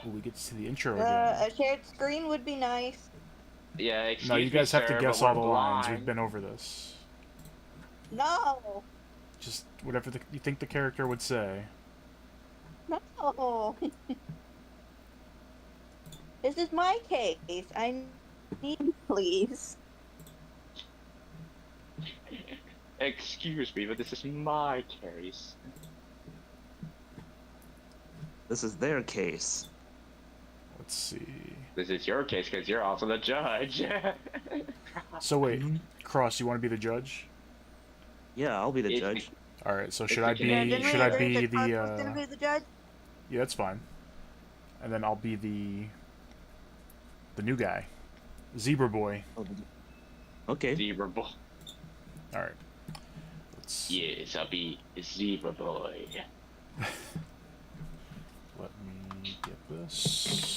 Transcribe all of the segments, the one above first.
Ooh, we get to see the intro again. A shared screen would be nice. Yeah, No, you excuse me, guys have to sir, but guess we're all the lines. We've blind. been over this. No! Just whatever you think the character would say. No! This is my case. I need, please. Excuse me, but this is my case. This is their case. Let's see. This is your case because you're also the judge. So wait, Cross, you want to be the judge? Yeah, I'll be the If- judge. All right. So If should we I can- be? Yeah, Didn't Should we I agree be that Todd was the? gonna be the judge? Yeah, that's fine. And then I'll be the new guy, Zebra Boy. Okay. Zebra boy. All right. Let's Yes, I'll be Zebra boy. let me get this.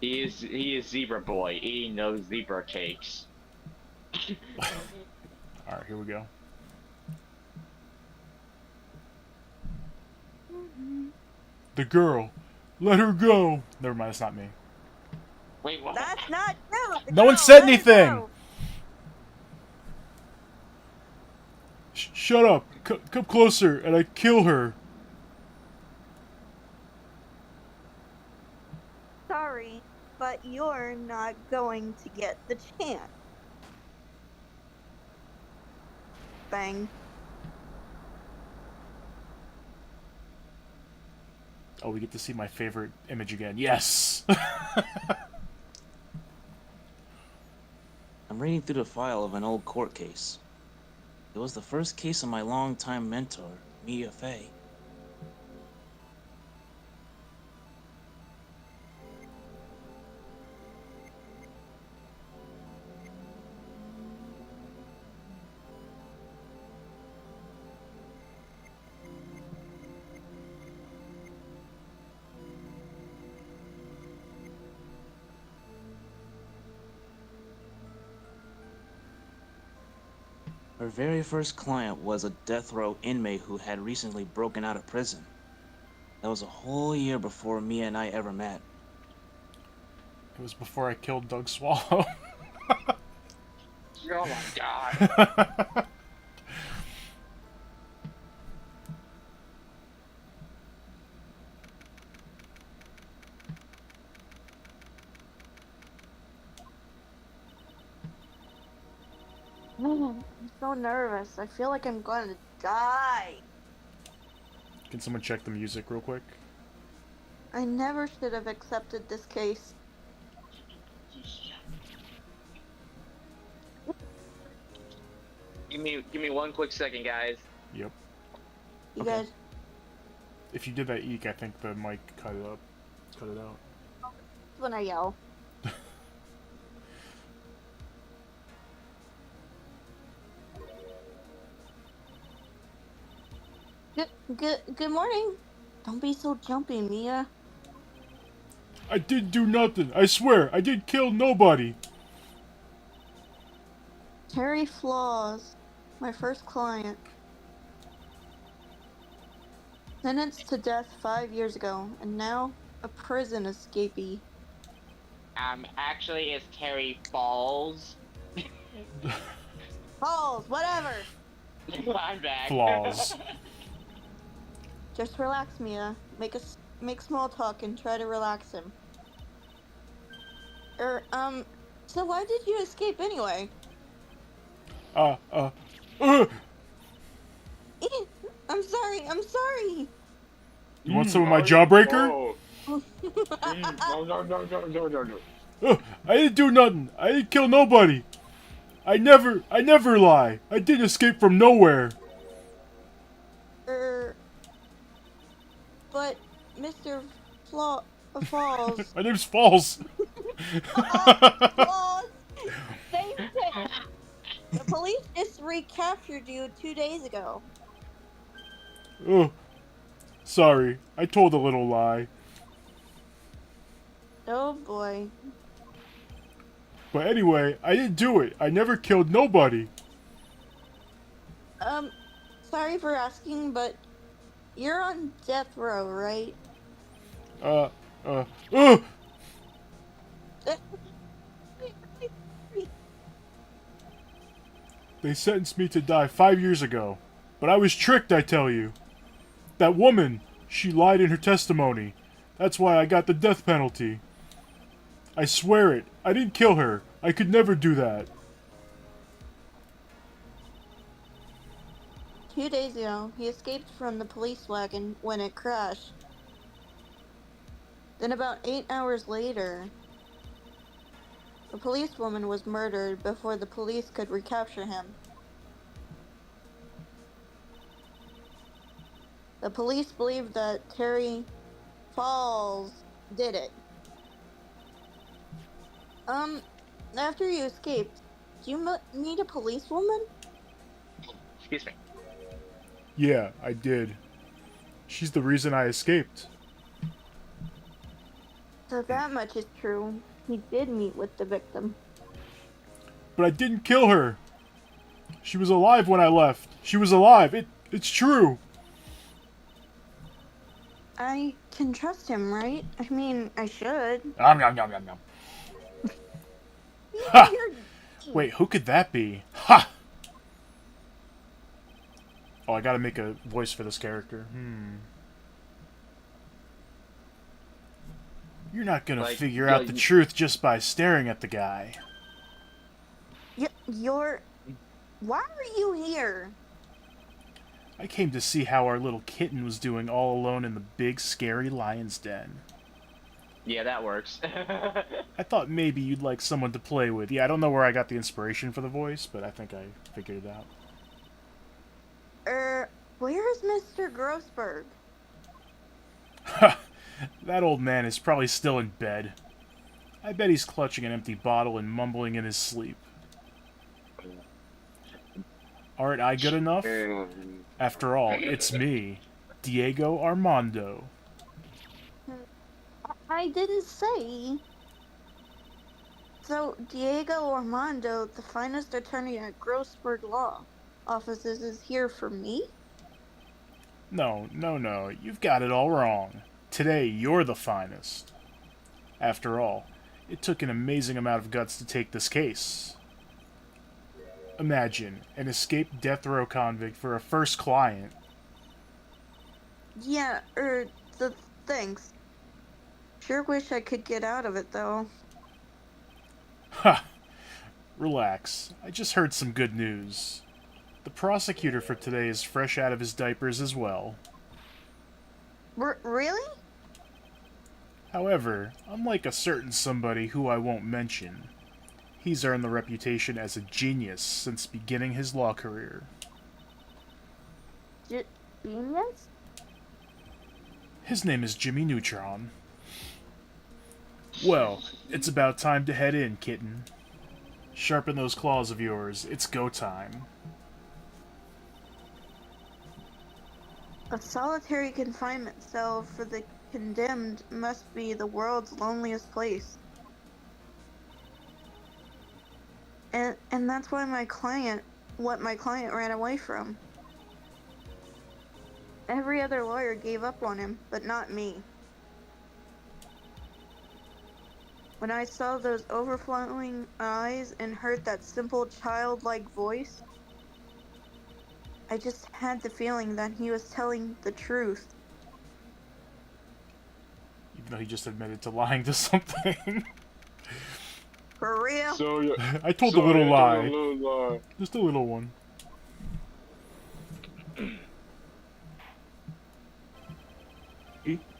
He is Zebra boy eating those zebra cakes. All right, here we go. The girl, let her go. Never mind, it's not me. Wait, what? That's not you! No one said let it anything! go. Shut up! Come closer, and I kill her. Sorry, but you're not going to get the chance. Bang. Oh, we get to see my favorite image again. Yes! I'm reading through the file of an old court case. It was the first case of my longtime mentor, Mia Fey. Her very first client was a death row inmate who had recently broken out of prison. That was a whole year before Mia and I ever met. It was before I killed Doug Swallow. Oh my god. I'm so nervous. I feel like I'm going to die. Can someone check the music real quick? I never should have accepted this case. Give me one quick second, guys. Yep. You Okay. guys, If you did that eek, I think the mic cut it up. Cut it out. when I yell. Good morning. Don't be so jumpy, Mia. I didn't do nothing. I swear, I didn't kill nobody. Terry Flaws, my first client. Sentenced to death 5 years ago, and now a prison escapee. Actually, it's Terry Falls. Balls, whatever. I'm back. Flaws. Just relax, Mia. Make small talk and try to relax him. So why did you escape anyway? Uh. I'm sorry. You want some of my jawbreaker? No. No. I didn't do nothing. I didn't kill nobody. I never lie. I didn't escape from nowhere. But Mr. Falls. My name's Falls. Falls! Same thing! The police just recaptured you 2 days ago. Oh, sorry. I told a little lie. Oh boy. But anyway, I didn't do it. I never killed nobody. Sorry for asking, but you're on death row, right? Uh, uh, they sentenced me to die 5 years ago. But I was tricked, I tell you. That woman, she lied in her testimony. That's why I got the death penalty. I swear it. I didn't kill her. I could never do that. 2 days ago, he escaped from the police wagon when it crashed. Then about 8 hours later, a policewoman was murdered before the police could recapture him. The police believe that Terry Falls did it. After you escaped, do you meet a policewoman? Excuse me. Yeah, I did. She's the reason I escaped. So that much is true. He did meet with the victim. But I didn't kill her. She was alive when I left. She was alive. It's true. I can trust him, right? I mean, I should. Nom, nom, nom, nom, nom. Ha! You're- Wait, who could that be? Ha! Oh, I gotta make a voice for this character. You're not gonna Like, figure yeah, out the truth just by staring at the guy. You're... Why are you here? I came to see how our little kitten was doing all alone in the big, scary lion's den. Yeah, that works. I thought maybe you'd like someone to play with. Yeah, I don't know where I got the inspiration for the voice, but I think I figured it out. Where's Mr. Grossberg? That old man is probably still in bed. I bet he's clutching an empty bottle and mumbling in his sleep. Aren't I good enough? After all, it's me, Diego Armando. I didn't say. So, Diego Armando, the finest attorney at Grossberg Law Offices, is here for me? No, you've got it all wrong. Today, you're the finest. After all, it took an amazing amount of guts to take this case. Imagine, an escaped death row convict for a first client. Yeah, thanks. Sure wish I could get out of it, though. Ha! Relax, I just heard some good news. The prosecutor for today is fresh out of his diapers as well. Really? However, unlike a certain somebody who I won't mention, he's earned the reputation as a genius since beginning his law career. Genius? His name is Jimmy Neutron. Well, it's about time to head in, kitten. Sharpen those claws of yours, it's go time. A solitary confinement cell for the condemned must be the world's loneliest place. And that's why my client ran away from. Every other lawyer gave up on him, but not me. When I saw those overflowing eyes and heard that simple childlike voice, I just had the feeling that he was telling the truth. Even though he just admitted to lying to something. For real? So I told a little lie. Just a little one.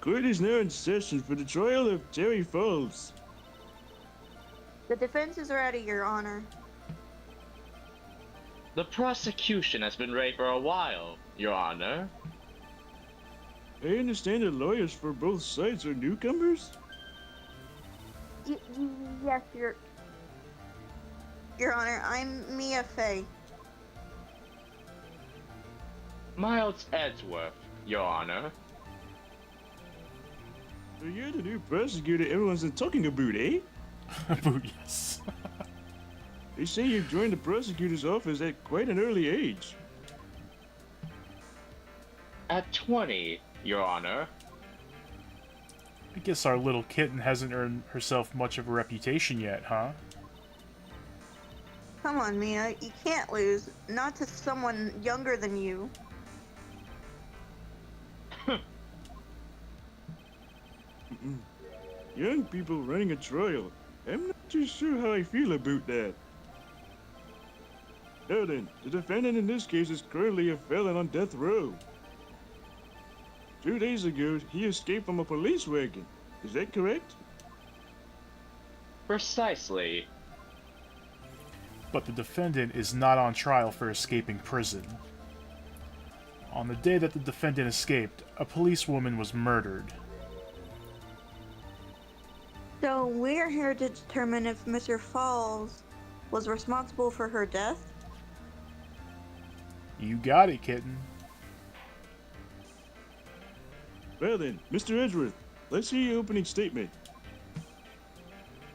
Court is now in session for the trial of Terry Falls. The defense is ready, Your Honor. The prosecution has been ready for a while, Your Honor. I understand that lawyers for both sides are newcomers? Yes, Your Honor, I'm Mia Fey. Miles Edgeworth, Your Honor. So you're the new prosecutor everyone's been talking about, eh? Boo, yes. They say you joined the prosecutor's office at quite an early age. At 20, Your Honor. I guess our little kitten hasn't earned herself much of a reputation yet, huh? Come on, Mia, you can't lose. Not to someone younger than you. Young people running a trial. I'm not too sure how I feel about that. Now then, the defendant in this case is currently a felon on death row. 2 days ago, he escaped from a police wagon. Is that correct? Precisely. But the defendant is not on trial for escaping prison. On the day that the defendant escaped, a policewoman was murdered. So we're here to determine if Mr. Falls was responsible for her death? You got it, kitten. Well then, Mr. Edgeworth, let's hear your opening statement.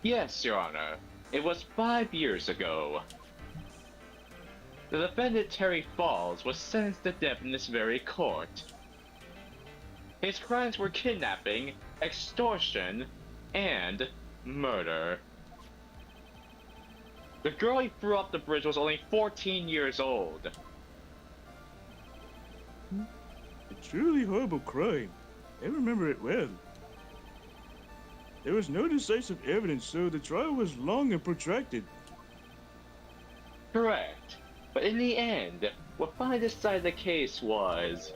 Yes, Your Honor. It was 5 years ago. The defendant Terry Falls was sentenced to death in this very court. His crimes were kidnapping, extortion, and murder. The girl he threw off the bridge was only 14 years old. A truly horrible crime. I remember it well. There was no decisive evidence, so the trial was long and protracted. Correct. But in the end, what finally decided the case was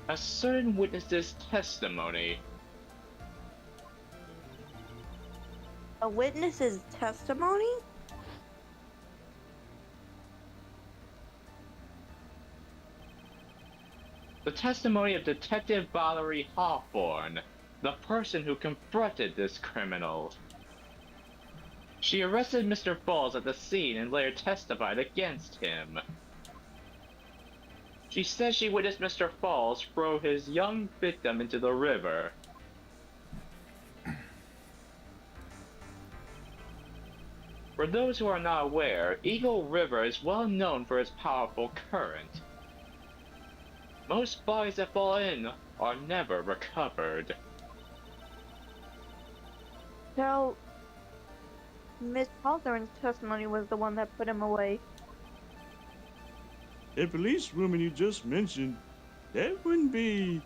a certain witness's testimony. A witness's testimony? The testimony of Detective Valerie Hawthorne, the person who confronted this criminal. She arrested Mr. Falls at the scene and later testified against him. She says she witnessed Mr. Falls throw his young victim into the river. For those who are not aware, Eagle River is well known for its powerful current. Most bodies that fall in are never recovered. So, Miss Hawthorne's testimony was the one that put him away. That policewoman you just mentioned, that wouldn't be...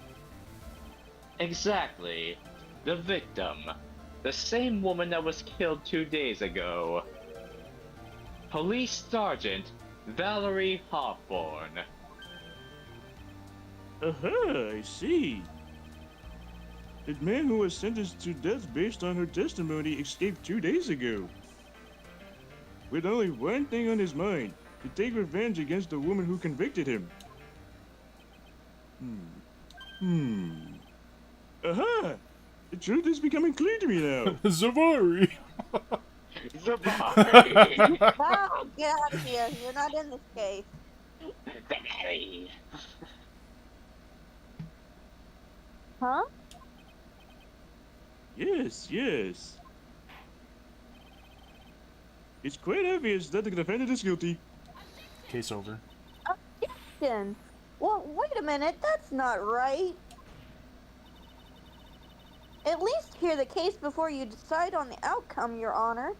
Exactly. The victim. The same woman that was killed 2 days ago. Police Sergeant Valerie Hawthorne. Aha, I see. The man who was sentenced to death based on her testimony escaped 2 days ago. With only one thing on his mind, to take revenge against the woman who convicted him. Aha! The truth is becoming clear to me now. Zavari! Zabari! Wow, get out of here. You're not in this case. Zabari! Huh? Yes, yes. It's quite obvious that the defendant is guilty. Case over. Objection. Well, wait a minute. That's not right. At least hear the case before you decide on the outcome, Your Honor.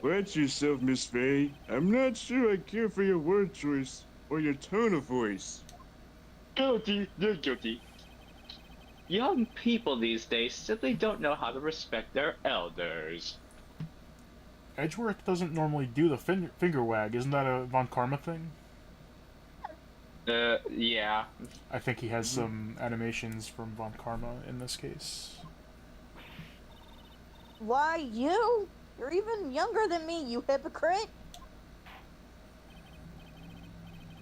Watch yourself, Miss Faye. I'm not sure I care for your word choice or your tone of voice. Guilty, you're guilty. Young people these days simply don't know how to respect their elders. Edgeworth doesn't normally do the finger wag. Isn't that a Von Karma thing? Yeah. I think he has some animations from Von Karma in this case. Why, you? You're even younger than me, you hypocrite.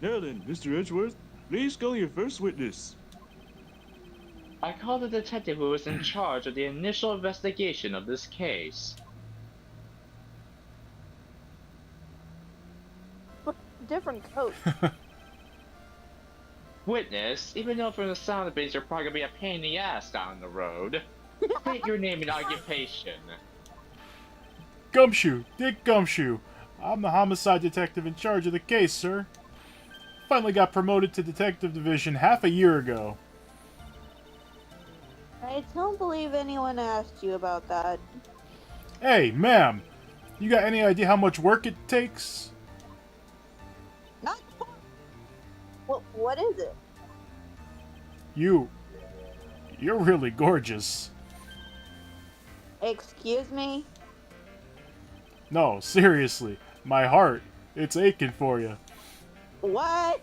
Now then, Mr. Edgeworth, please call your first witness. I called the detective who was in charge of the initial investigation of this case. Different coat. Witness, even though from the sound of things you're probably gonna be a pain in the ass down the road, state your name and occupation. Gumshoe! Dick Gumshoe! I'm the homicide detective in charge of the case, sir. finally got promoted to Detective Division half a year ago. I don't believe anyone asked you about that. Hey, ma'am, you got any idea how much work it takes? Not. What is it? You're really gorgeous. Excuse me? No, seriously, my heart, it's aching for you. What?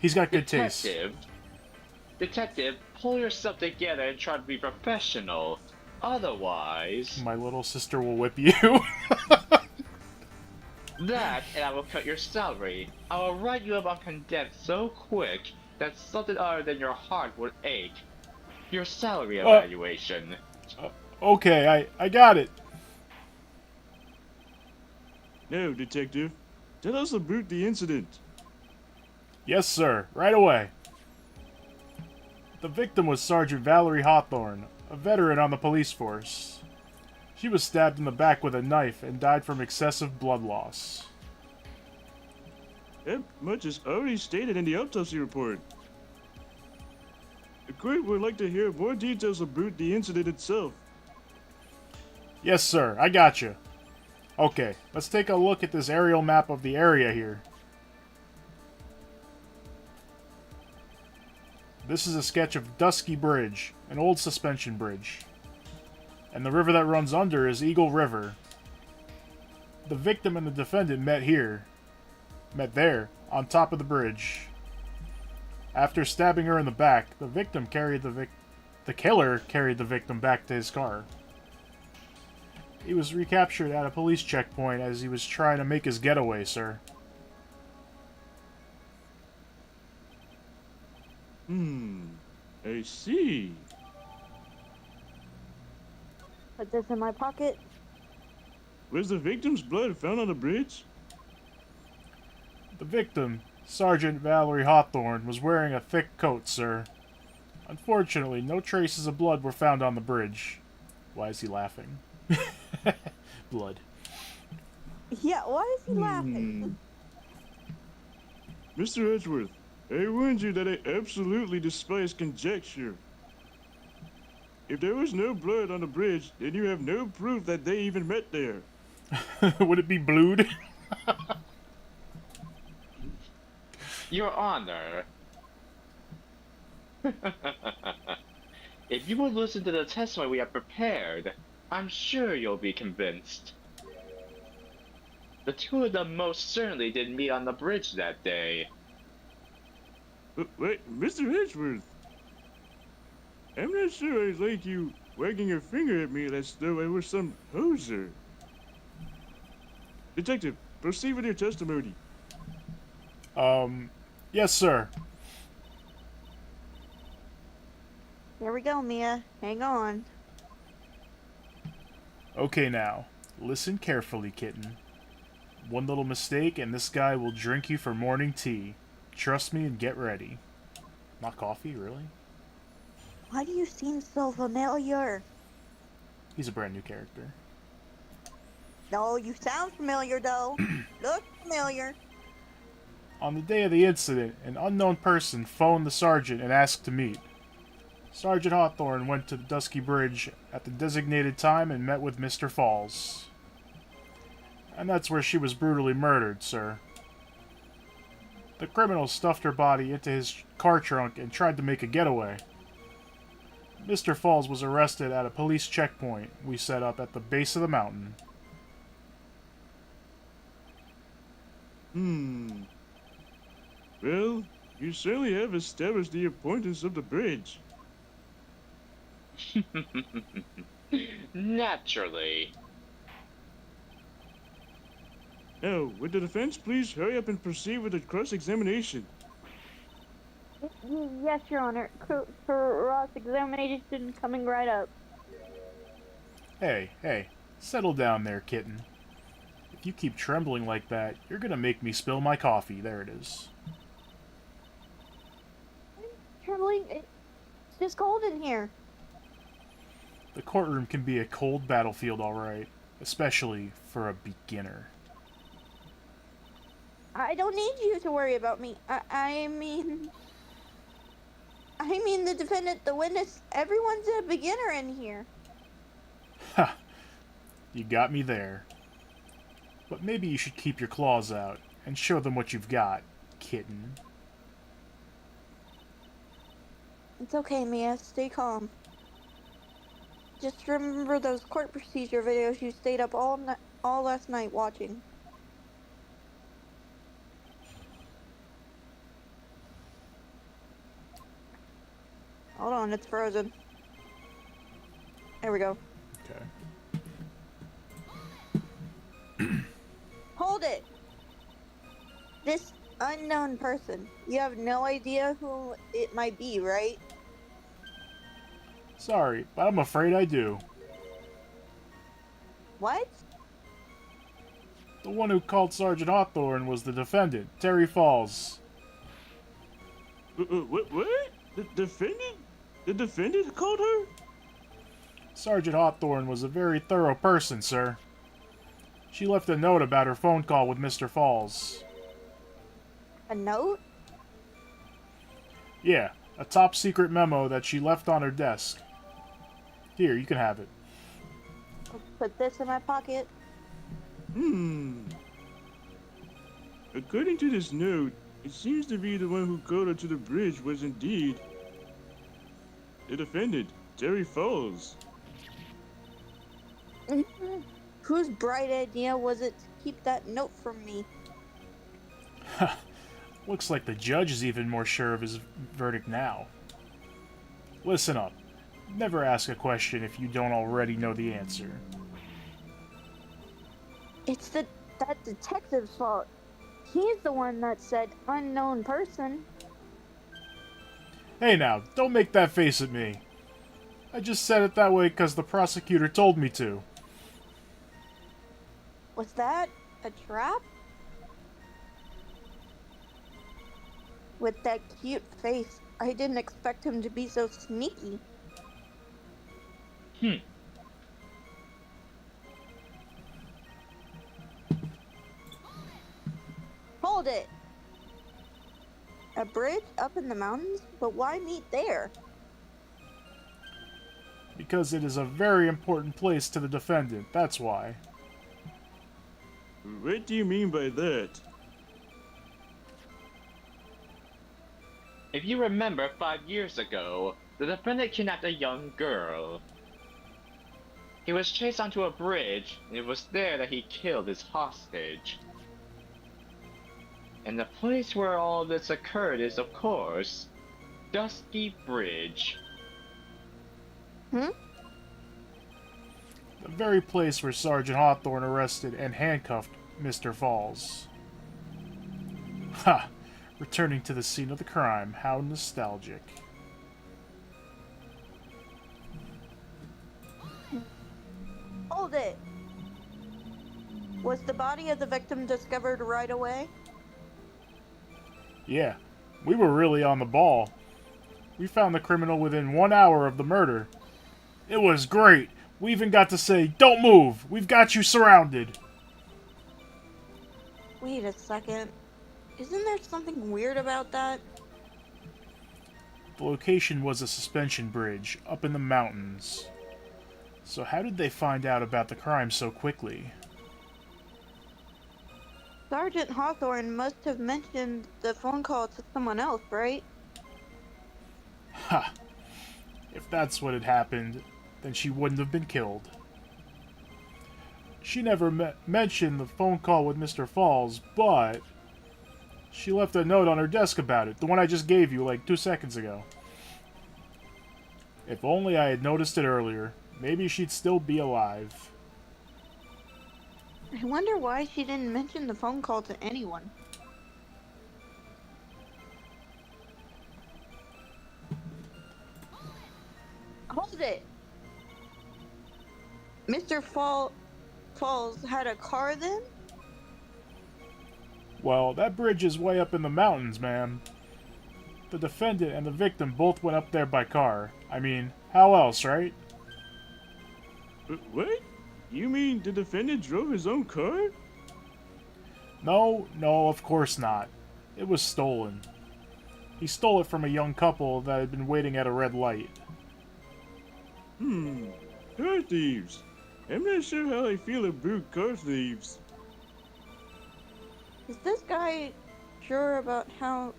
He's got good taste. Detective, pull yourself together and try to be professional. Otherwise... My little sister will whip you. That, and I will cut your salary. I will write you up on condemned so quick that something other than your heart would ache. Your salary evaluation. Okay, I got it. Now, Detective, tell us about the incident. Yes, sir, right away. The victim was Sergeant Valerie Hawthorne, a veteran on the police force. She was stabbed in the back with a knife and died from excessive blood loss. That much is already stated in the autopsy report. The court would like to hear more details about the incident itself. Yes, sir, I got you. Okay, let's take a look at this aerial map of the area here. This is a sketch of Dusky Bridge, an old suspension bridge. And the river that runs under is Eagle River. The victim and the defendant met there, on top of the bridge. After stabbing her in the back, the killer carried the victim back to his car. He was recaptured at a police checkpoint as he was trying to make his getaway, sir. I see. Put this in my pocket. Was the victim's blood found on the bridge? The victim, Sergeant Valerie Hawthorne, was wearing a thick coat, sir. Unfortunately, no traces of blood were found on the bridge. Why is he laughing? Blood. Yeah, why is he laughing? Mr. Edgeworth, I warned you that I absolutely despise conjecture. If there was no blood on the bridge, then you have no proof that they even met there. Would it be blued? Your Honor. If you would listen to the testimony we have prepared, I'm sure you'll be convinced. The two of them most certainly did meet on the bridge that day. Wait, Mr. Edgeworth. I'm not sure I like you wagging your finger at me as though I were some hoser. Detective, proceed with your testimony. Yes, sir. Here we go, Mia. Hang on. Okay now, listen carefully, kitten. One little mistake and this guy will drink you for morning tea. Trust me and get ready. Not coffee, really? Why do you seem so familiar? He's a brand new character. No, you sound familiar, though. Look familiar. On the day of the incident, an unknown person phoned the sergeant and asked to meet. Sergeant Hawthorne went to the Dusky Bridge at the designated time and met with Mr. Falls. And that's where she was brutally murdered, sir. The criminal stuffed her body into his car trunk and tried to make a getaway. Mr. Falls was arrested at a police checkpoint we set up at the base of the mountain. Well, you certainly have established the importance of the bridge. Naturally. Now, would the defense please hurry up and proceed with the cross-examination? Yes, Your Honor. Cross-examination coming right up. Hey, settle down there, kitten. If you keep trembling like that, you're gonna make me spill my coffee. There it is. Trembling. It's just cold in here. The courtroom can be a cold battlefield, alright. Especially for a beginner. I don't need you to worry about me. I mean the defendant, the witness, everyone's a beginner in here. Ha! You got me there. But maybe you should keep your claws out and show them what you've got, kitten. It's okay, Mia. Stay calm. Just remember those court procedure videos you stayed up all last night watching. Hold on, it's frozen. There we go. Okay. Hold it! This unknown person. You have no idea who it might be, right? Sorry, but I'm afraid I do. What? The one who called Sergeant Hawthorne was the defendant, Terry Falls. What? The defendant? The defendant called her? Sergeant Hawthorne was a very thorough person, sir. She left a note about her phone call with Mr. Falls. A note? Yeah, a top secret memo that she left on her desk. Here, you can have it. I'll put this in my pocket. According to this note, it seems to be the one who called her to the bridge was indeed the defendant, Terry Falls. Whose bright idea was it to keep that note from me? Looks like the judge is even more sure of his verdict now. Listen up. Never ask a question if you don't already know the answer. It's that detective's fault. He's the one that said unknown person. Hey now, don't make that face at me. I just said it that way because the prosecutor told me to. Was that a trap? With that cute face, I didn't expect him to be so sneaky. Hold it! A bridge up in the mountains? But why meet there? Because it is a very important place to the defendant, that's why. What do you mean by that? If you remember 5 years ago, the defendant kidnapped a young girl. He was chased onto a bridge, and it was there that he killed his hostage. And the place where all this occurred is, of course, Dusky Bridge. The very place where Sergeant Hawthorne arrested and handcuffed Mr. Falls. Ha! Returning to the scene of the crime. How nostalgic. Hold it! Was the body of the victim discovered right away? Yeah, we were really on the ball. We found the criminal within 1 hour of the murder. It was great! We even got to say, "Don't move! We've got you surrounded!" Wait a second. Isn't there something weird about that? The location was a suspension bridge up in the mountains. So how did they find out about the crime so quickly? Sergeant Hawthorne must have mentioned the phone call to someone else, right? Ha! If that's what had happened, then she wouldn't have been killed. She never mentioned the phone call with Mr. Falls, but she left a note on her desk about it, the one I just gave you like 2 seconds ago. If only I had noticed it earlier, maybe she'd still be alive. I wonder why she didn't mention the phone call to anyone. Hold it! Mr. Falls had a car then? Well, that bridge is way up in the mountains, man. The defendant and the victim both went up there by car. I mean, how else, right? What? You mean the defendant drove his own car? No, no, of course not. It was stolen. He stole it from a young couple that had been waiting at a red light. Car thieves. I'm not sure how I feel about car thieves. Is this guy sure about how...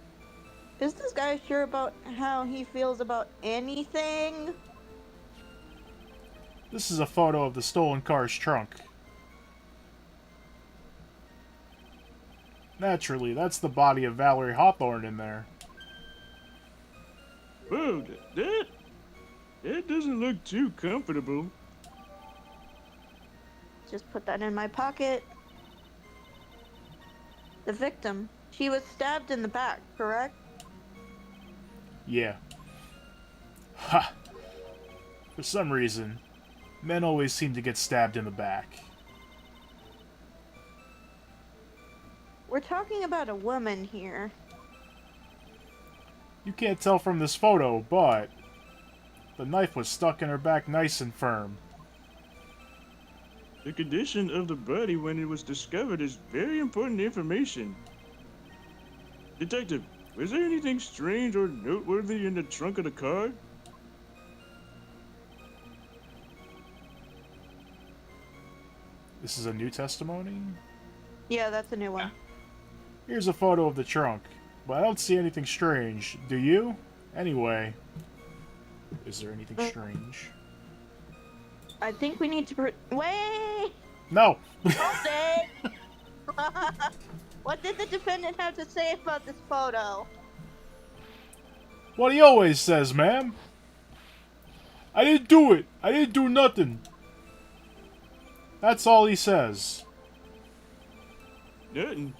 Is this guy sure about how he feels about anything? This is a photo of the stolen car's trunk. Naturally, that's the body of Valerie Hawthorne in there. Whoa, that doesn't look too comfortable. Just put that in my pocket. The victim. She was stabbed in the back, correct? Yeah. Ha! For some reason, men always seem to get stabbed in the back. We're talking about a woman here. You can't tell from this photo, but the knife was stuck in her back nice and firm. The condition of the body when it was discovered is very important information. Detective, was there anything strange or noteworthy in the trunk of the car? This is a new testimony? Yeah, that's a new one. Here's a photo of the trunk, but I don't see anything strange. Do you? Anyway, is there anything strange? I think we need to... Wait! No! Hold it! What did the defendant have to say about this photo? What he always says, ma'am. I didn't do it. I didn't do nothing. That's all he says. Nothing.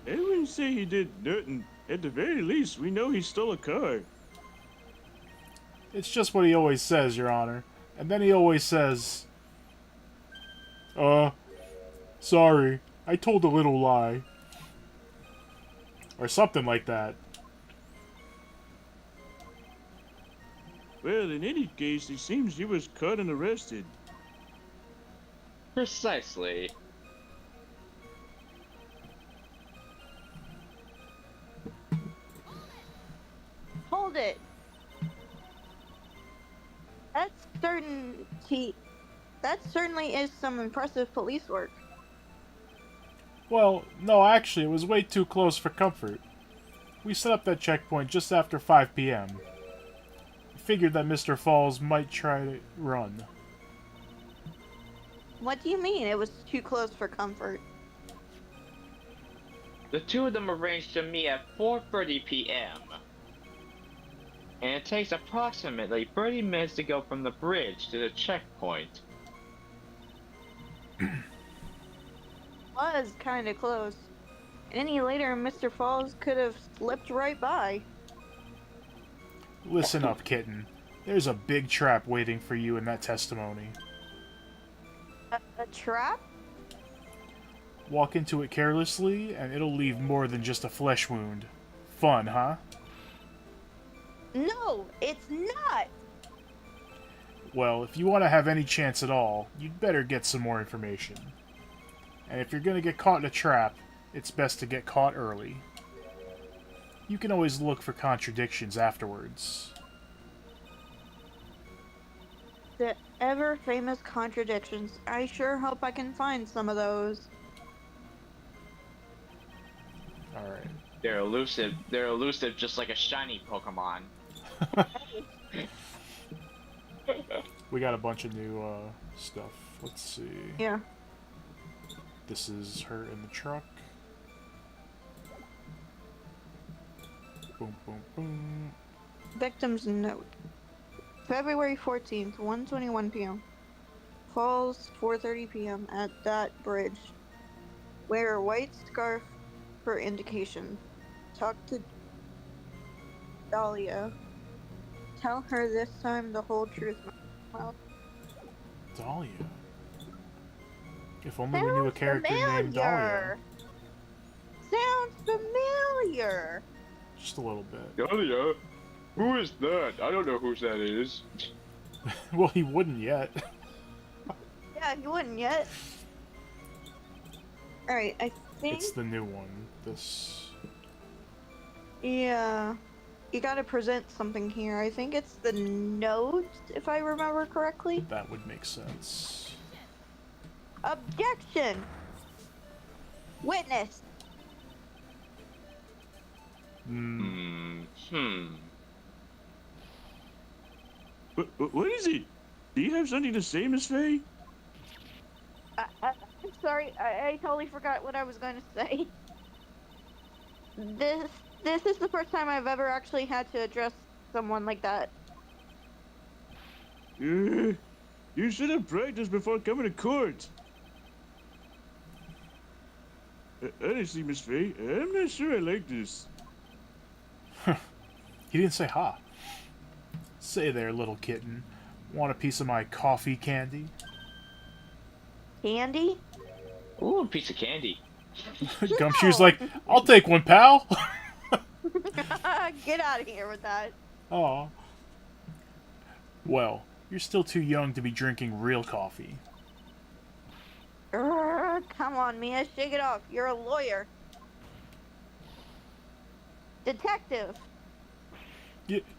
I wouldn't say he did nothing. At the very least, we know he stole a car. It's just what he always says, Your Honor. And then he always says, sorry, I told a little lie. Or something like that. Well, in any case, it seems he was caught and arrested. Precisely. Hold it! That certainly is some impressive police work. Well, no, actually, it was way too close for comfort. We set up that checkpoint just after 5 p.m. I figured that Mr. Falls might try to run. What do you mean it was too close for comfort? The two of them arranged to meet at 4:30 p.m. And it takes approximately 30 minutes to go from the bridge to the checkpoint. Was kinda close. Any later, Mr. Falls could have slipped right by. Listen up, kitten. There's a big trap waiting for you in that testimony. A trap? Walk into it carelessly, and it'll leave more than just a flesh wound. Fun, huh? No, it's not! Well, if you want to have any chance at all, you'd better get some more information. And if you're gonna get caught in a trap, it's best to get caught early. You can always look for contradictions afterwards. The ever-famous contradictions. I sure hope I can find some of those. Alright. They're elusive. They're elusive just like a shiny Pokemon. We got a bunch of new stuff. Let's see. Yeah. This is her in the truck. Boom, boom, boom. Victim's note. February 14th, 1:21 p.m. Falls, 4:30 p.m. at that bridge. Wear a white scarf for indication. Talk to Dahlia. Tell her this time the whole truth. Well, Dahlia. If only we knew a character named Dahlia. Sounds familiar. Just a little bit. Dahlia? Who is that? I don't know who that is. Well, he wouldn't yet. Yeah, you wouldn't yet. Alright, I think. It's the new one. This. Yeah. You gotta present something here. I think it's the note, if I remember correctly. That would make sense. Objection! Witness! Hmm. What is it? Do you have something to say, Miss Faye? I'm sorry, I totally forgot what I was going to say. This is the first time I've ever actually had to address someone like that. You should have practiced before coming to court. Honestly, Miss Faye, I'm not sure I like this. He didn't say ha. Say there, little kitten. Want a piece of my coffee candy? Candy? Ooh, a piece of candy. Gumshoe's like, I'll take one, pal. Get out of here with that. Aw. Well, you're still too young to be drinking real coffee. Come on, Mia, shake it off. You're a lawyer. Detective,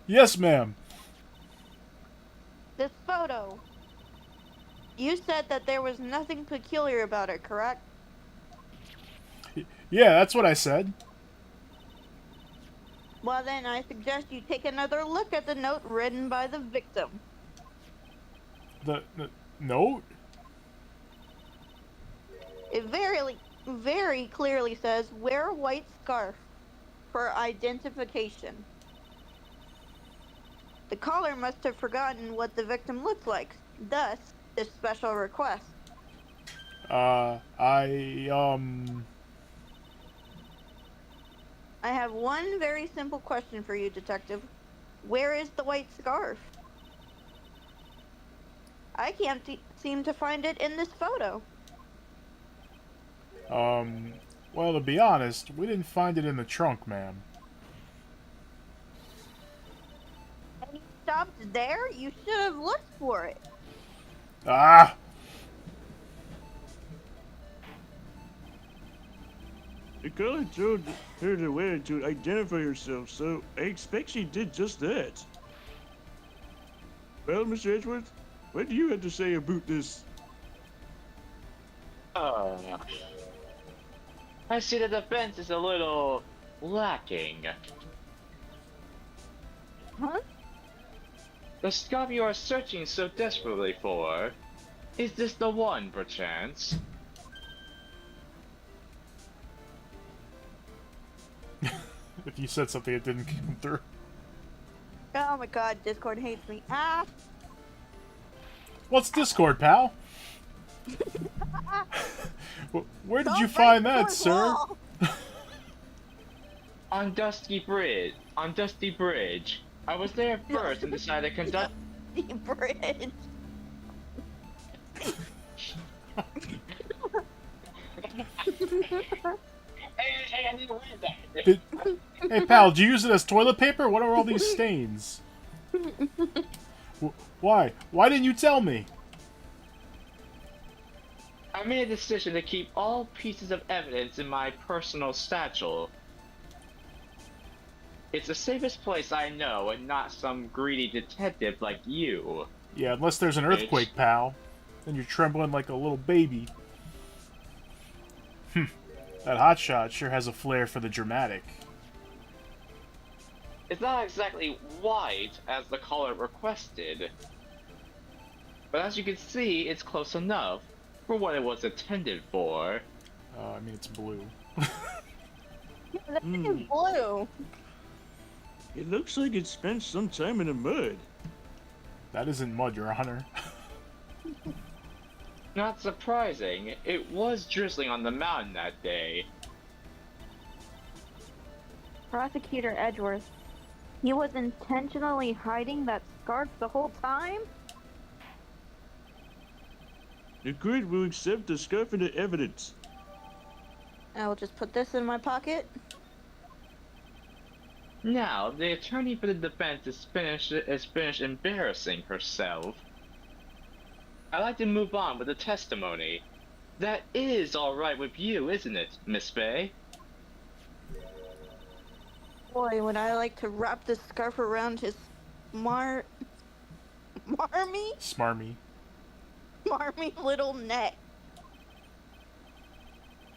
Yes, ma'am. this photo. You said that there was nothing peculiar about it, correct? Yeah, that's what I said. Well then, I suggest you take another look at the note written by the victim. The note? It very clearly says, wear a white scarf for identification. The caller must have forgotten what the victim looked like, thus, this special request. I have one very simple question for you, Detective. Where is the white scarf? I can't seem to find it in this photo. Well, to be honest, we didn't find it in the trunk, ma'am. And you stopped there? You should have looked for it. Ah! The caller told her to wear it to identify herself, so I expect she did just that. Well, Mr. Edgeworth, what do you have to say about this? I see the defense is a little lacking. Huh? The scarf you are searching so desperately for, is this the one, perchance? If you said something, it didn't come through. Oh my god, Discord hates me. Ah! What's Discord, pal? Where did you Don't find break that, the sir? wall. On Dusty Bridge. I was there first and decided to conduct. The bridge. Hey, I need to read that. Hey, pal, did you use it as toilet paper? What are all these stains? Why? Why didn't you tell me? I made a decision to keep all pieces of evidence in my personal satchel. It's the safest place I know, and not some greedy detective like you. Yeah, unless there's an earthquake, pal. Then you're trembling like a little baby. That hotshot sure has a flair for the dramatic. It's not exactly white, as the caller requested. But as you can see, it's close enough for what it was intended for. I mean, it's blue. That thing is blue. It looks like it spent some time in the mud. That isn't mud, Your Honor. Not surprising, it was drizzling on the mountain that day. Prosecutor Edgeworth, he was intentionally hiding that scarf the whole time? The court will accept the scarf into evidence. I'll just put this in my pocket. Now, the attorney for the defense is finished embarrassing herself. I'd like to move on with the testimony. That is alright with you, isn't it, Miss Bay? Boy, would I like to wrap this scarf around his mar... marmy? Smarmy. Marmy little neck.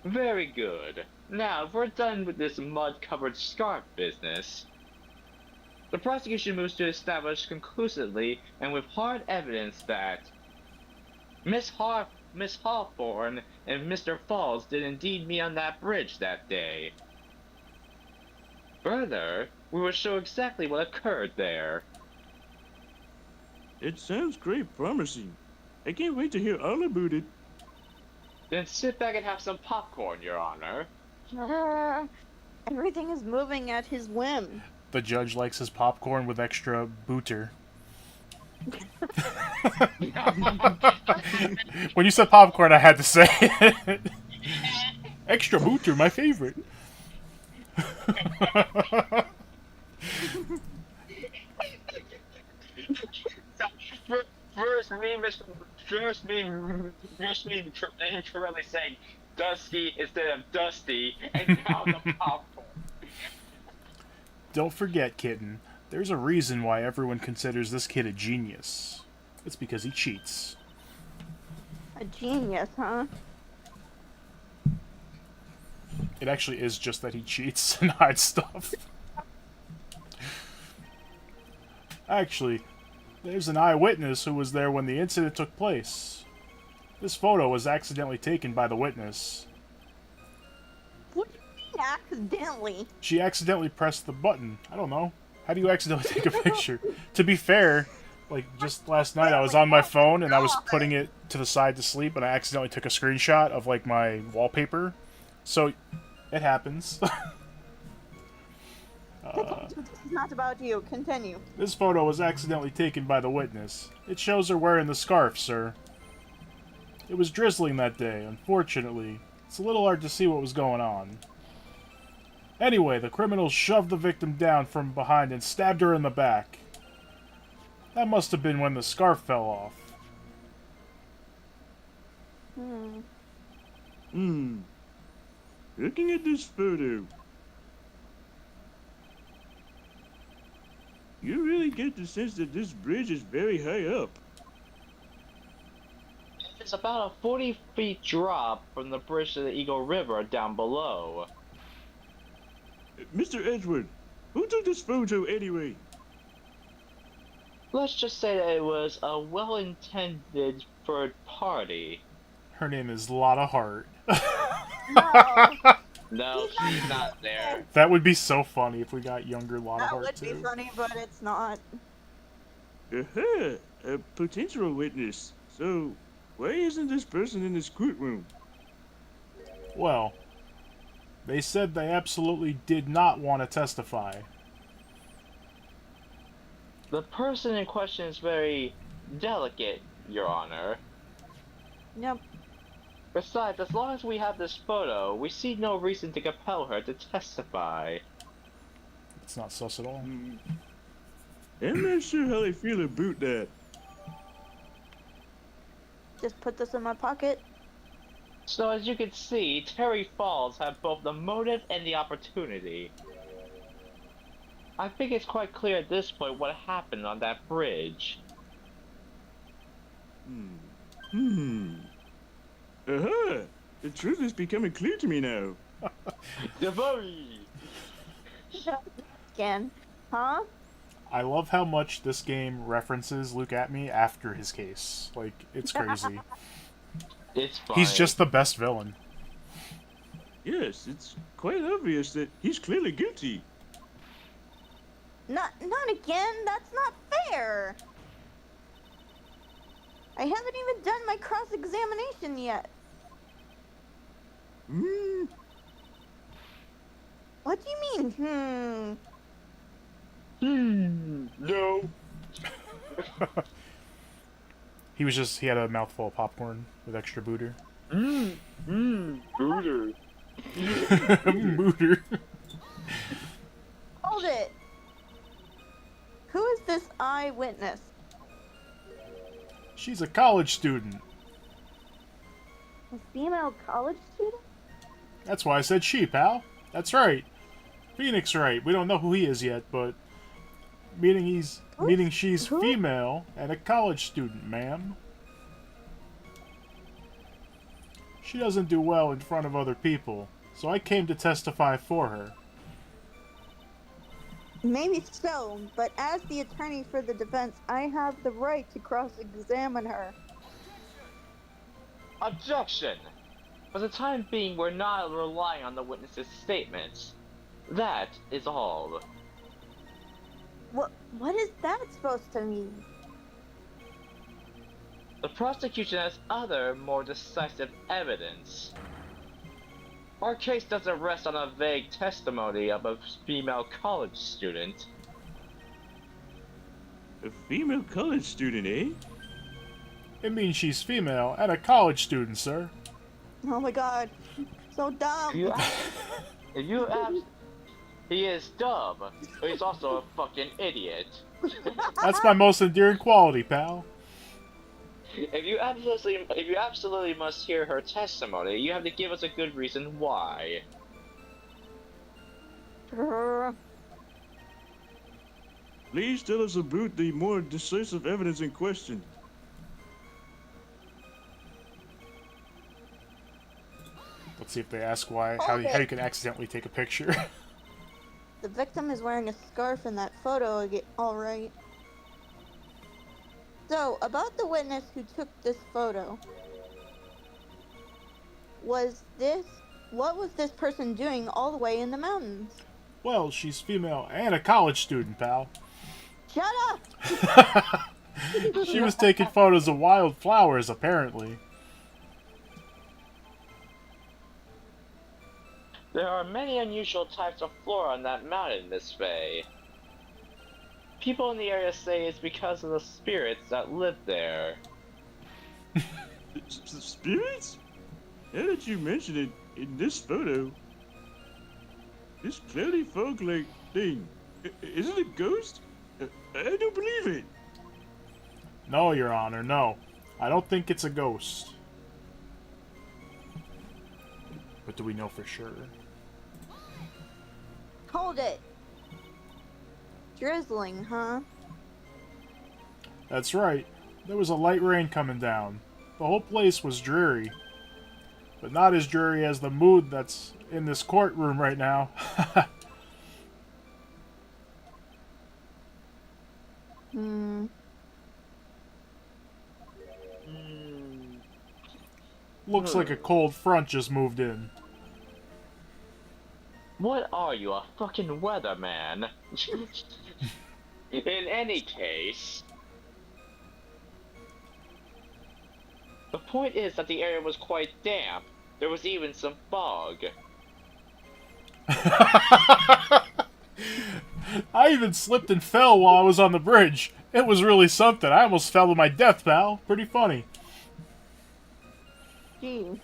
Very good. Now, if we're done with this mud-covered scarf business, the prosecution moves to establish conclusively and with hard evidence that Miss Hawthorne and Mr. Falls did indeed meet on that bridge that day. Further, we will show exactly what occurred there. It sounds great promising. I can't wait to hear all about it. Then sit back and have some popcorn, Your Honor. Everything is moving at his whim. The judge likes his popcorn with extra booter. When you said popcorn, I had to say it. Extra booter, my favorite. First me incorrectly saying Dusty instead of Dusty, and now the popcorn. Don't forget, kitten, there's a reason why everyone considers this kid a genius. It's because he cheats. A genius, huh? It actually is just that he cheats and hides stuff. Actually, there's an eyewitness who was there when the incident took place. This photo was accidentally taken by the witness. What do you mean accidentally? She accidentally pressed the button. I don't know. How do you accidentally take a picture? To be fair, like just last night I was on my phone and I was putting it to the side to sleep and I accidentally took a screenshot of like my wallpaper. So, it happens. This is not about you. Continue. This photo was accidentally taken by the witness. It shows her wearing the scarf, sir. It was drizzling that day, unfortunately. It's a little hard to see what was going on. Anyway, the criminals shoved the victim down from behind and stabbed her in the back. That must have been when the scarf fell off. Looking at this photo, you really get the sense that this bridge is very high up. It's about a 40-feet drop from the bridge to the Eagle River down below. Mr. Edward, who took this photo anyway? Let's just say that it was a well-intended third party. Her name is Lotta Hart. No, No, she's not there. That would be so funny if we got younger Lotta that Hart would too. be funny, but it's not. Aha! A potential witness. So, why isn't this person in this courtroom? Well, they said they absolutely did not want to testify. The person in question is very delicate, Your Honor. Yep. Besides, as long as we have this photo, we see no reason to compel her to testify. It's not sus at all. I'm not sure how I feel about that. Just put this in my pocket. So as you can see, Terry Falls had both the motive and the opportunity. I think it's quite clear at this point what happened on that bridge. Aha! The truth is becoming clear to me now. Devoy! Again. Huh? I love how much this game references Luke at me after his case. Like, it's crazy. It's fine. He's just the best villain. Yes, it's quite obvious that he's clearly guilty. Not again. That's not fair. I haven't even done my cross-examination yet. What do you mean, No. He had a mouthful of popcorn with extra booter. Booter. Booter. Hold it. Who is this eyewitness? She's a college student. A female college student? That's why I said she, pal. That's right. Phoenix right. We don't know who he is yet, but meaning she's Who? female and a college student, ma'am. She doesn't do well in front of other people, so I came to testify for her. Maybe so, but as the attorney for the defense, I have the right to cross-examine her. Objection! For the time being, we're not relying on the witness's statements. That is all. What is that supposed to mean? The prosecution has other, more decisive evidence. Our case doesn't rest on a vague testimony of a female college student. A female college student, eh? It means she's female and a college student, sir. Oh my god. So dumb. He is dumb, but he's also a fucking idiot. That's my most endearing quality, pal. If you absolutely must hear her testimony, you have to give us a good reason why. Please tell us about the more decisive evidence in question. Let's see if they ask how you can accidentally take a picture. The victim is wearing a scarf in that photo, alright. So, about the witness who took this photo. What was this person doing all the way in the mountains? Well, she's female and a college student, pal. Shut up! She was taking photos of wildflowers, apparently. There are many unusual types of flora on that mountain, Miss Faye. People in the area say it's because of the spirits that live there. Spirits? Now that you mention it, in this photo, this cloudy fog-like thing, is it a ghost? I don't believe it. No, Your Honor, no. I don't think it's a ghost. But do we know for sure? Hold it! Drizzling, huh? That's right. There was a light rain coming down. The whole place was dreary. But not as dreary as the mood that's in this courtroom right now. Looks like a cold front just moved in. What are you, a fucking weatherman? In any case... The point is that the area was quite damp. There was even some fog. I even slipped and fell while I was on the bridge. It was really something. I almost fell to my death, pal. Pretty funny. Gee.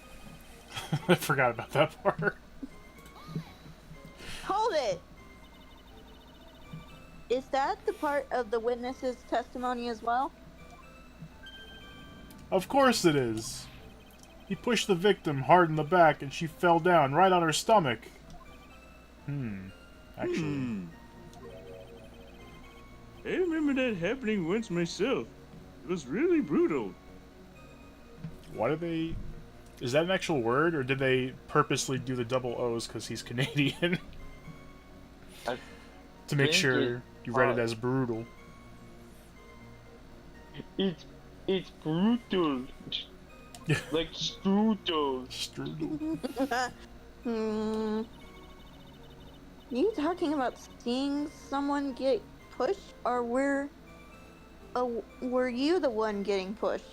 I forgot about that part. Hold it! Is that the part of the witness's testimony as well? Of course it is. He pushed the victim hard in the back and she fell down right on her stomach. Actually. I remember that happening once myself. It was really brutal. Why do they... Is that an actual word, or did they purposely do the double O's because he's Canadian? To make sure you read it as brutal. It's brutal. Like strudel. Strudel. You talking about seeing someone get pushed, or were you the one getting pushed?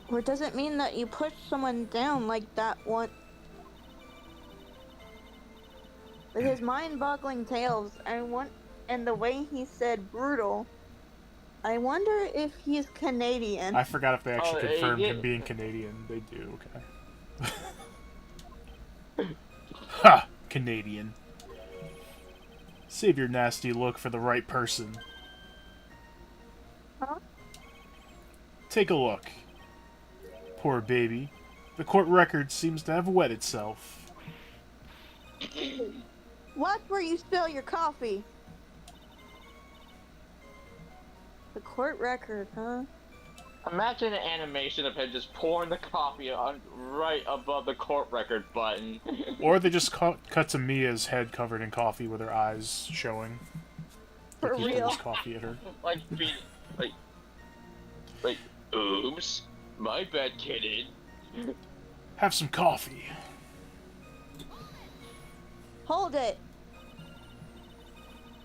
Or does it mean that you pushed someone down like that one? With his mind-boggling tales, and the way he said brutal, I wonder if he's Canadian. I forgot if they actually confirmed him being Canadian. They do, okay. Ha! Canadian. Save your nasty look for the right person. Huh? Take a look. Poor baby. The court record seems to have wet itself. Watch where you spill your coffee. The court record, huh? Imagine an animation of him just pouring the coffee on right above the court record button. Or they just cut to Mia's head covered in coffee with her eyes showing. For He real. pours coffee at her. like, oops, my bad, kitten. Have some coffee. Hold it.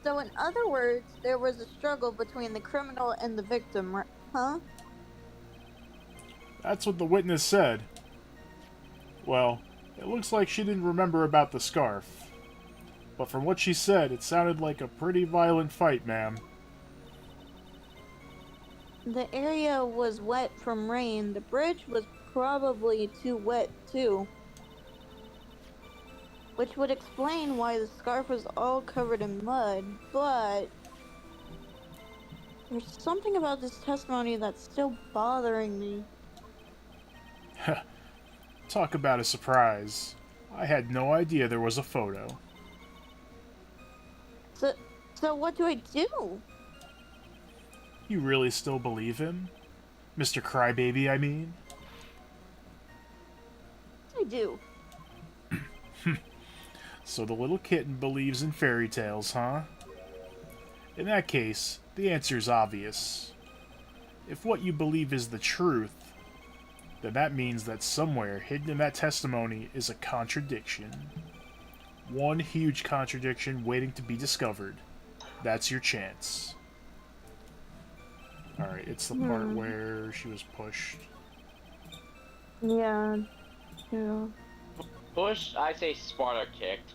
So in other words, there was a struggle between the criminal and the victim, huh? That's what the witness said. Well, it looks like she didn't remember about the scarf. But from what she said, it sounded like a pretty violent fight, ma'am. The area was wet from rain. The bridge was probably too wet, too. Which would explain why the scarf was all covered in mud, but there's something about this testimony that's still bothering me. Talk about a surprise. I had no idea there was a photo. So what do I do? You really still believe him? Mr. Crybaby, I mean? I do. So the little kitten believes in fairy tales, huh? In that case, the answer's obvious. If what you believe is the truth, then that means that somewhere hidden in that testimony is a contradiction. One huge contradiction waiting to be discovered. That's your chance. Alright, it's the part where she was pushed. Yeah. Push, I say Sparta kicked.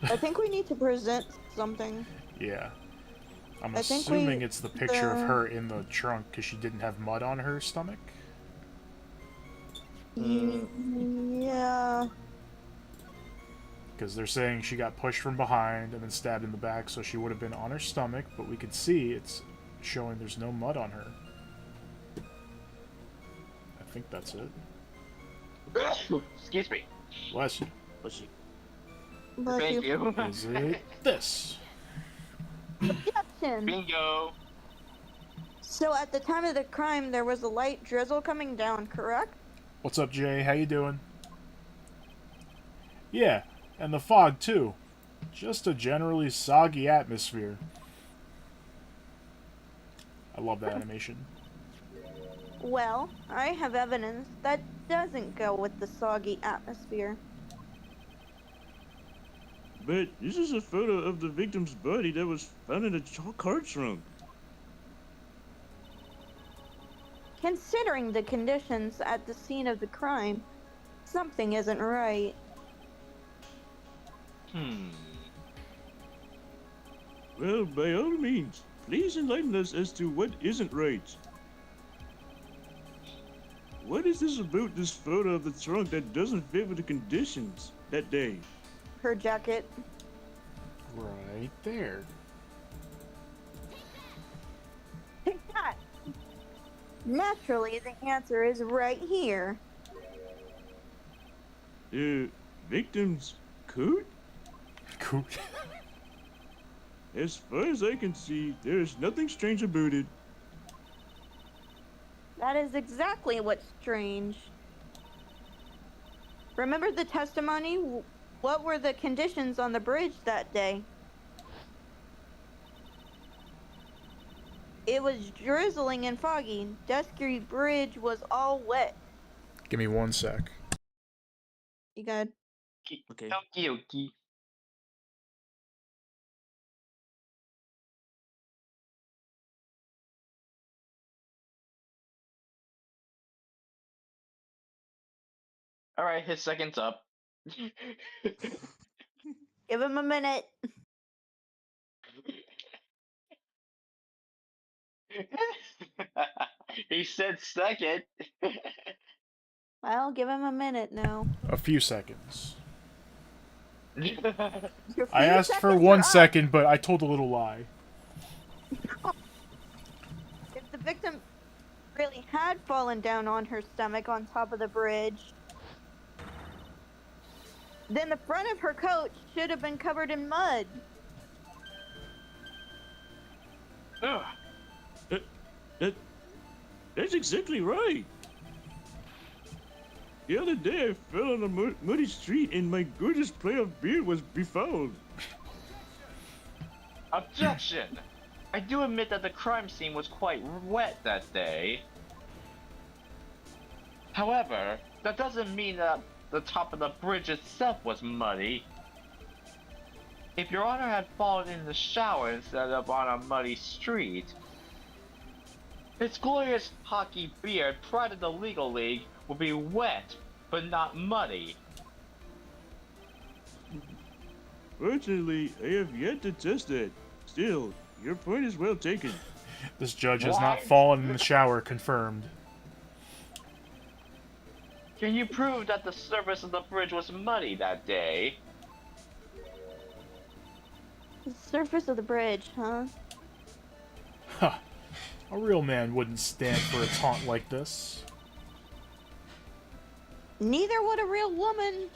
I think we need to present something. Yeah. I'm I think assuming it's the picture of her in the trunk because she didn't have mud on her stomach. Yeah. Because they're saying she got pushed from behind and then stabbed in the back, so she would have been on her stomach, but we could see it's showing there's no mud on her. I think that's it. Excuse me. Bless you. Bless you. Bless Thank you. Is it this? Objection. Bingo. So at the time of the crime, there was a light drizzle coming down, correct? What's up, Jay? How you doing? Yeah, and the fog, too. Just a generally soggy atmosphere. I love that animation. Well, I have evidence that doesn't go with the soggy atmosphere. But this is a photo of the victim's body that was found in a car trunk. Considering the conditions at the scene of the crime, something isn't right. Well, by all means, please enlighten us as to what isn't right. What is this about this photo of the trunk that doesn't fit with the conditions that day? Her jacket. Right there. Naturally, the answer is right here. The victim's coat? Cool. As far as I can see, there is nothing strange about it. That is exactly what's strange. Remember the testimony? What were the conditions on the bridge that day? It was drizzling and foggy. Dusky Bridge was all wet. Give me 1 sec. You good? Okay. Okie dokie. Alright, his second's up. Give him a minute. He said second. Well, give him a minute now. A few seconds. Your I few asked for seconds 1 are up. second, but I told a little lie. If the victim... really had fallen down on her stomach on top of the bridge, then the front of her coat should have been covered in mud. Ugh. That's exactly right. The other day I fell on a muddy street and my gorgeous plate of beard was befouled. Objection! I do admit that the crime scene was quite wet that day. However, that doesn't mean that the top of the bridge itself was muddy. If Your Honor had fallen in the shower instead of on a muddy street, His glorious hockey beard, pride of the legal league, will be wet, but not muddy. Fortunately, I have yet to test that. Still, your point is well taken. This judge has Why? not fallen in the shower, confirmed. Can you prove that the surface of the bridge was muddy that day? The surface of the bridge, huh? Huh. A real man wouldn't stand for a taunt like this. Neither would a real woman.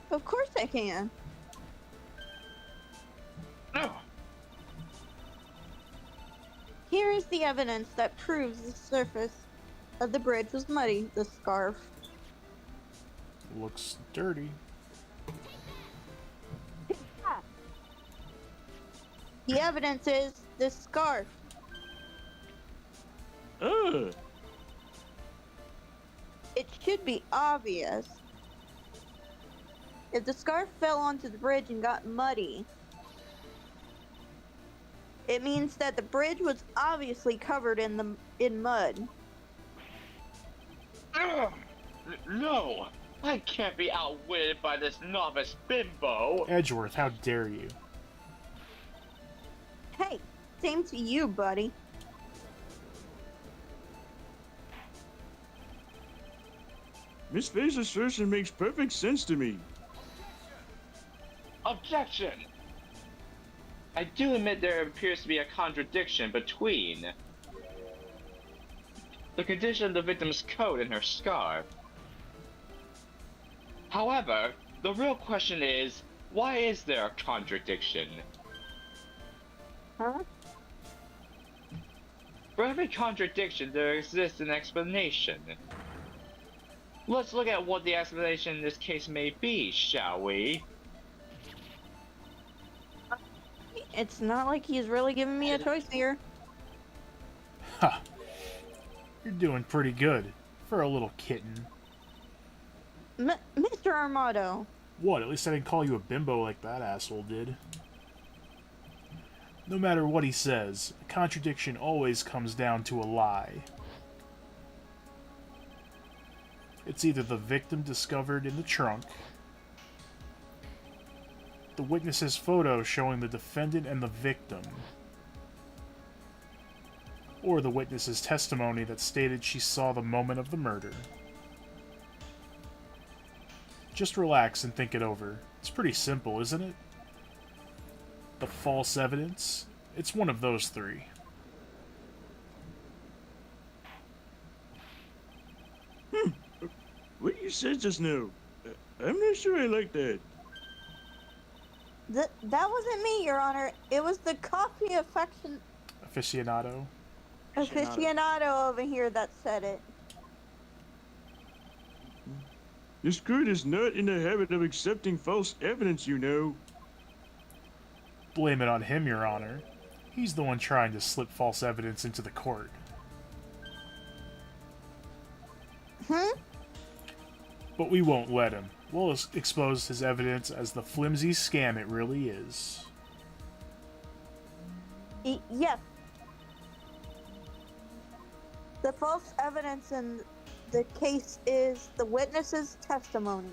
Of course I can. No. Here is the evidence that proves the surface of the bridge was muddy. The scarf. Looks dirty. The evidence is the scarf. Ah, It should be obvious. If the scarf fell onto the bridge and got muddy, it means that the bridge was obviously covered in mud. Ugh. No! I can't be outwitted by this novice bimbo! Edgeworth, how dare you? Hey, same to you, buddy. Miss Faye's assertion makes perfect sense to me. Objection! I do admit there appears to be a contradiction between the condition of the victim's coat and her scarf. However, the real question is, why is there a contradiction? Huh? For every contradiction, there exists an explanation. Let's look at what the explanation in this case may be, shall we? It's not like he's really giving me a choice here. Ha! You're doing pretty good for a little kitten. Mr. Armato, What? At least I didn't call you a bimbo like that asshole did. No matter what he says, a contradiction always comes down to a lie. It's either the victim discovered in the trunk, the witness's photo showing the defendant and the victim, or the witness's testimony that stated she saw the moment of the murder. Just relax and think it over. It's pretty simple, isn't it? The false evidence? It's one of those three. What you said just now, I'm not sure I like that. that wasn't me, Your Honor. It was the coffee Aficionado. aficionado over here that said it. This court is not in the habit of accepting false evidence, you know. Blame it on him, Your Honor. He's the one trying to slip false evidence into the court. But we won't let him. We'll expose his evidence as the flimsy scam it really is. Yes. The false evidence in the case is the witness's testimony.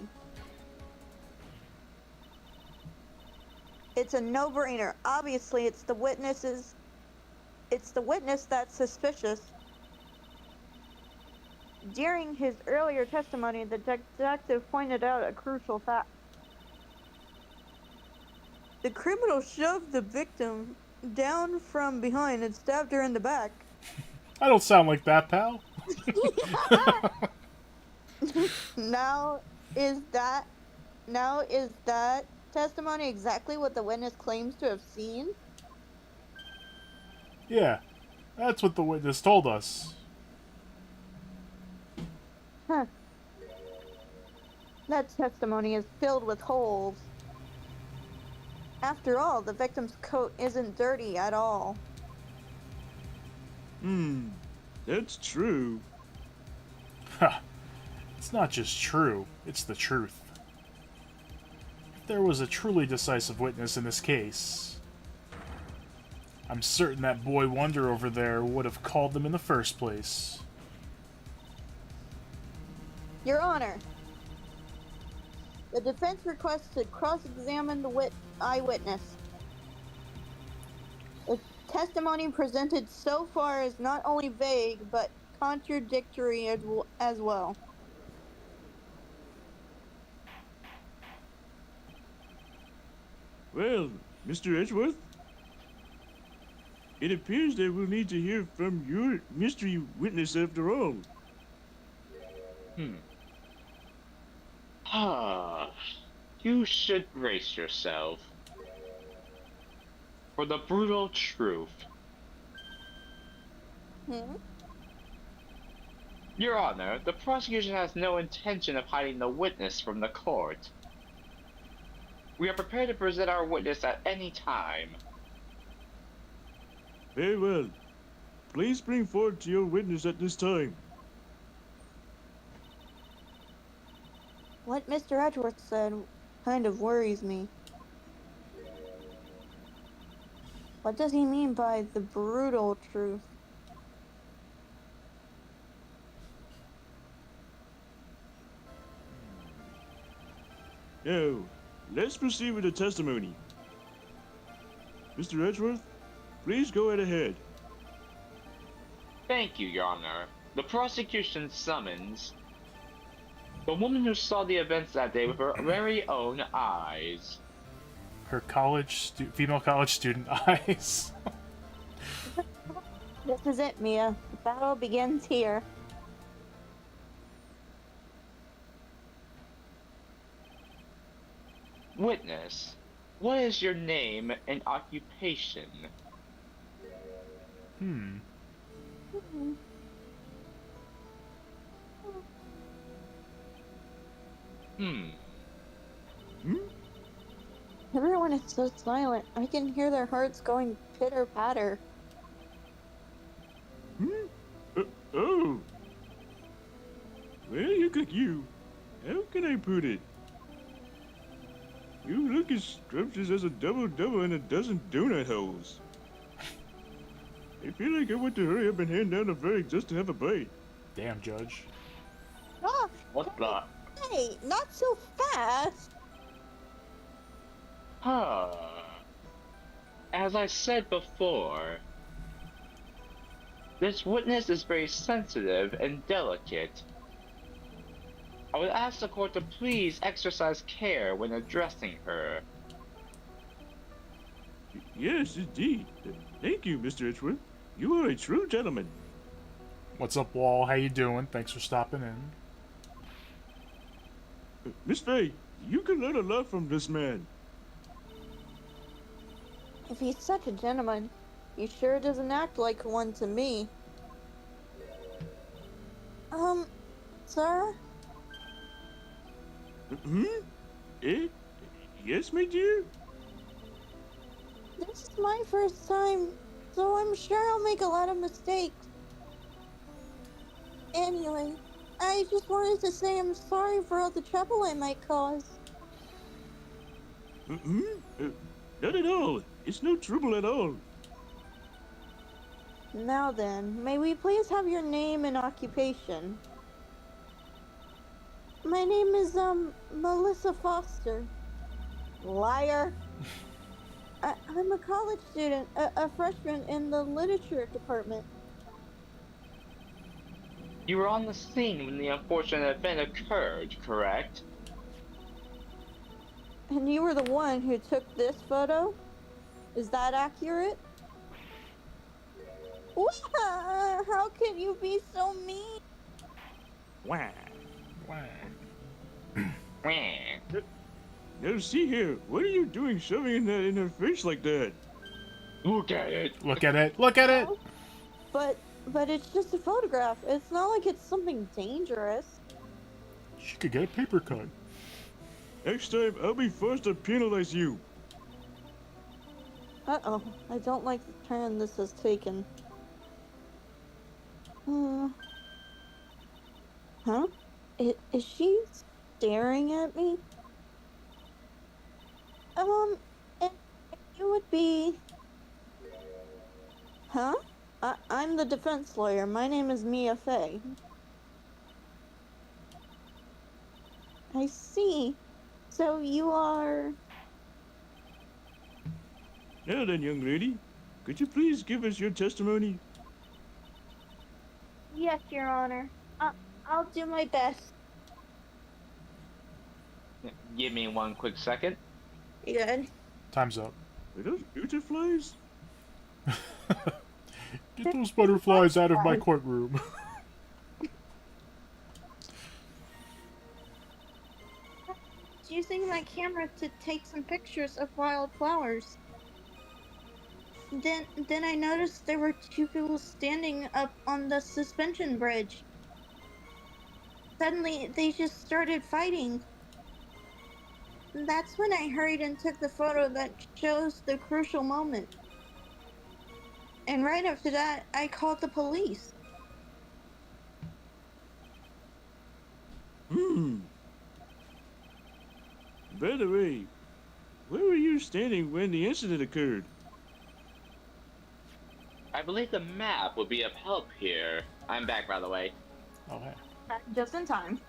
It's a no-brainer. Obviously, it's the witness that's suspicious. During his earlier testimony, the detective pointed out a crucial fact. The criminal shoved the victim down from behind and stabbed her in the back. I don't sound like that, pal. Now is that now is that testimony exactly what the witness claims to have seen? Yeah, that's what the witness told us. Huh. That testimony is filled with holes. After all, the victim's coat isn't dirty at all. That's true. Ha! It's not just true, it's the truth. If there was a truly decisive witness in this case, I'm certain that boy wonder over there would have called them in the first place. Your Honor, the defense requests to cross-examine the eyewitness. The testimony presented so far is not only vague, but contradictory as well. Well, Mr. Edgeworth, it appears that we'll need to hear from your mystery witness after all. You should brace yourself for the brutal truth. Your Honor, the prosecution has no intention of hiding the witness from the court. We are prepared to present our witness at any time. Very well. Please bring forward to your witness at this time. What Mr. Edgeworth said kind of worries me. What does he mean by the brutal truth? Now, let's proceed with the testimony. Mr. Edgeworth, please go right ahead. Thank you, Your Honor. The prosecution summons the woman who saw the events that day with her very own eyes. Her female college student eyes. This is it, Mia. The battle begins here. Witness, what is your name and occupation? Everyone is so silent. I can hear their hearts going pitter-patter. Oh. Well, you. How can I put it? You look as scrumptious as a double-double in a dozen donut holes. I feel like I want to hurry up and hand down a verdict just to have a bite. Damn, Judge. Ah, What the? hey, not so fast! As I said before, this witness is very sensitive and delicate. I would ask the court to please exercise care when addressing her. Yes, indeed. Thank you, Mr. Edgeworth. You are a true gentleman. What's up, Wall? How you doing? Thanks for stopping in. Miss Faye, you can learn a lot from this man. If he's such a gentleman, he sure doesn't act like one to me. Sir? Yes, my dear? This is my first time, so I'm sure I'll make a lot of mistakes. Anyway, I just wanted to say I'm sorry for all the trouble I might cause. Not at all. It's no trouble at all. Now then, may we please have your name and occupation? My name is, Melissa Foster. Liar. I'm a college student, a freshman in the literature department. You were on the scene when the unfortunate event occurred, correct? And you were the one who took this photo? Is that accurate? How can you be so mean? Wah. Wow. Meh. Now see here, what are you doing shoving that in her face like that? Look at it. Look at it. Look at it. But it's just a photograph. It's not like it's something dangerous. She could get a paper cut. Next time, I'll be forced to penalize you. Uh-oh. I don't like the turn this has taken. Huh? Is she staring at me? And you would be... Huh? I'm the defense lawyer. My name is Mia Fey. I see. So you are... Now then, young lady, could you please give us your testimony? Yes, Your Honor. I'll do my best. Give me one quick second. Good. Time's up. Are those butterflies? Get those butterflies out of my courtroom. Using my camera to take some pictures of wildflowers. Then I noticed there were two people standing up on the suspension bridge. Suddenly, they just started fighting. That's when I hurried and took the photo that shows the crucial moment. And right after that, I called the police. By the way, where were you standing when the incident occurred? I believe the map would be of help here. I'm back, by the way. Oh, hey. Just in time.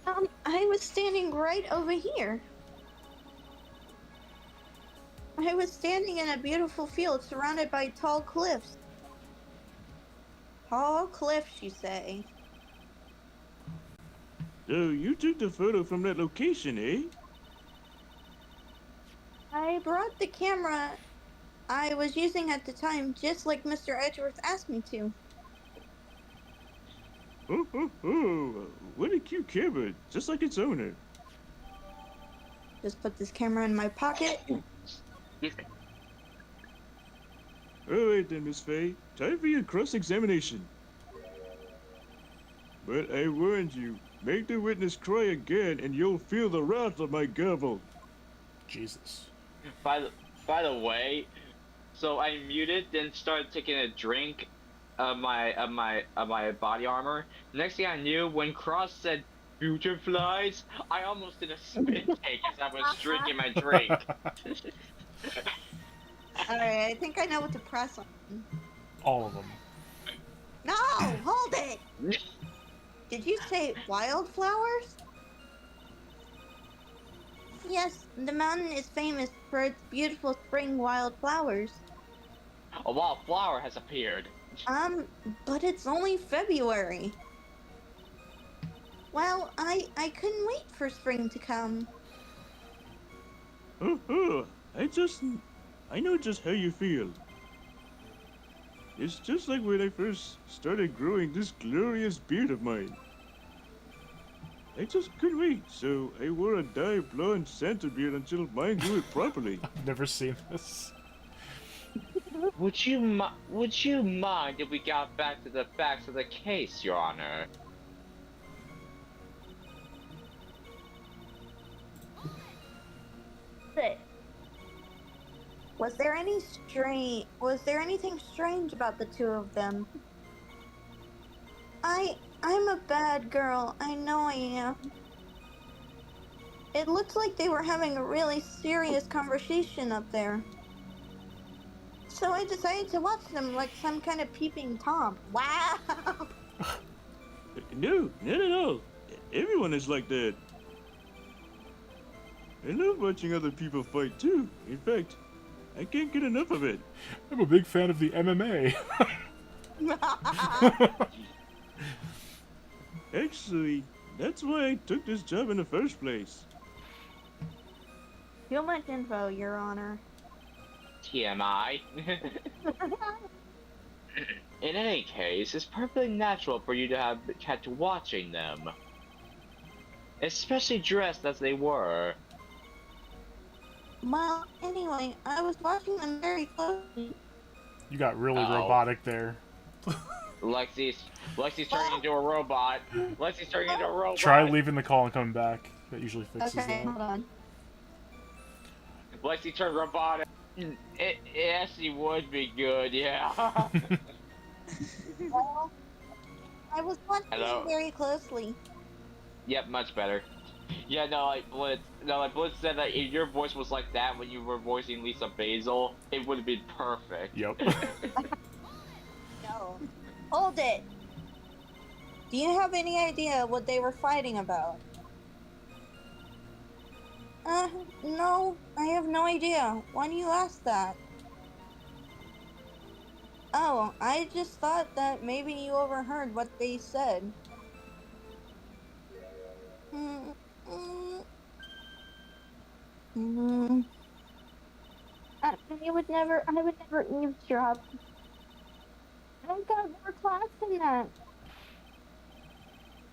I was standing right over here. I was standing in a beautiful field surrounded by tall cliffs. Tall cliffs, you say? So you took the photo from that location, eh? I brought the camera I was using at the time, just like Mr. Edgeworth asked me to. Oh, what a cute camera, just like its owner. Just put this camera in my pocket. Alright then, Miss Fay, time for your cross-examination. But I warned you, make the witness cry again and you'll feel the wrath of my gavel. Jesus. By the way, so I muted, then started taking a drink of my body armor. Next thing I knew, when Cross said butterflies, I almost did a spit take as I was drinking my drink. Alright, I think I know what to press on. All of them. No! Hold it! Did you say wildflowers? Yes, the mountain is famous for its beautiful spring wildflowers. A wild flower has appeared. But it's only February. Well, I couldn't wait for spring to come. I know just how you feel. It's just like when I first started growing this glorious beard of mine. I just couldn't wait, so I wore a dyed blonde Santa beard until mine grew it properly. I've never seen this. Would you mind if we got back to the facts of the case, Your Honor? Was there anything strange about the two of them? I'm a bad girl. I know I am. It looks like they were having a really serious conversation up there. So I decided to watch them like some kind of peeping Tom. Wow! No, not at all. Everyone is like that. I love watching other people fight too. In fact, I can't get enough of it. I'm a big fan of the MMA. Actually, that's why I took this job in the first place. Too much info, Your Honor. TMI. In any case, it's perfectly natural for you to have kept watching them. Especially dressed as they were. Well, anyway, I was watching them very closely. You got really Uh-oh. robotic there. Lexi's turning into a robot. Lexi's turning into a robot. Try leaving the call and coming back. That usually fixes Okay, that. hold on. Lexi turned robotic. It actually would be good, yeah. Well, I was watching Hello? them very closely. Yep, much better. Yeah, no, like Blitz said that if your voice was like that when you were voicing Lisa Basil, it would have been perfect. Yep. No. Hold it! Do you have any idea what they were fighting about? No, I have no idea. Why do you ask that? Oh, I just thought that maybe you overheard what they said. I would never eavesdrop. I've got more class than that.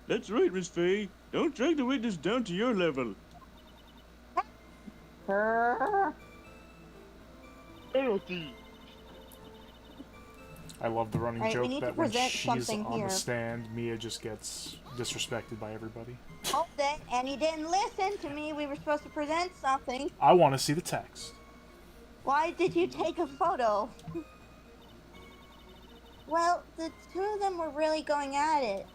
That's right, Miss Faye. Don't drag the witness down to your level. Penalty. I love the running Alright, we joke need to that when present she's something on here. the stand, Mia just gets disrespected by everybody. Hold it, and you didn't listen to me. We were supposed to present something. I want to see the text. Why did you take a photo? Well, the two of them were really going at it.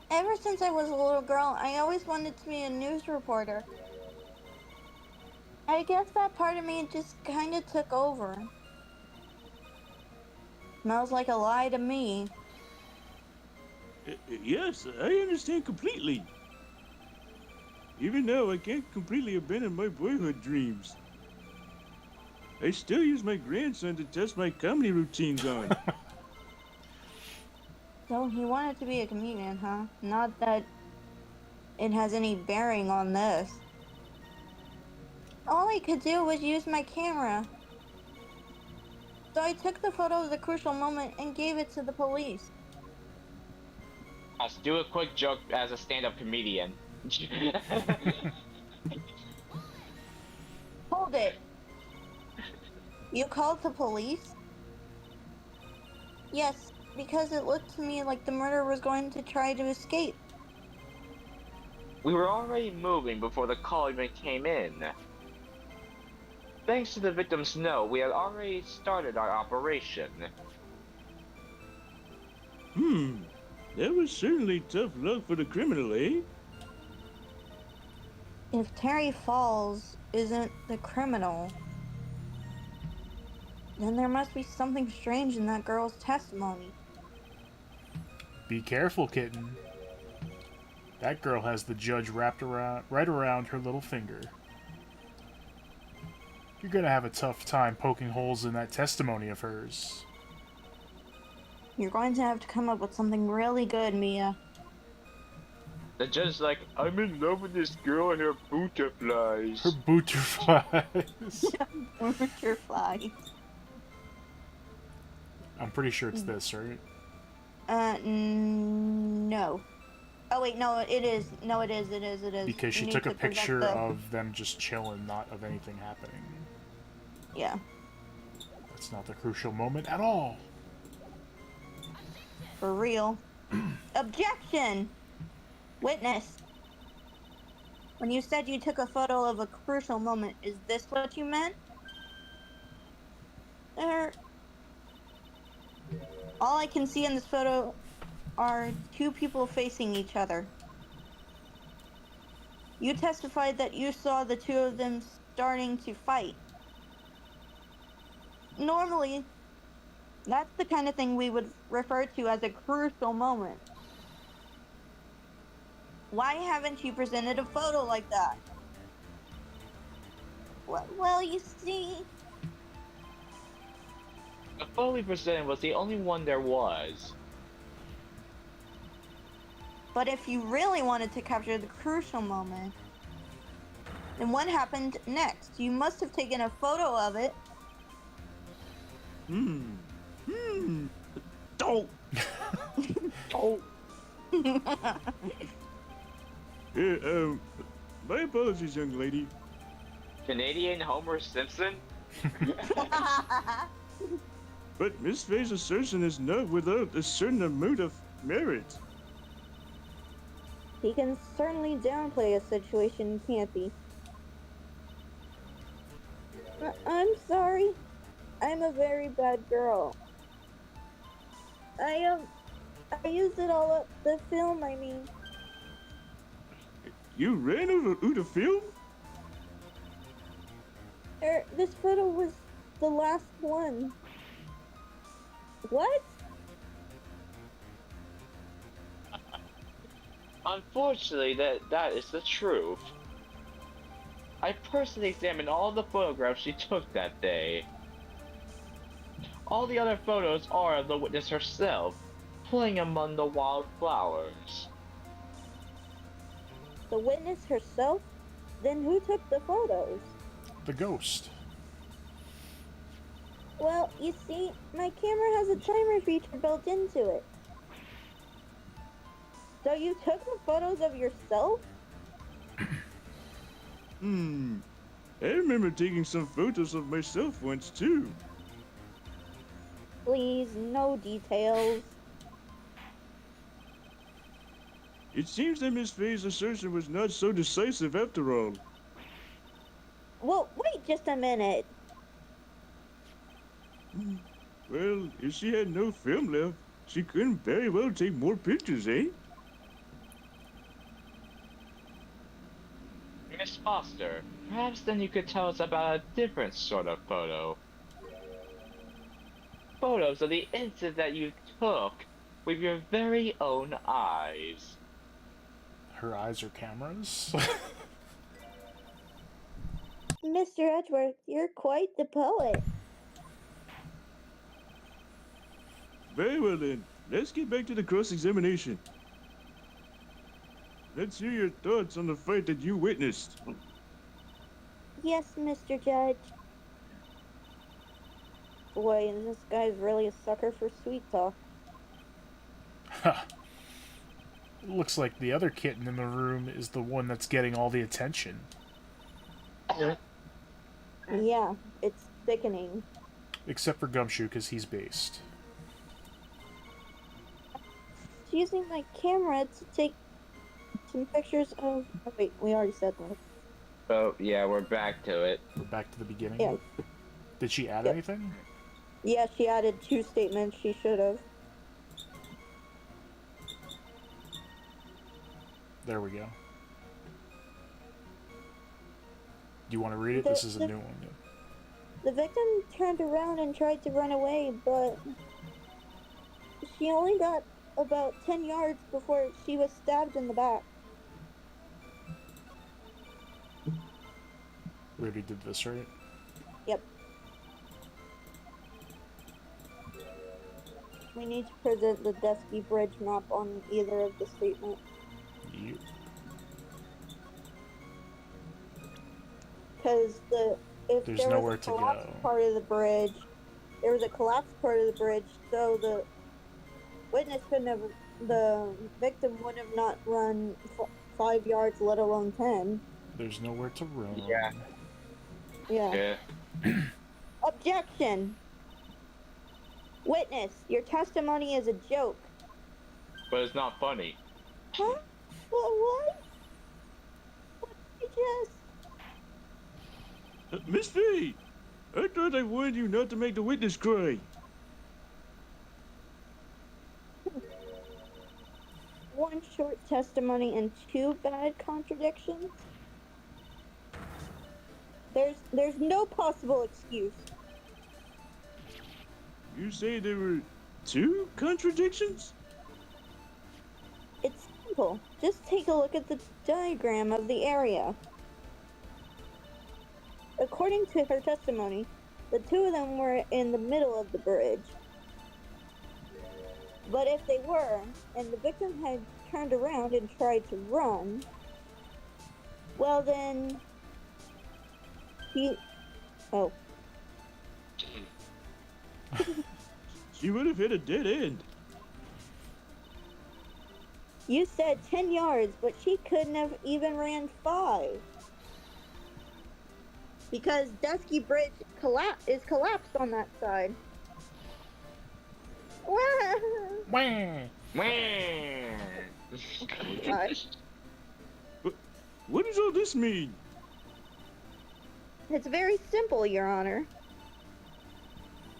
Ever since I was a little girl, I always wanted to be a news reporter. I guess that part of me just kind of took over. Smells like a lie to me. Yes, I understand completely. Even now, I can't completely abandon my boyhood dreams. I still use my grandson to test my comedy routines on. So he wanted to be a comedian, huh? Not that it has any bearing on this. All I could do was use my camera. So I took the photo of the crucial moment and gave it to the police. Let's do a quick joke as a stand-up comedian. Hold it. You called the police? Yes, because it looked to me like the murderer was going to try to escape. We were already moving before the call even came in. Thanks to the victim's note, we had already started our operation. That was certainly tough luck for the criminal, eh? If Terry Falls isn't the criminal, then there must be something strange in that girl's testimony. Be careful, kitten. That girl has the judge wrapped right around her little finger. You're gonna have a tough time poking holes in that testimony of hers. You're going to have to come up with something really good, Mia. The judge's like, I'm in love with this girl and her butterflies. Her butterflies. Butterfly. I'm pretty sure it's this, right? No. Oh wait, no, it is. No, it is. Because she You took a need to present picture the- of them just chilling, not of anything happening. Yeah. That's not the crucial moment at all. For real. Objection! Witness. When you said you took a photo of a crucial moment, is this what you meant? All I can see in this photo are two people facing each other. You testified that you saw the two of them starting to fight. Normally, that's the kind of thing we would refer to as a crucial moment. Why haven't you presented a photo like that? Well, you see... The photo we presented was the only one there was. But if you really wanted to capture the crucial moment, then what happened next? You must have taken a photo of it Don't. Oh. Yeah, my apologies, young lady. Canadian Homer Simpson? But Miss Faye's assertion is not without a certain amount of merit. He can certainly downplay a situation, can't he? I'm sorry. I'm a very bad girl. I used it all up. The film, I mean. You ran out of film? This photo was the last one. What? Unfortunately, that is the truth. I personally examined all the photographs she took that day. All the other photos are of the witness herself, playing among the wildflowers. The witness herself? Then who took the photos? The ghost. Well, you see, my camera has a timer feature built into it. So you took the photos of yourself? I remember taking some photos of myself once too. Please, no details. It seems that Miss Faye's assertion was not so decisive after all. Well, wait just a minute. Well, if she had no film left, she couldn't very well take more pictures, eh? Miss Foster, perhaps then you could tell us about a different sort of photo. Photos of the incident that you took with your very own eyes. Her eyes are cameras? Mr. Edgeworth, you're quite the poet. Very well then, let's get back to the cross-examination. Let's hear your thoughts on the fight that you witnessed. Yes, Mr. Judge. Boy, this guy's really a sucker for sweet talk. Looks like the other kitten in the room is the one that's getting all the attention. Yeah, it's sickening. Except for Gumshoe, because he's based. Using my camera to take some pictures of... Oh, wait, we already said that. Oh, yeah, we're back to it. We're back to the beginning. Yeah. Did she add Yep. anything? Yeah, she added 2 statements she should have. There we go. Do you want to read it? This is a new one. Yeah. The victim turned around and tried to run away, but she only got about 10 yards before she was stabbed in the back. We already did this, right? Yep. We need to present the Dusky Bridge map on either of the statements. Yep. Because if There's there nowhere was a to collapsed go. part of the bridge, there was a collapsed part of the bridge, so the witness couldn't have, the victim would have not run 5 yards, let alone 10. There's nowhere to run. Yeah. Yeah. Objection! Witness, your testimony is a joke. But it's not funny. Huh? What? What did you just... Miss Faye, I thought I warned you not to make the witness cry. One short testimony and 2 bad contradictions? There's no possible excuse. You say there were 2 contradictions? It's simple. Just take a look at the diagram of the area. According to her testimony, the 2 of them were in the middle of the bridge. But if they were, and the victim had turned around and tried to run, well then, She would have hit a dead end. You said 10 yards, but she couldn't have even ran 5. Because Dusky Bridge is collapsed on that side. Wah! What does all this mean? It's very simple, Your Honor.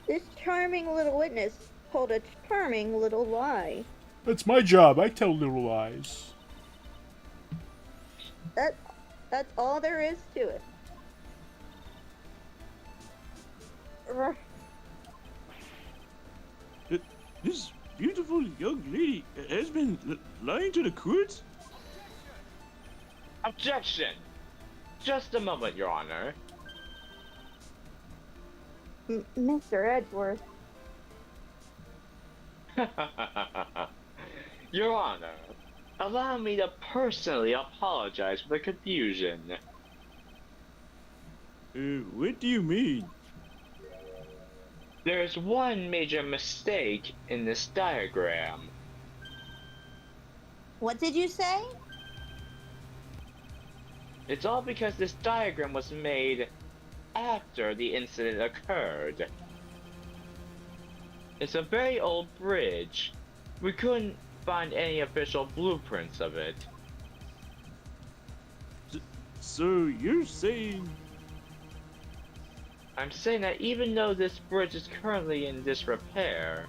This charming little witness told a charming little lie. That's my job. I tell little lies. That's all there is to it. This beautiful young lady has been lying to the court? Objection! Just a moment, Your Honor. Mr. Edgeworth. Your Honor, allow me to personally apologize for the confusion. What do you mean? There's one major mistake in this diagram. What did you say? It's all because this diagram was made after the incident occurred. It's a very old bridge. We couldn't find any official blueprints of it. So you're saying... I'm saying that even though this bridge is currently in disrepair,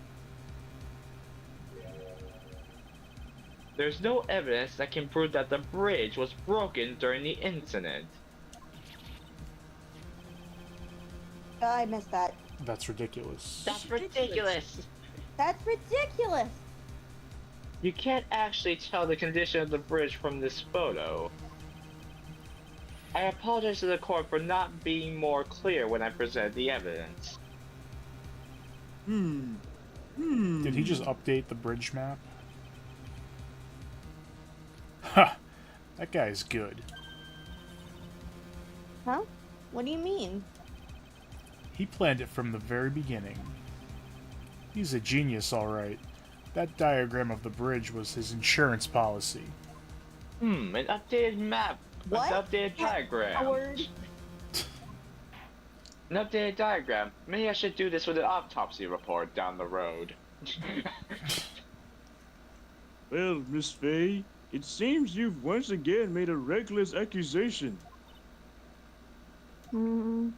there's no evidence that can prove that the bridge was broken during the incident. I missed that. That's ridiculous. That's ridiculous! That's ridiculous! You can't actually tell the condition of the bridge from this photo. I apologize to the court for not being more clear when I presented the evidence. Did he just update the bridge map? Ha! That guy's good. Huh? What do you mean? He planned it from the very beginning. He's a genius, alright. That diagram of the bridge was his insurance policy. An updated map. What? An updated diagram. Howard. An updated diagram. Maybe I should do this with an autopsy report down the road. Well, Miss Faye, it seems you've once again made a reckless accusation. I'm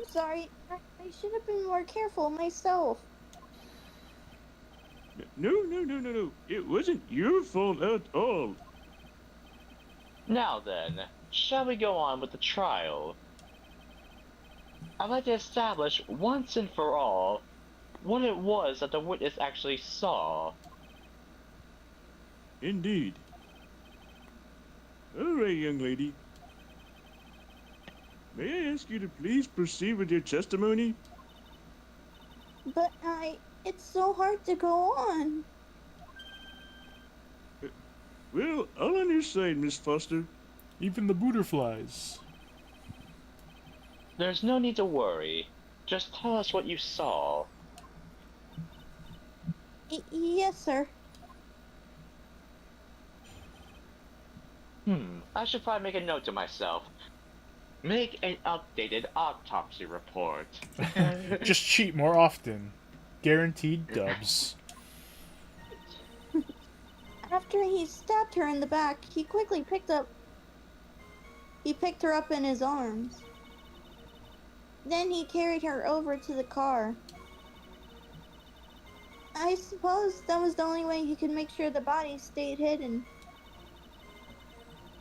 sorry. I should have been more careful myself. No. It wasn't your fault at all. Now then, shall we go on with the trial? I'd like to establish once and for all what it was that the witness actually saw. Indeed. All right, young lady. May I ask you to please proceed with your testimony? But it's so hard to go on. Well, all on your side, Miss Foster. Even the butterflies. There's no need to worry. Just tell us what you saw. Yes, sir. I should probably make a note to myself. Make an updated autopsy report. Just cheat more often. Guaranteed dubs. After he stabbed her in the back, he quickly picked her up in his arms. Then he carried her over to the car. I suppose that was the only way he could make sure the body stayed hidden.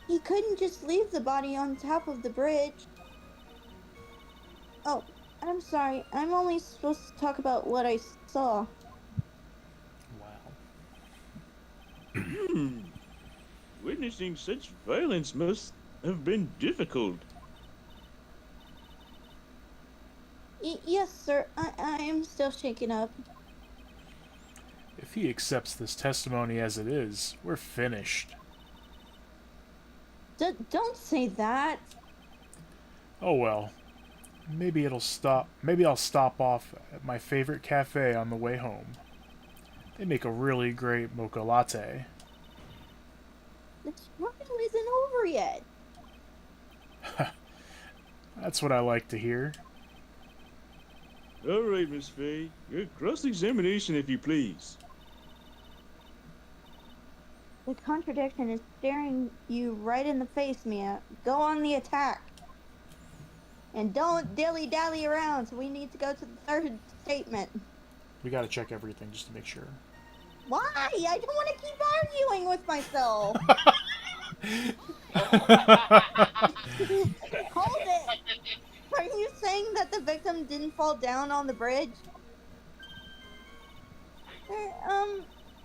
He couldn't just leave the body on top of the bridge. Oh, I'm sorry. I'm only supposed to talk about what I saw. Wow. Witnessing such violence must have been difficult. Yes, sir. I am still shaken up. If he accepts this testimony as it is, we're finished. Don't say that. Oh well. Maybe it'll stop. Maybe I'll stop off at my favorite cafe on the way home. They make a really great mocha latte. The trial isn't over yet. That's what I like to hear. All right, Miss Faye. Your cross-examination, if you please. The contradiction is staring you right in the face, Mia. Go on the attack. And don't dilly-dally around, so we need to go to the third statement. We gotta check everything just to make sure. Why? I don't want to keep arguing with myself. Hold it. Are you saying that the victim didn't fall down on the bridge?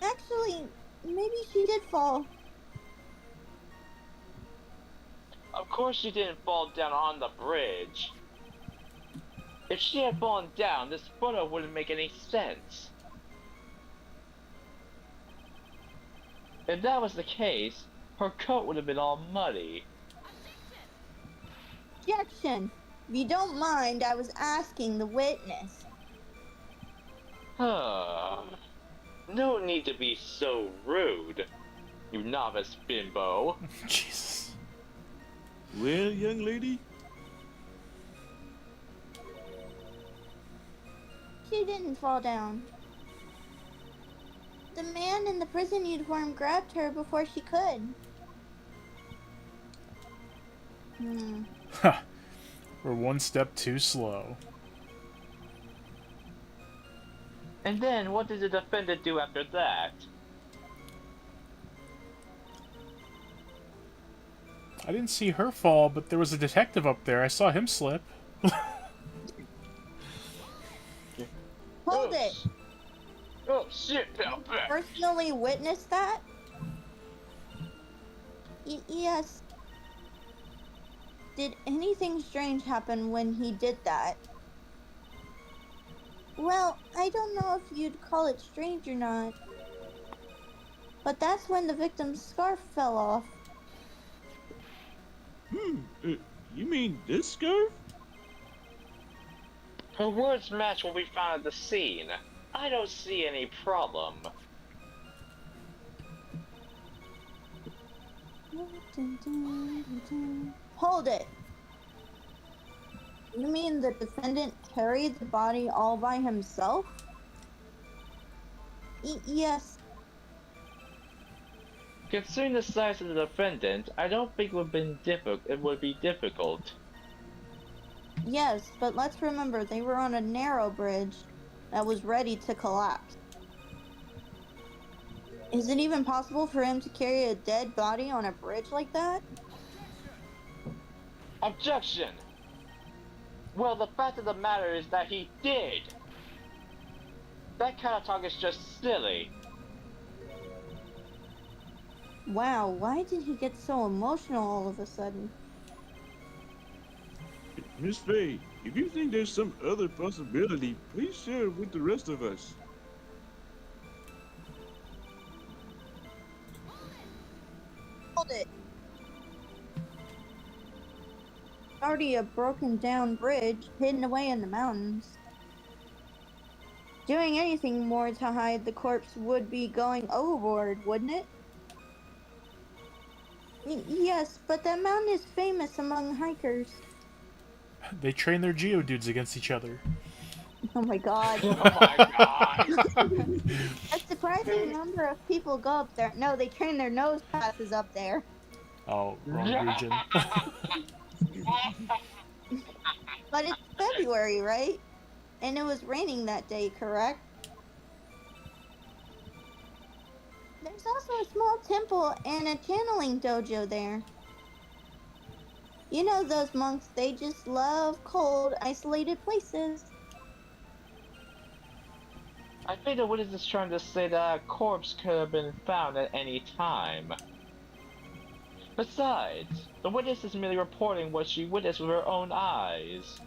Actually, maybe she did fall. Of course she didn't fall down on the bridge. If she had fallen down, this photo wouldn't make any sense. If that was the case, her coat would have been all muddy. Objection. If you don't mind, I was asking the witness. No need to be so rude, you novice bimbo. Jesus. Well, young lady? She didn't fall down. The man in the prison uniform grabbed her before she could. We're one step too slow. And then what did the defendant do after that? I didn't see her fall, but there was a detective up there. I saw him slip. Hold it! Oh shit, pal. Personally witnessed that? Yes. Did anything strange happen when he did that? Well, I don't know if you'd call it strange or not. But that's when the victim's scarf fell off. You mean this scarf? Her words match what we found at the scene. I don't see any problem. Hold it! You mean the defendant carried the body all by himself? Yes. Considering the size of the defendant, I don't think it would be difficult. Yes, but let's remember they were on a narrow bridge that was ready to collapse. Is it even possible for him to carry a dead body on a bridge like that? Objection! Well, the fact of the matter is that he did! That kind of talk is just silly. Wow, why did he get so emotional all of a sudden? Miss Faye, if you think there's some other possibility, please share it with the rest of us. Hold it. Already a broken down bridge hidden away in the mountains. Doing anything more to hide the corpse would be going overboard, wouldn't it? Yes, but that mountain is famous among hikers. They train their geodudes against each other. Oh my god. Oh my god! A surprising number of people go up there. No, they train their nose passes up there. Oh, wrong region. But it's February, right? And it was raining that day, correct? There's also a small temple and a channeling dojo there. You know those monks, they just love cold, isolated places. I think the witness is trying to say that a corpse could have been found at any time. Besides, the witness is merely reporting what she witnessed with her own eyes.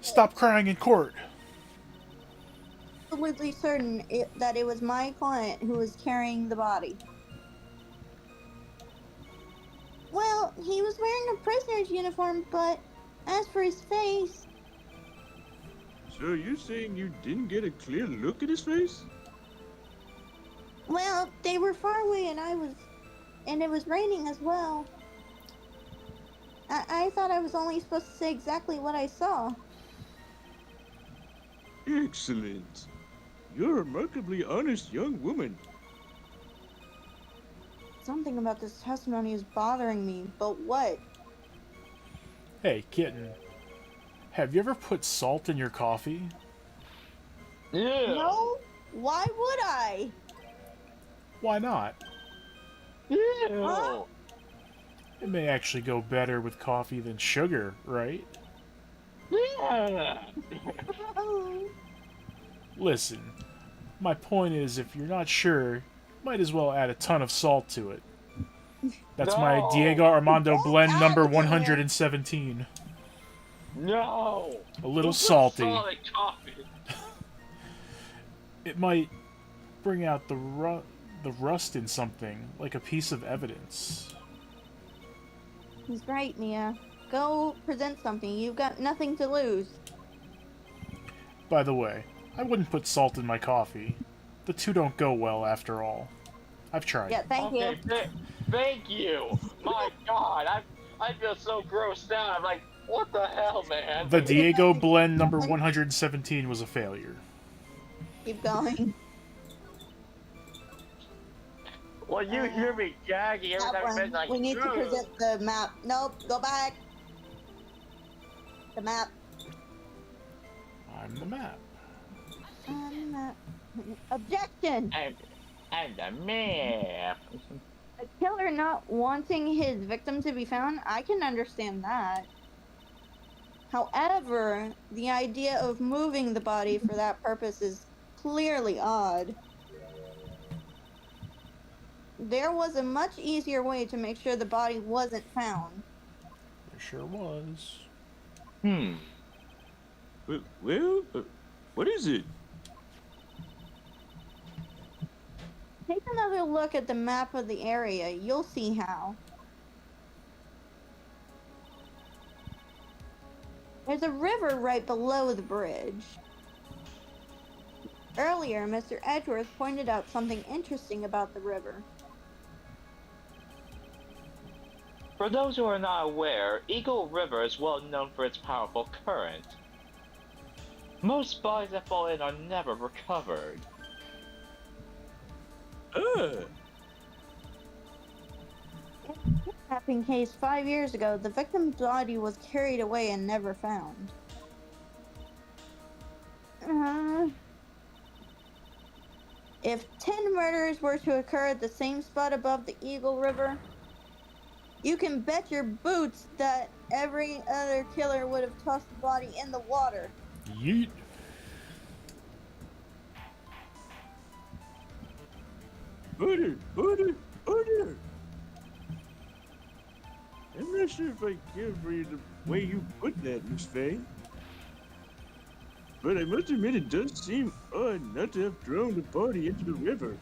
Stop crying in court. Absolutely certain that it was my client who was carrying the body. Well, he was wearing a prisoner's uniform, but as for his face, So you're saying you didn't get a clear look at his face? well, they were far away and it was raining as well. I thought I was only supposed to say exactly what I saw. Excellent. You're a remarkably honest young woman. Something about this testimony is bothering me, but what? Hey, kitten. Have you ever put salt in your coffee? Yeah. No? Why would I? Why not? Ew. Huh? It may actually go better with coffee than sugar, right? Yeah. Listen, my point is if you're not sure, might as well add a ton of salt to it. That's my No. Diego Armando Get blend number outta here. 117. No. A little Who put salty. salt in coffee? It might bring out the rust in something, like a piece of evidence. He's right, Mia. Go present something. You've got nothing to lose. By the way, I wouldn't put salt in my coffee. The two don't go well after all. I've tried. Yeah, thank you. Okay, thank you. My God, I feel so grossed out. I'm like, what the hell, man? The Diego blend number 117 was a failure. Keep going. Well, you hear me gagging every That time one. I like, We need to "Ugh." present the map. Nope, go back. The map. I'm the map. Map. Objection! And the map. A killer not wanting his victim to be found, I can understand that. However, the idea of moving the body for that purpose is clearly odd. There was a much easier way to make sure the body wasn't found. There sure was. Well, what is it? Take another look at the map of the area. You'll see how. There's a river right below the bridge. Earlier, Mr. Edgeworth pointed out something interesting about the river. For those who are not aware, Eagle River is well known for its powerful current. Most bodies that fall in are never recovered. Kidnapping case 5 years ago, the victim's body was carried away and never found. If 10 murders were to occur at the same spot above the Eagle River, you can bet your boots that every other killer would have tossed the body in the water. Yeet. Order! I'm not sure if I care for you the way you put that, Miss Faye. But I must admit it does seem odd not to have thrown the body into the river.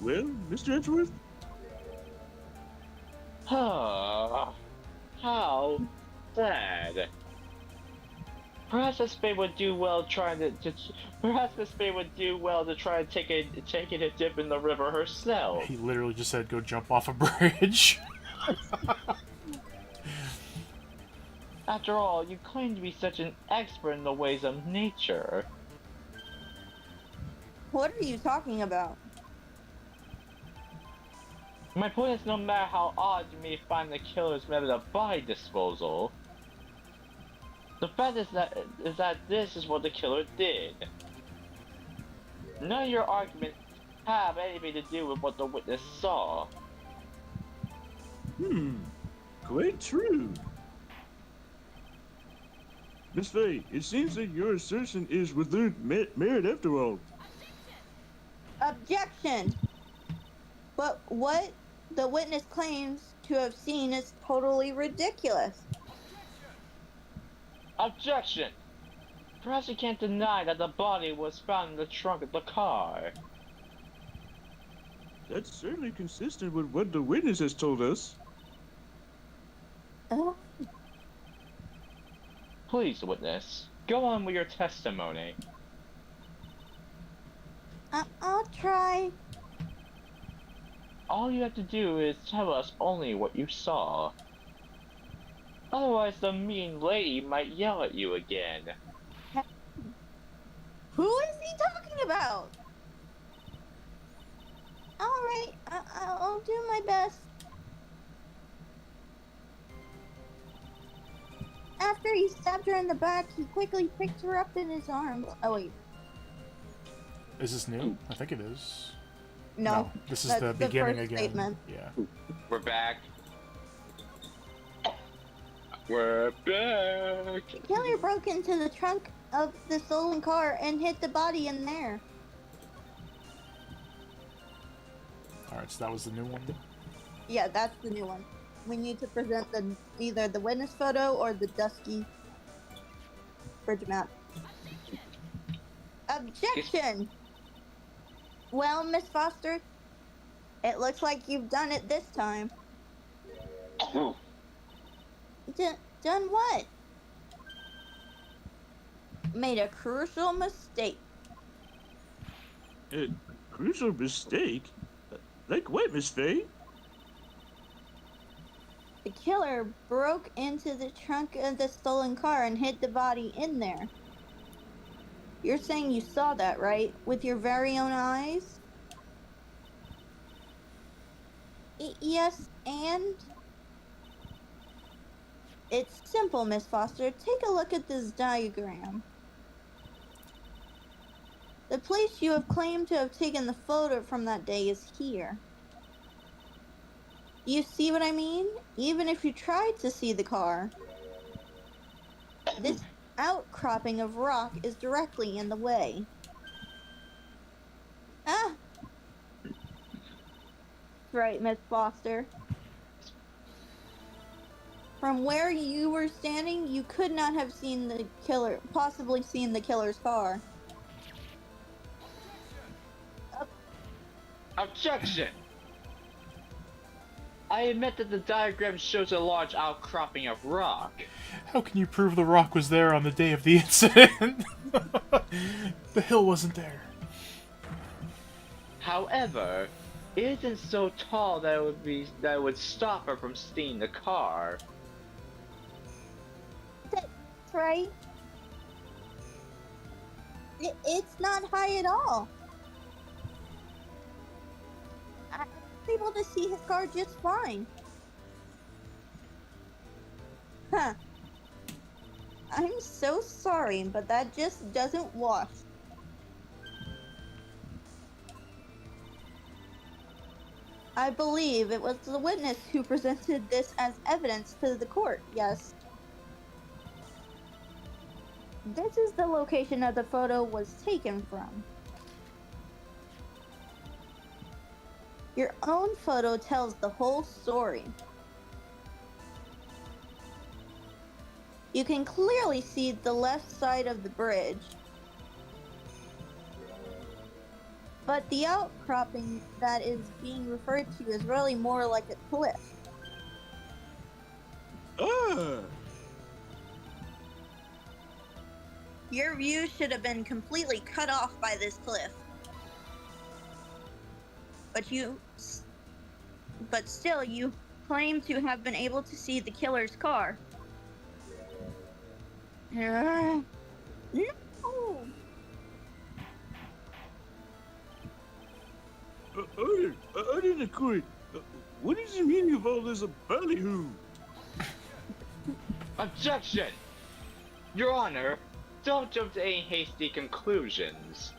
Well, Mr. Edgeworth? How sad. Perhaps Miss Spade would do well trying perhaps Miss Spade would do well to try and taking a dip in the river herself. He literally just said go jump off a bridge. After all, you claim to be such an expert in the ways of nature. What are you talking about? My point is, no matter how odd you may find the killer's method of body disposal, the fact is that this is what the killer did. None of your arguments have anything to do with what the witness saw. Quite true. Miss Faye, it seems that your assertion is without merit after all. Objection! But what the witness claims to have seen is totally ridiculous. Objection! Perhaps you can't deny that the body was found in the trunk of the car. That's certainly consistent with what the witness has told us. Uh, Please, witness, go on with your testimony. I'll try. All you have to do is tell us only what you saw. Otherwise, the mean lady might yell at you again. Who is he talking about? Alright, I'll do my best. After he stabbed her in the back, he quickly picked her up in his arms. Oh, wait. Is this new? I think it is. No. This is that's the the beginning first again. statement. Yeah. We're back. We're back. The killer broke into the trunk of the stolen car and hid the body in there. Alright, so that was the new one. Yeah, that's the new one. We need to present either the witness photo or the dusky bridge map. Objection! Well, Miss Foster, it looks like you've done it this time. Done what? Made a crucial mistake. A crucial mistake? Like what, Miss Faye? The killer broke into the trunk of the stolen car and hid the body in there. You're saying you saw that, right? With your very own eyes? Yes, and? It's simple, Miss Foster. Take a look at this diagram. The place you have claimed to have taken the photo from that day is here. You see what I mean? Even if you tried to see the car, this outcropping of rock is directly in the way. Ah! Right, Miss Foster. From where you were standing, you could not have seen the killer, possibly seen the killer's car. Objection! I admit that the diagram shows a large outcropping of rock. How can you prove the rock was there on the day of the incident? The hill wasn't there. However, it isn't so tall that it would stop her from seeing the car. That's right. It's not high at all. I was able to see his car just fine. Huh. I'm so sorry, but that just doesn't wash. I believe it was the witness who presented this as evidence to the court, yes. This is the location that the photo was taken from. Your own photo tells the whole story. You can clearly see the left side of the bridge, but the outcropping that is being referred to is really more like a cliff. Ah! Your view should have been completely cut off by this cliff. But still, you claim to have been able to see the killer's car. No! Under the court, what is the meaning of all this ballyhoo? Objection! Your Honor, don't jump to any hasty conclusions.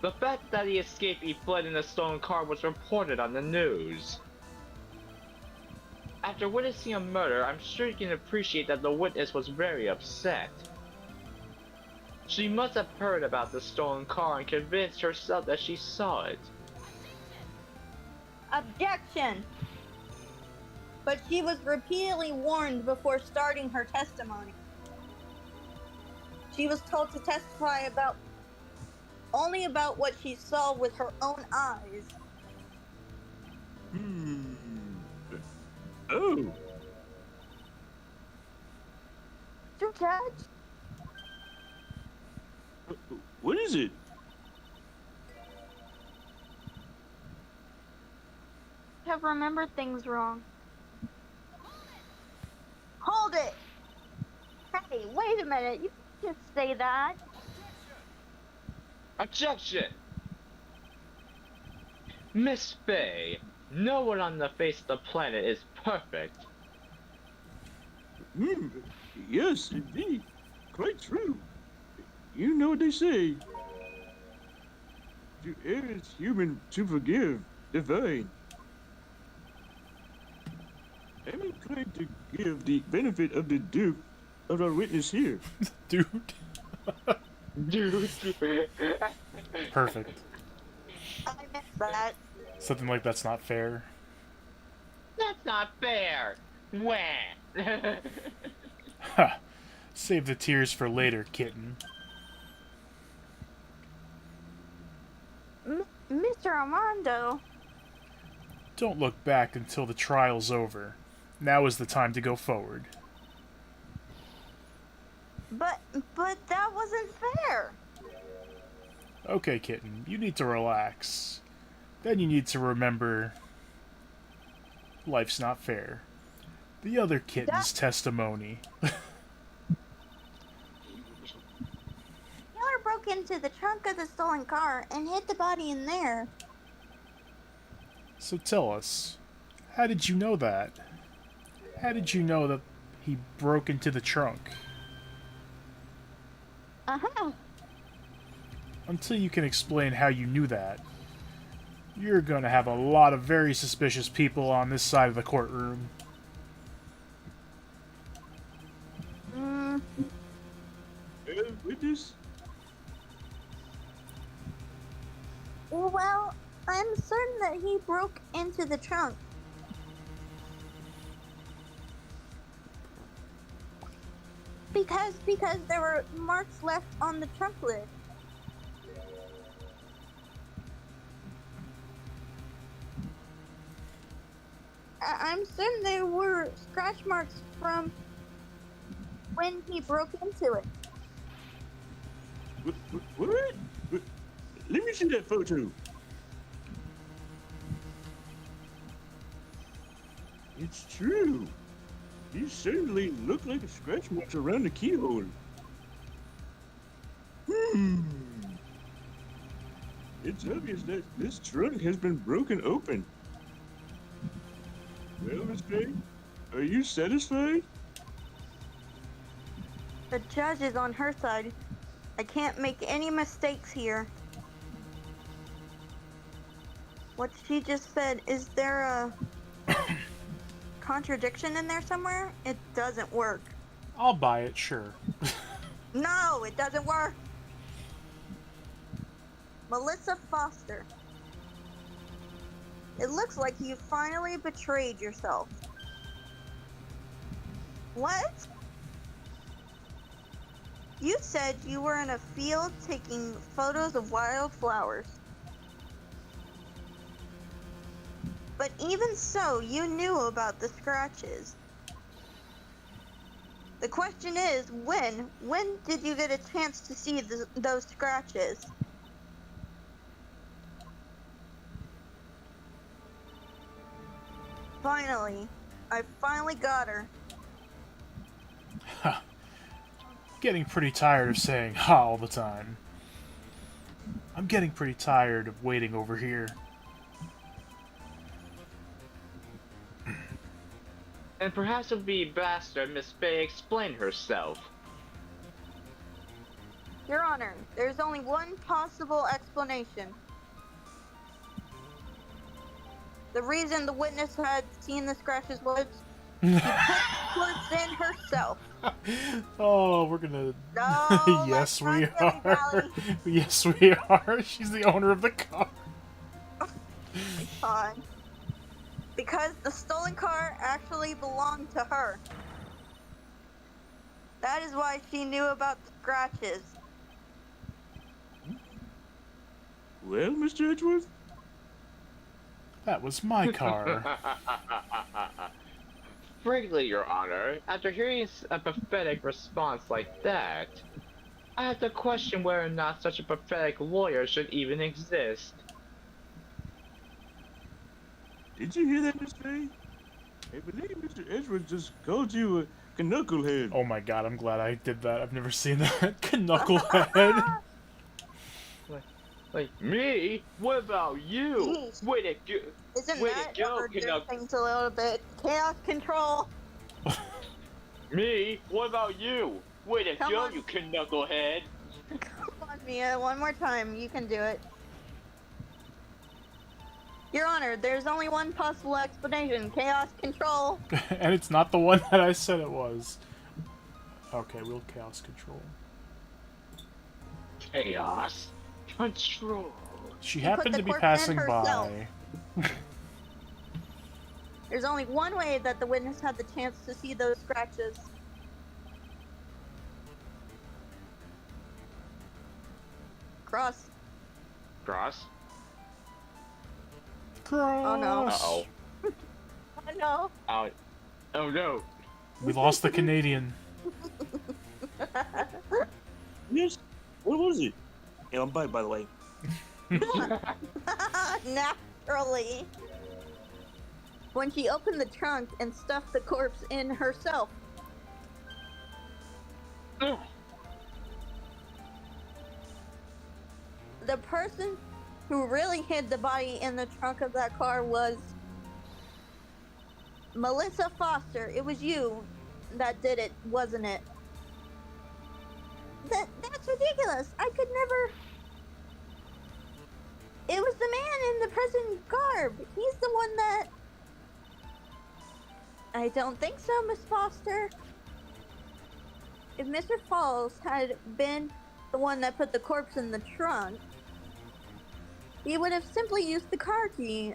The fact that he escaped he fled in a stolen car was reported on the news. After witnessing a murder, I'm sure you can appreciate that the witness was very upset. She must have heard about the stolen car and convinced herself that she saw it. Objection! But she was repeatedly warned before starting her testimony. She was told to testify only about what she saw with her own eyes. Oh, Mr. Judge? what is it? I have remembered things wrong. Hold it! Hey, wait a minute. You can't just say that. Objection! Miss Faye, no one on the face of the planet is perfect. Yes, indeed. Quite true. You know what they say. To err is human, to forgive, divine. I'm inclined to give the benefit of the doubt of our witness here. Dude. Dude. Perfect. I missed that. Something like that's not fair. That's not fair. Wah. Ha! Save the tears for later, kitten. Mr. Armando. Don't look back until the trial's over. Now is the time to go forward. But that wasn't fair. Okay, kitten, you need to relax. Then you need to remember... life's not fair. The other kitten's testimony. Killer broke into the trunk of the stolen car and hid the body in there. So tell us, how did you know that? How did you know that he broke into the trunk? Uh-huh. Until you can explain how you knew that, you're gonna have a lot of very suspicious people on this side of the courtroom. Witness? Well, I'm certain that he broke into the trunk. Because there were marks left on the trunk lid. I'm certain there were scratch marks from when he broke into it. What? Let me see that photo. It's true. These certainly look like scratch marks around the keyhole. It's obvious that this trunk has been broken open. Well, Miss Faye, are you satisfied? The judge is on her side. I can't make any mistakes here. What she just said, is there a contradiction in there somewhere? It doesn't work. I'll buy it, sure. No, it doesn't work. Melissa Foster. It looks like you finally betrayed yourself. What? You said you were in a field taking photos of wildflowers. But even so, you knew about the scratches. The question is, when? When did you get a chance to see those scratches? Finally. I finally got her. Getting pretty tired of saying ha all the time. I'm getting pretty tired of waiting over here. And perhaps it would be best that Miss Faye explain herself. Your Honor, there's only one possible explanation. The reason the witness had seen the scratches was she put words in herself. Oh, we're gonna... No, yes, let's not we get it, are. Callie. Yes, we are. She's the owner of the car. Fine. Because the stolen car actually belonged to her. That is why she knew about the scratches. Well, Mr. Edgeworth? That was my car. Frankly, Your Honor, after hearing a pathetic response like that, I have to question whether or not such a pathetic lawyer should even exist. Did you hear that, Miss Faye? I believe Mr. Edgeworth just called you a knucklehead. Oh my god, I'm glad I did that. I've never seen that. Knucklehead. Like, me? What about you? Yeesh. Way to go! Isn't Way that to go, overdoing Canuck! things a little bit? Chaos control. Me? What about you? Way to Come go, on. you knucklehead! Come on, Mia. One more time. You can do it. Your Honor, there's only one possible explanation. Chaos control. And it's not the one that I said it was. Okay, we'll chaos control. Chaos control. She She put happened the to be corpse in passing herself. by. There's only one way that the witness had the chance to see those scratches. Cross. Cross? Cross. Oh, no. Uh-oh. Oh no. Oh no. We lost the Canadian. Yes. What was it? Yeah, I'm by the way. Naturally. When she opened the trunk and stuffed the corpse in herself. The person who really hid the body in the trunk of that car was Melissa Foster. It was you that did it, wasn't it? That's ridiculous. I could never. It was the man in the prison garb. He's the one that. I don't think so, Miss Foster. If Mr. Falls had been the one that put the corpse in the trunk, he would have simply used the car key.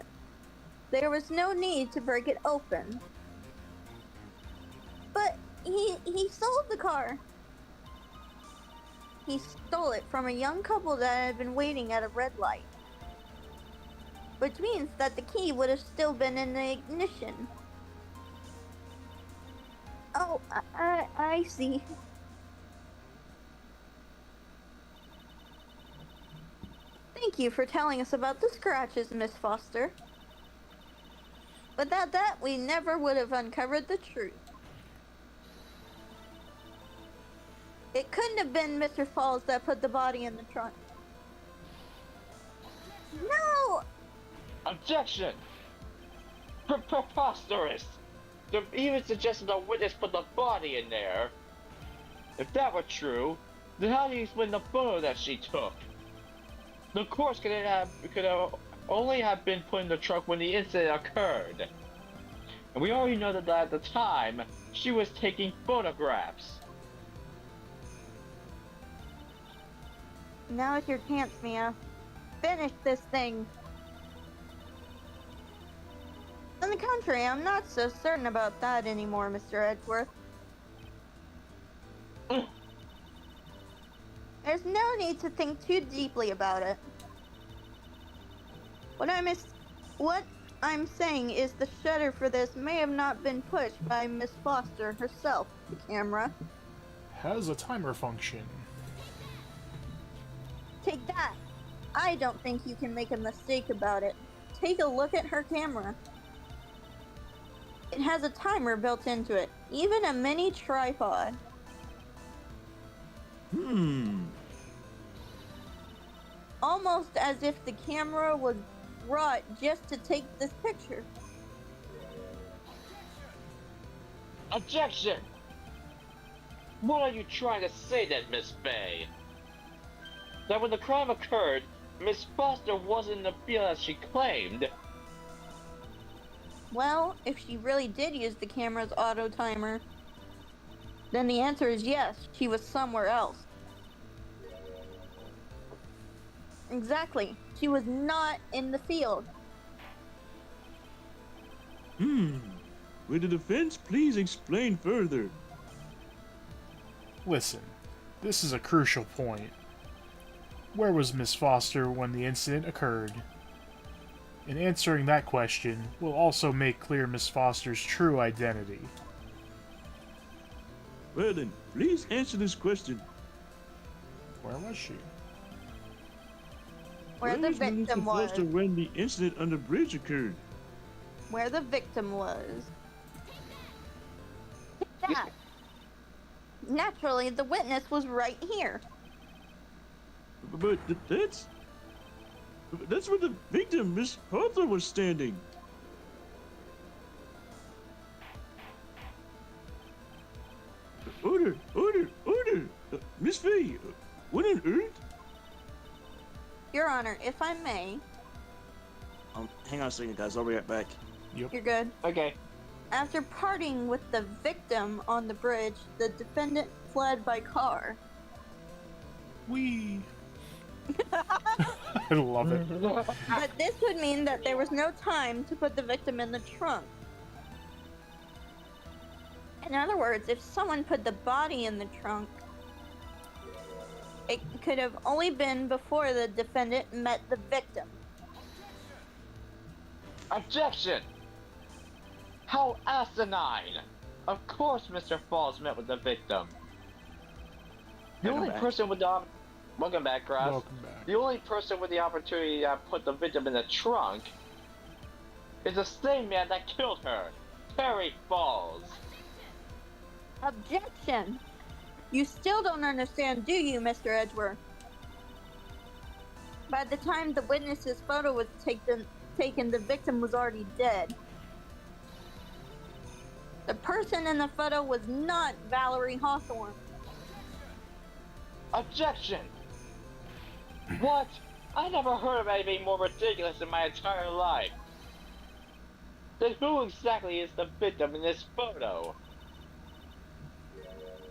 There was no need to break it open. But he sold the car. He stole it from a young couple that had been waiting at a red light. Which means that the key would have still been in the ignition. Oh, I see. Thank you for telling us about the scratches, Miss Foster. Without that, we never would have uncovered the truth. It couldn't have been Mr. Falls that put the body in the trunk. No! Objection! Preposterous! They even suggested a witness put the body in there. If that were true, then how do you explain the photo that she took? The corpse could have only have been put in the trunk when the incident occurred. And we already know that at the time, she was taking photographs. Now is your chance, Mia. Finish this thing. On the contrary, I'm not so certain about that anymore, Mr. Edgeworth. There's no need to think too deeply about it. What I'm saying is the shutter for this may have not been pushed by Miss Foster herself, the camera. Has a timer function. Take that! I don't think you can make a mistake about it. Take a look at her camera. It has a timer built into it, even a mini tripod. Almost as if the camera was brought just to take this picture. Objection! What are you trying to say then, Miss Faye? That when the crime occurred, Miss Foster wasn't in the field as she claimed. Well, if she really did use the camera's auto timer, then the answer is yes, she was somewhere else. Exactly. She was not in the field. Would the defense please explain further? Listen, this is a crucial point. Where was Miss Foster when the incident occurred? In answering that question, will also make clear Miss Foster's true identity. Well then, please answer this question. Where was she? Where the was Melissa victim was. Foster when the incident on the bridge occurred? Where the victim was. That. Naturally, the witness was right here. But that's where the victim, Miss Arthur, was standing. Order! Miss Faye, what on earth? Your Honor, if I may. Hang on a second, guys. I'll be right back. Yep. You're good. Okay. After parting with the victim on the bridge, the defendant fled by car. Wee. I love it. But this would mean that there was no time to put the victim in the trunk. In other words, if someone put the body in the trunk, it could have only been before the defendant met the victim. Objection! How asinine! Of course Mr. Falls met with the victim. The Welcome only back. person with the Welcome back, Grass. Welcome back. The only person with the opportunity to put the victim in the trunk is the same man that killed her, Terry Falls. Objection! You still don't understand, do you, Mr. Edgeworth? By the time the witness's photo was taken, the victim was already dead. The person in the photo was not Valerie Hawthorne. Objection! What? I never heard of anything more ridiculous in my entire life. Then who exactly is the victim in this photo?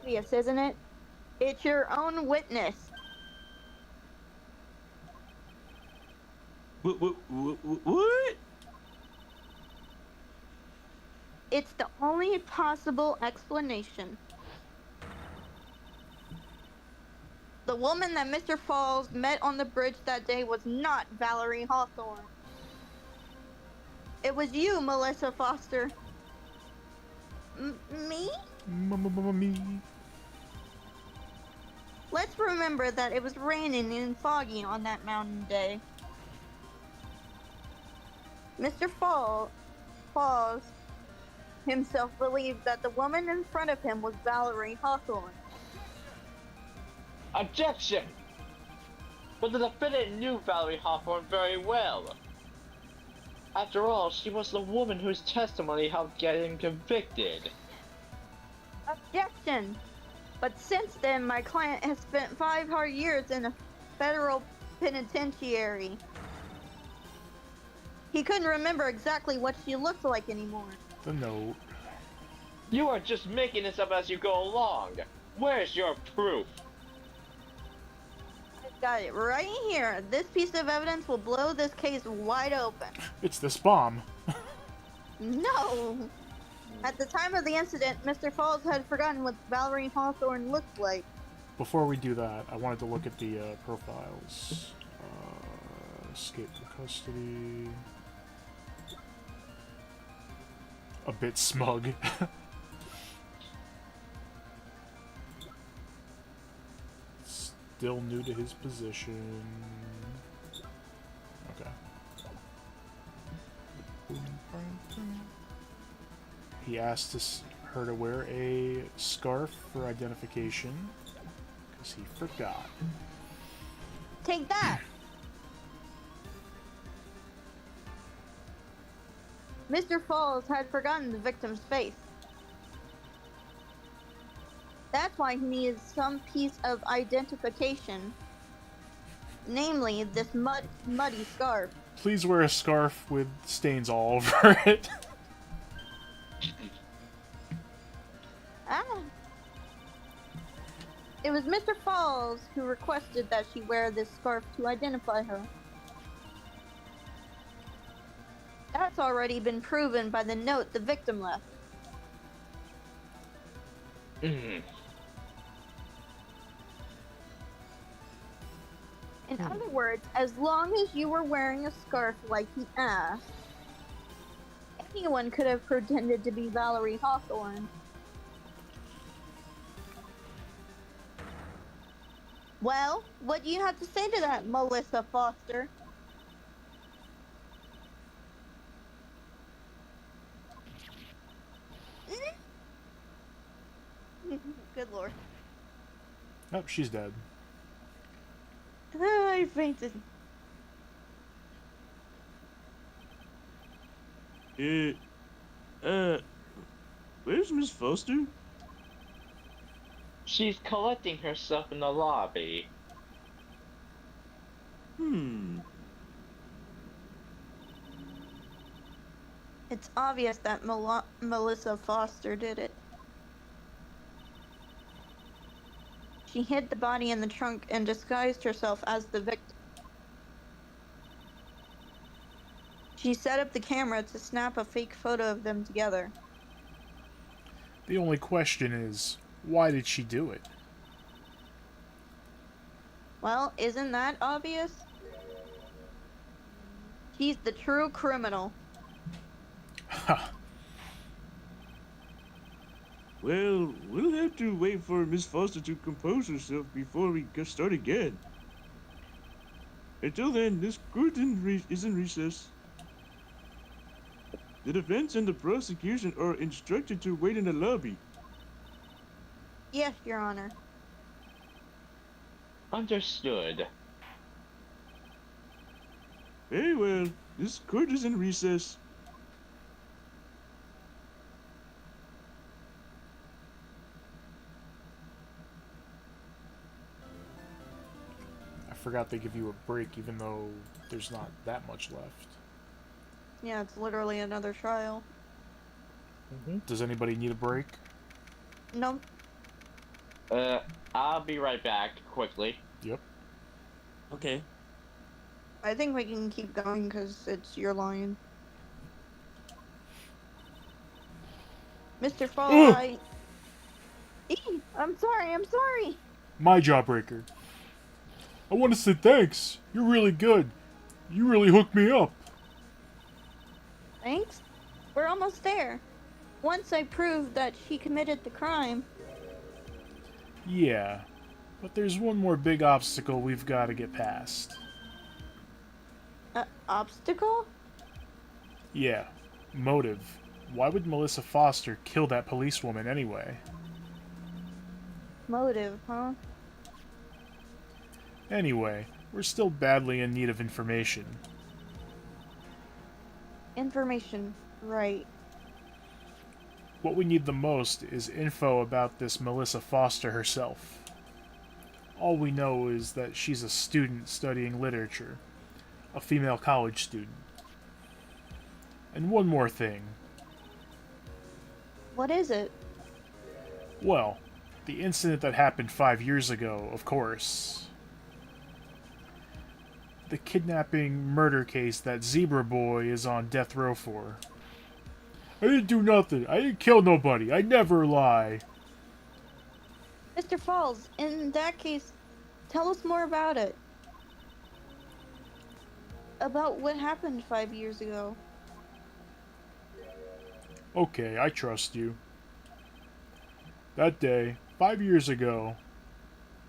Yes, isn't it? It's your own witness. What? It's the only possible explanation. The woman that Mr. Falls met on the bridge that day was not Valerie Hawthorne. It was you, Melissa Foster. Me? Me. Let's remember that it was raining and foggy on that mountain day. Mr. Falls himself believed that the woman in front of him was Valerie Hawthorne. Objection! But the defendant knew Valerie Hawthorne very well. After all, she was the woman whose testimony helped get him convicted. Objection! But since then, my client has spent 5 hard years in a federal penitentiary. He couldn't remember exactly what she looked like anymore. The note. You are just making this up as you go along. Where's your proof? I've got it right here. This piece of evidence will blow this case wide open. It's this bomb. No! At the time of the incident, Mr. Falls had forgotten what Valerie Hawthorne looked like. Before we do that, I wanted to look at the profiles. Escape from custody. A bit smug. Still new to his position. Okay. He asked her to wear a scarf for identification, because he forgot. Take that! Mr. Falls had forgotten the victim's face. That's why he needed some piece of identification, namely this muddy scarf. Please wear a scarf with stains all over it. It was Mr. Falls who requested that she wear this scarf to identify her. That's already been proven by the note the victim left. In other words, as long as you were wearing a scarf like he asked, anyone could have pretended to be Valerie Hawthorne. Well, what do you have to say to that, Melissa Foster? Good lord. Oh, she's dead. I fainted. Where's Miss Foster? She's collecting herself in the lobby. It's obvious that Melissa Foster did it. She hid the body in the trunk and disguised herself as the victim. She set up the camera to snap a fake photo of them together. The only question is, why did she do it? Well, isn't that obvious? She's the true criminal. Ha! Well, we'll have to wait for Miss Foster to compose herself before we start again. Until then, this court is in recess. The defense and the prosecution are instructed to wait in the lobby. Yes, Your Honor. Understood. Very well, this court is in recess. I forgot they give you a break even though there's not that much left. Yeah, it's literally another trial. Does anybody need a break? No. I'll be right back quickly. Yep. Okay. I think we can keep going because it's your line. Mr. Fall, I'm sorry. My jawbreaker. I want to say thanks. You're really good. You really hooked me up. Thanks? We're almost there. Once I prove that she committed the crime. Yeah, but there's one more big obstacle we've got to get past. Obstacle? Yeah, motive. Why would Melissa Foster kill that policewoman anyway? Motive, huh? Anyway, we're still badly in need of information. Information. Right. What we need the most is info about this Melissa Foster herself. All we know is that she's a student studying literature. A female college student. And one more thing. What is it? Well, the incident that happened 5 years ago, of course. The kidnapping murder case that Zebra Boy is on death row for. I didn't do nothing. I didn't kill nobody. I never lie. Mr. Falls, in that case, tell us more about it. About what happened 5 years ago. Okay, I trust you. That day, 5 years ago,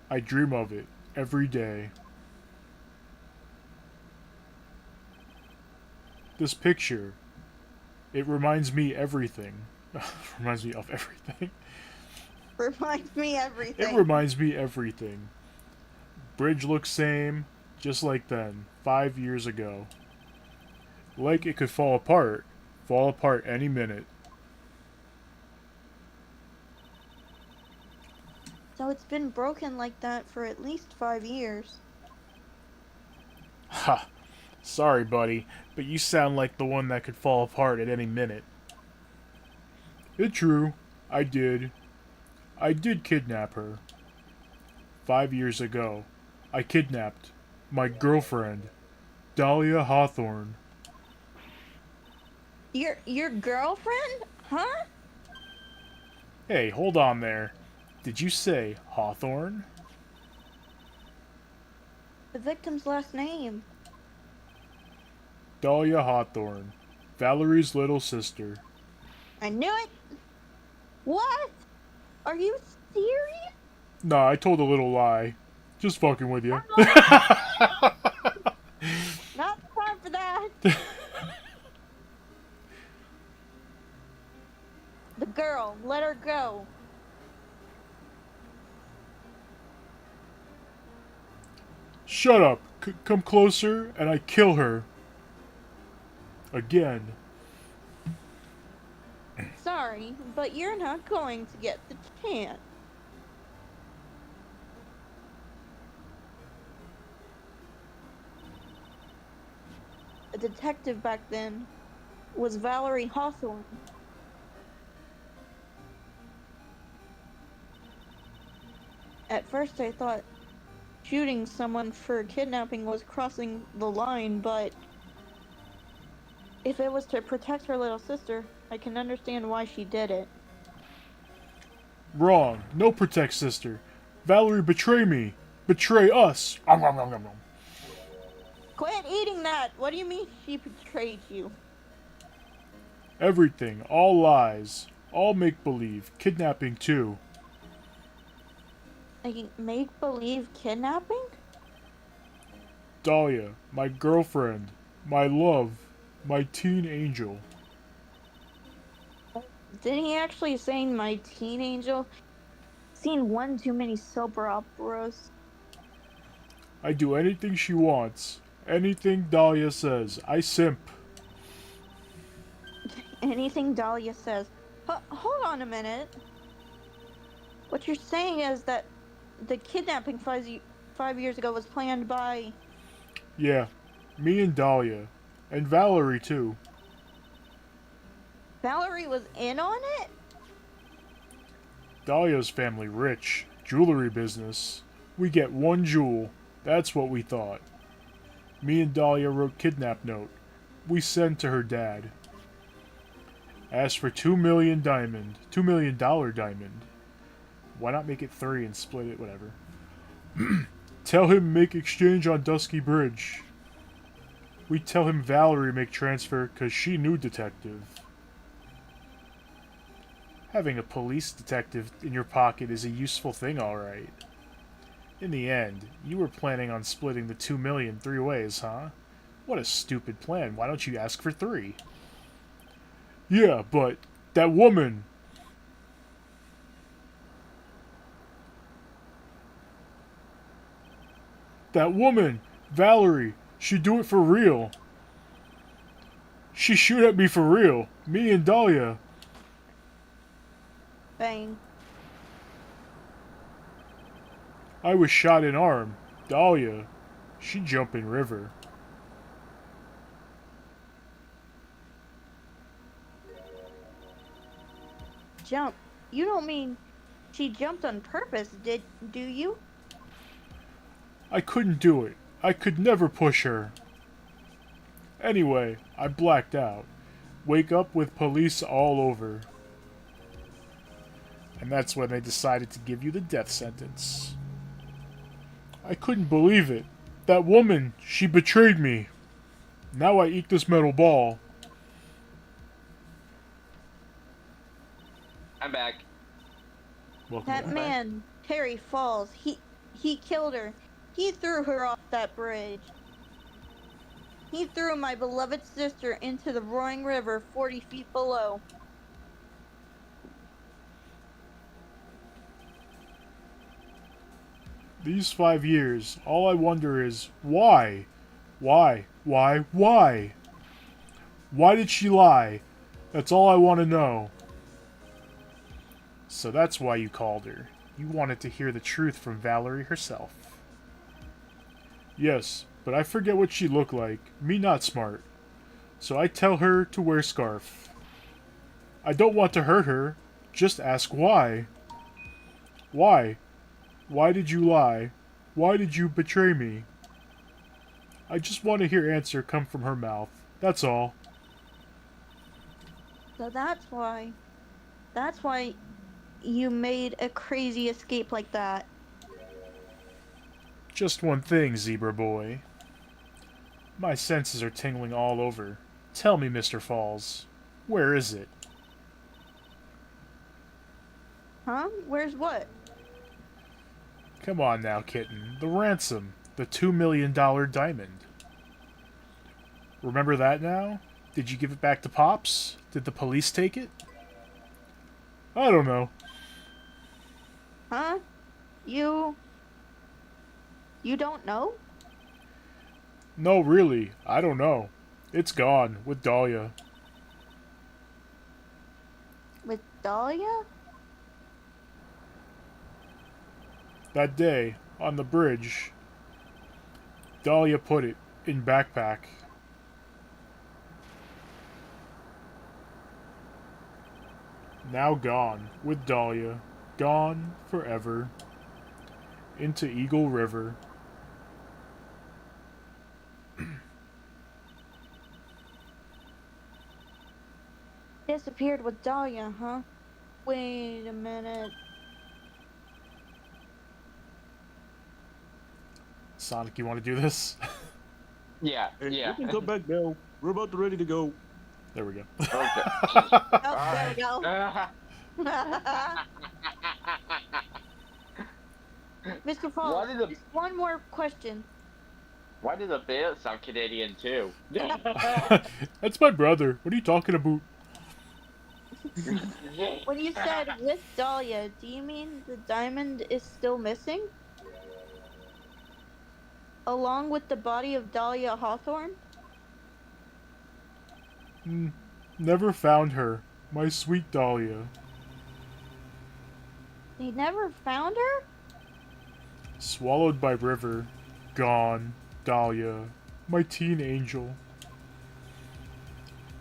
I dream of it every day. This picture, it reminds me everything. Reminds me of everything. Reminds me everything. It reminds me everything. Bridge looks same, just like then, 5 years ago. Like it could fall apart any minute. So it's been broken like that for at least 5 years. Ha! Sorry, buddy, but you sound like the one that could fall apart at any minute. It's true. I did. I did kidnap her. 5 years ago, I kidnapped my girlfriend, Dahlia Hawthorne. Your girlfriend? Huh? Hey, hold on there. Did you say Hawthorne? the victim's last name? Dahlia Hawthorne, Valerie's little sister. I knew it! What? Are you serious? Nah, I told a little lie. Just fucking with you. Not time for that! The girl, let her go. Shut up. Come closer and I kill her. Again. Sorry, but you're not going to get the chance. A detective back then was Valerie Hawthorne. At first I thought shooting someone for kidnapping was crossing the line, but if it was to protect her little sister, I can understand why she did it. Wrong. No protect sister. Valerie betray me. Betray us. Quit eating that! What do you mean she betrayed you? Everything. All lies. All make-believe. Kidnapping too. Like, make-believe kidnapping? Dahlia. My girlfriend. My love. My teen angel. Did he actually say my teen angel? Seen one too many soap operas. I do anything she wants. Anything Dahlia says. I simp. Anything Dahlia says. Hold on a minute. What you're saying is that the kidnapping 5 years ago was planned by... Yeah. Me and Dahlia. And Valerie too. Valerie was in on it? Dahlia's family rich. Jewelry business. We get one jewel. That's what we thought. Me and Dahlia wrote kidnap note. We sent to her dad. Asked for $2 million diamond. $2 million diamond. Why not make it 3 and split it? Whatever. Tell him make exchange on Dusky Bridge. We tell him Valerie make transfer cause she knew detective. Having a police detective in your pocket is a useful thing, alright. In the end, you were planning on splitting the 2 million 3 ways, huh? What a stupid plan. Why don't you ask for 3? Yeah, but that woman... That woman, Valerie, she'd do it for real. She shoot at me for real. Me and Dahlia. Bang. I was shot in arm. Dahlia, she jump in river. Jump. You don't mean she jumped on purpose, do you? I couldn't do it. I could never push her. Anyway, I blacked out. Wake up with police all over. And that's when they decided to give you the death sentence. I couldn't believe it. That woman, she betrayed me. Now I eat this metal ball. I'm back. Welcome That back. man, Terry Falls, he killed her. He threw her off that bridge. He threw my beloved sister into the roaring river 40 feet below. These 5 years, all I wonder is, why? Why? Why? Why? Why did she lie? That's all I want to know. So that's why you called her. You wanted to hear the truth from Valerie herself. Yes, but I forget what she looked like. Me not smart. So I tell her to wear scarf. I don't want to hurt her. Just ask why. Why? Why did you lie? Why did you betray me? I just want to hear answer come from her mouth. That's all. So that's why you made a crazy escape like that. Just one thing, Zebra Boy. My senses are tingling all over. Tell me, Mr. Falls, where is it? Huh? Where's what? Come on now, kitten. The ransom. The $2 million diamond. Remember that now? Did you give it back to Pops? Did the police take it? I don't know. Huh? You don't know? No, really. I don't know. It's gone, with Dahlia. With Dahlia? That day, on the bridge, Dahlia put it in backpack. Now gone, with Dahlia. Gone forever. Into Eagle River. Disappeared with Dahlia, huh? Wait a minute. Sonic, you want to do this? Yeah, Hey, yeah. you can come back now. We're about ready to go. There we go. Okay. Oh, there we go. Mr. Falls, Why did the- just one more question. Why did the bear sound Canadian too? That's my brother. What are you talking about? When you said with Dahlia, do you mean the diamond is still missing? Along with the body of Dahlia Hawthorne? Never found her. My sweet Dahlia. They never found her? Swallowed by river. Gone. Dahlia. My teen angel.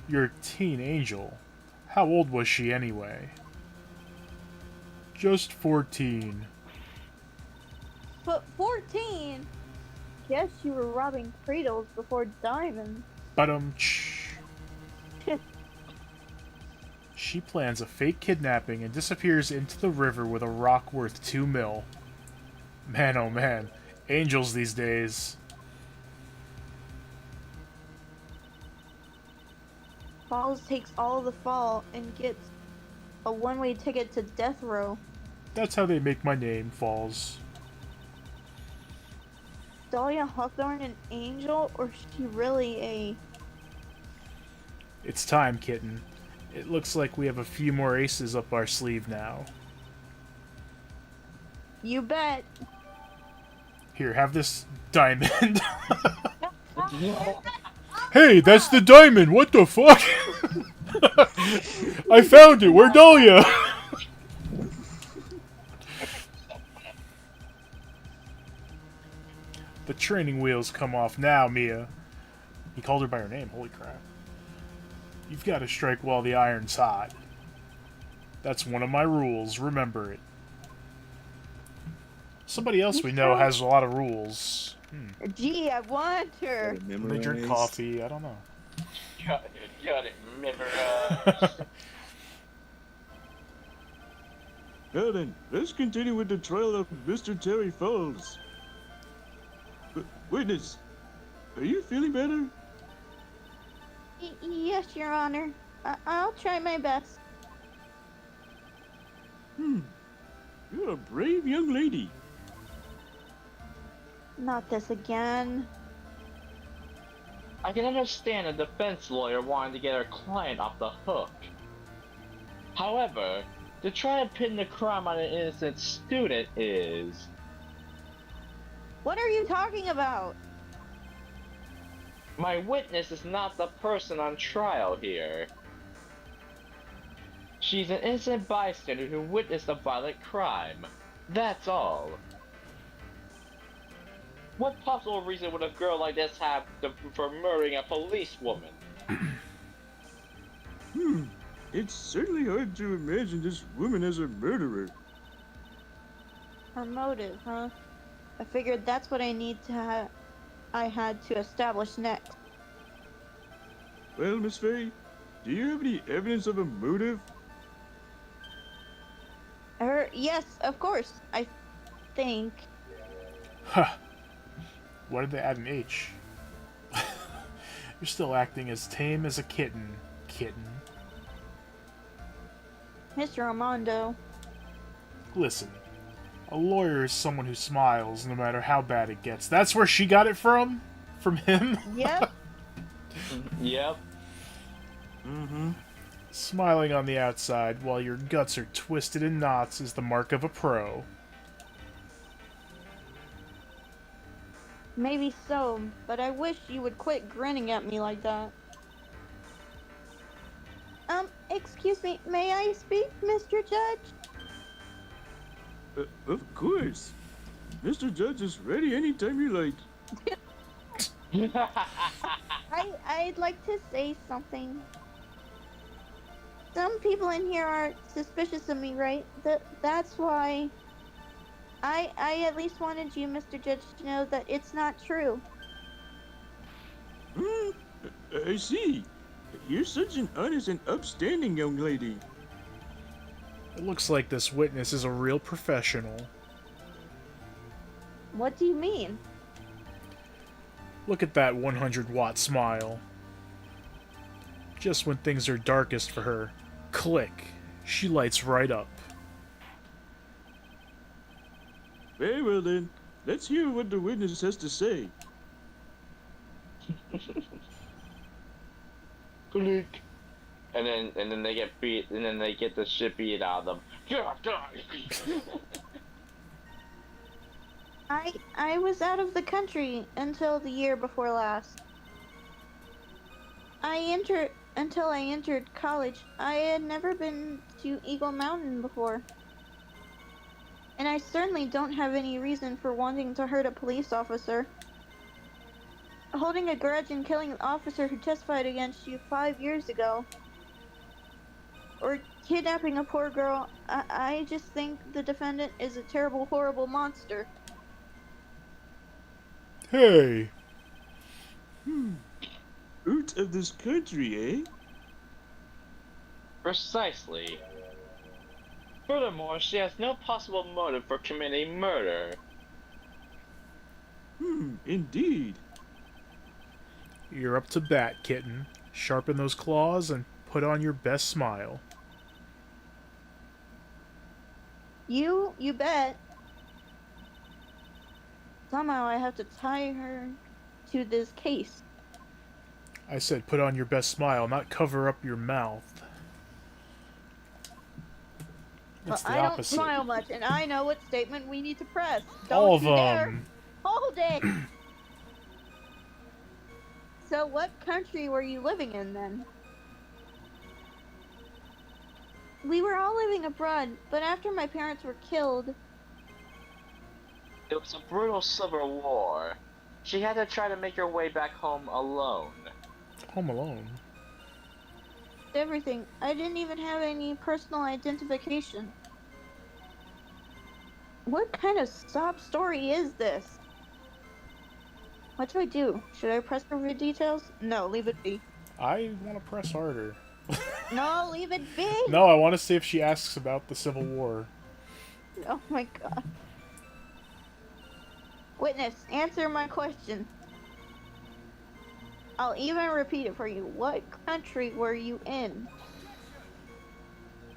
Your teen angel? How old was she anyway? Just 14. But 14? Guess you were robbing cradles before diamonds. Ba-dum-tsh. She plans a fake kidnapping and disappears into the river with a rock worth 2 mil. Man, oh man. Angels these days. Falls takes all the fall and gets a one-way ticket to death row. That's how they make my name, Falls. Dahlia Hawthorne an angel, or is she really a... It's time, kitten. It looks like we have a few more aces up our sleeve now. You bet. Here, have this diamond. Hey, that's the diamond! What the fuck? I found it! Where Dahlia? The training wheels come off now, Mia. He called her by her name, holy crap. You've got to strike while the iron's hot. That's one of my rules, remember it. Somebody else we know has a lot of rules. Gee, I want her. They drink coffee, I don't know. Got it memorized. Well then, let's continue with the trial of Mr. Terry Falls. Witness, are you feeling better? Yes, Your Honor. I'll try my best. You're a brave young lady. Not this again. I can understand a defense lawyer wanting to get her client off the hook. However, to try to pin the crime on an innocent student is... What are you talking about? My witness is not the person on trial here. She's an innocent bystander who witnessed a violent crime. That's all. What possible reason would a girl like this have for murdering a policewoman? It's certainly hard to imagine this woman as a murderer. Her motive, huh? I figured that's what I had to establish next. Well, Miss Faye, do you have any evidence of a motive? Yes, of course. I think. Huh. Why did they add an H? You're still acting as tame as a kitten. Kitten. Mr. Armando. Listen, a lawyer is someone who smiles no matter how bad it gets. That's where she got it from? From him? Yep. Yep. Mm-hmm. Smiling on the outside while your guts are twisted in knots is the mark of a pro. Maybe so, but I wish you would quit grinning at me like that. Excuse me, may I speak, Mr. Judge? Of course. Mr. Judge is ready anytime you like. I'd like to say something. Some people in here are suspicious of me, right? That's why I at least wanted you, Mr. Judge, to know that it's not true. I see. You're such an honest and upstanding young lady. It looks like this witness is a real professional. What do you mean? Look at that 100-watt smile. Just when things are darkest for her, click, she lights right up. Very well then, let's hear what the witness has to say. Click. And then they get beat, and then they get the shit beat out of them. I was out of the country until the year before last. Until I entered college, I had never been to Eagle Mountain before. And I certainly don't have any reason for wanting to hurt a police officer. Holding a grudge and killing an officer who testified against you 5 years ago. Or kidnapping a poor girl, I just think the defendant is a terrible, horrible monster. Hey! Out of this country, eh? Precisely. Furthermore, she has no possible motive for committing murder. Indeed. You're up to bat, kitten. Sharpen those claws and put on your best smile. You bet. Somehow I have to tie her to this case. I said put on your best smile, not cover up your mouth. It's But the I don't opposite. smile much, and I know what statement we need to press. All Don't of you dare. them. Hold it! So what country were you living in then? We were all living abroad, but after my parents were killed... It was a brutal civil war. She had to try to make her way back home alone. Home Alone. everything. I didn't even have any personal identification. What kind of sob story is this? What do I do? Should I press for the details? No, leave it be. I want to press harder. No, leave it be! No, I want to see if she asks about the Civil War. Oh my god. Witness, answer my question. I'll even repeat it for you. What country were you in?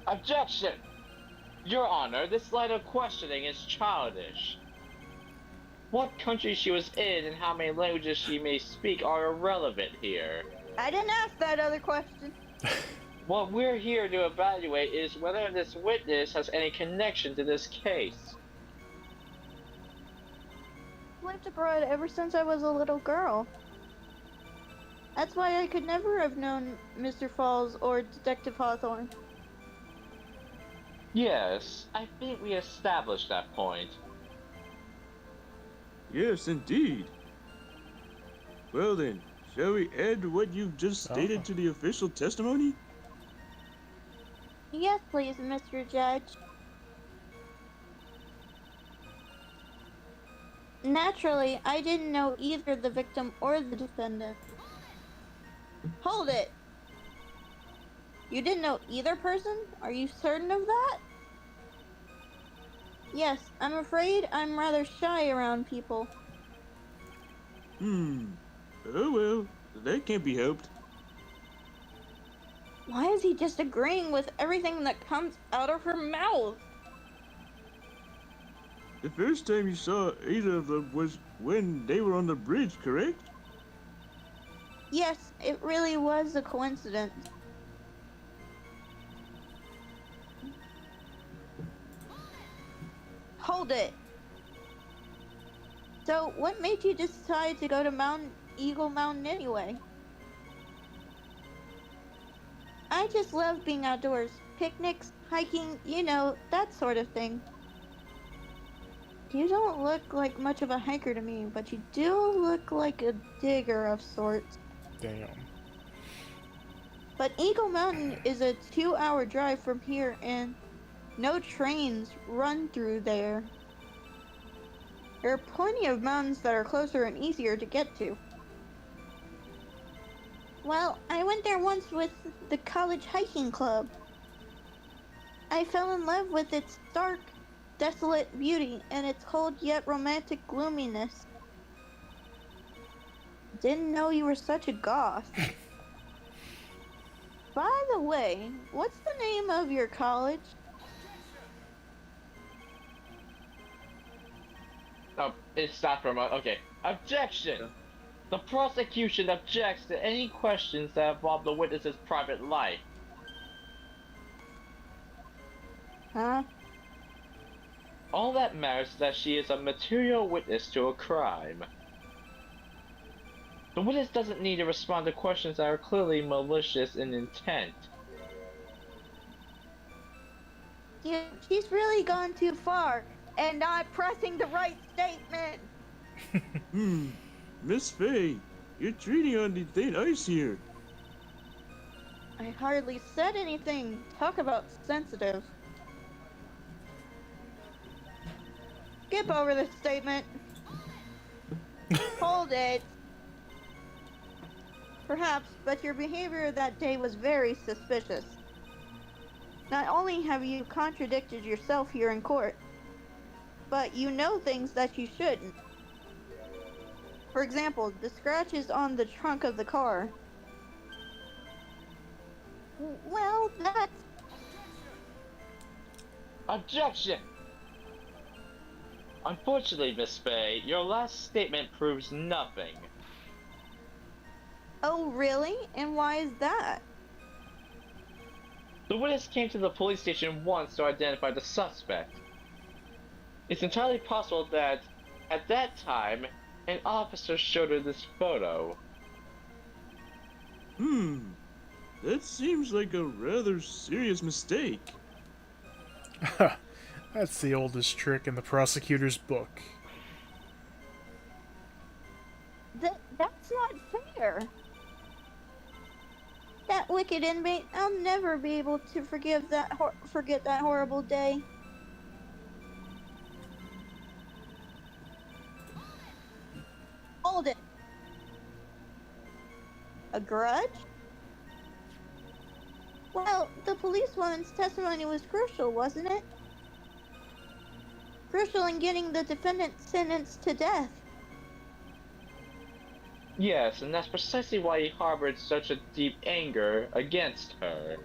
Objection! Your Honor, this line of questioning is childish. What country she was in and how many languages she may speak are irrelevant here. I didn't ask that other question. What we're here to evaluate is whether this witness has any connection to this case. I've lived abroad ever since I was a little girl. That's why I could never have known Mr. Falls or Detective Hawthorne. Yes, I think we established that point. Yes, indeed. Well then, shall we add what you've just stated to the official testimony? Yes, please, Mr. Judge. Naturally, I didn't know either the victim or the defendant. Hold it! You didn't know either person? Are you certain of that? Yes, I'm afraid I'm rather shy around people. Hmm. Oh well, that can't be helped. Why is he just agreeing with everything that comes out of her mouth? The first time you saw either of them was when they were on the bridge, correct? Yes, it really was a coincidence. Hold it! So, what made you decide to go to Eagle Mountain anyway? I just love being outdoors. Picnics, hiking, that sort of thing. You don't look like much of a hiker to me, but you do look like a digger of sorts. Damn. But Eagle Mountain is a 2-hour drive from here, and no trains run through there. There are plenty of mountains that are closer and easier to get to. Well, I went there once with the college hiking club. I fell in love with its stark, desolate beauty and its cold yet romantic gloominess. Didn't know you were such a goth. By the way, what's the name of your college? Oh, it's not from okay. Objection! The prosecution objects to any questions that involve the witness's private life. Huh? All that matters is that she is a material witness to a crime. The witness doesn't need to respond to questions that are clearly malicious in intent. Yeah, she's really gone too far and not pressing the right statement. Miss Faye, you're treating on the thin ice here. I hardly said anything. Talk about sensitive. Skip over the statement. Hold it. Perhaps, but your behavior that day was very suspicious. Not only have you contradicted yourself here in court, but you know things that you shouldn't. For example, the scratches on the trunk of the car. Well, that's... Objection! Unfortunately, Miss Faye, your last statement proves nothing. Oh, really? And why is that? The witness came to the police station once to identify the suspect. It's entirely possible that, at that time, an officer showed her this photo. That seems like a rather serious mistake. That's the oldest trick in the prosecutor's book. That's not fair. That wicked inmate, I'll never be able to forget that horrible day. Hold it. A grudge? Well, the policewoman's testimony was crucial, wasn't it? Crucial in getting the defendant sentenced to death. Yes, and that's precisely why he harbored such a deep anger against her.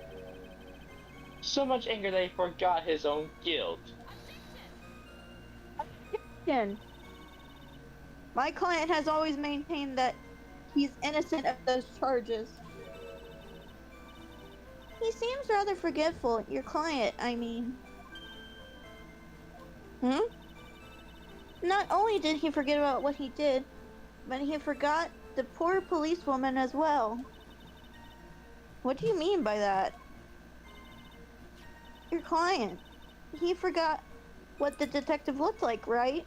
So much anger that he forgot his own guilt. Objection. My client has always maintained that he's innocent of those charges. He seems rather forgetful, your client, I mean. Not only did he forget about what he did, but he forgot the poor policewoman as well. What do you mean by that? Your client. He forgot what the detective looked like, right?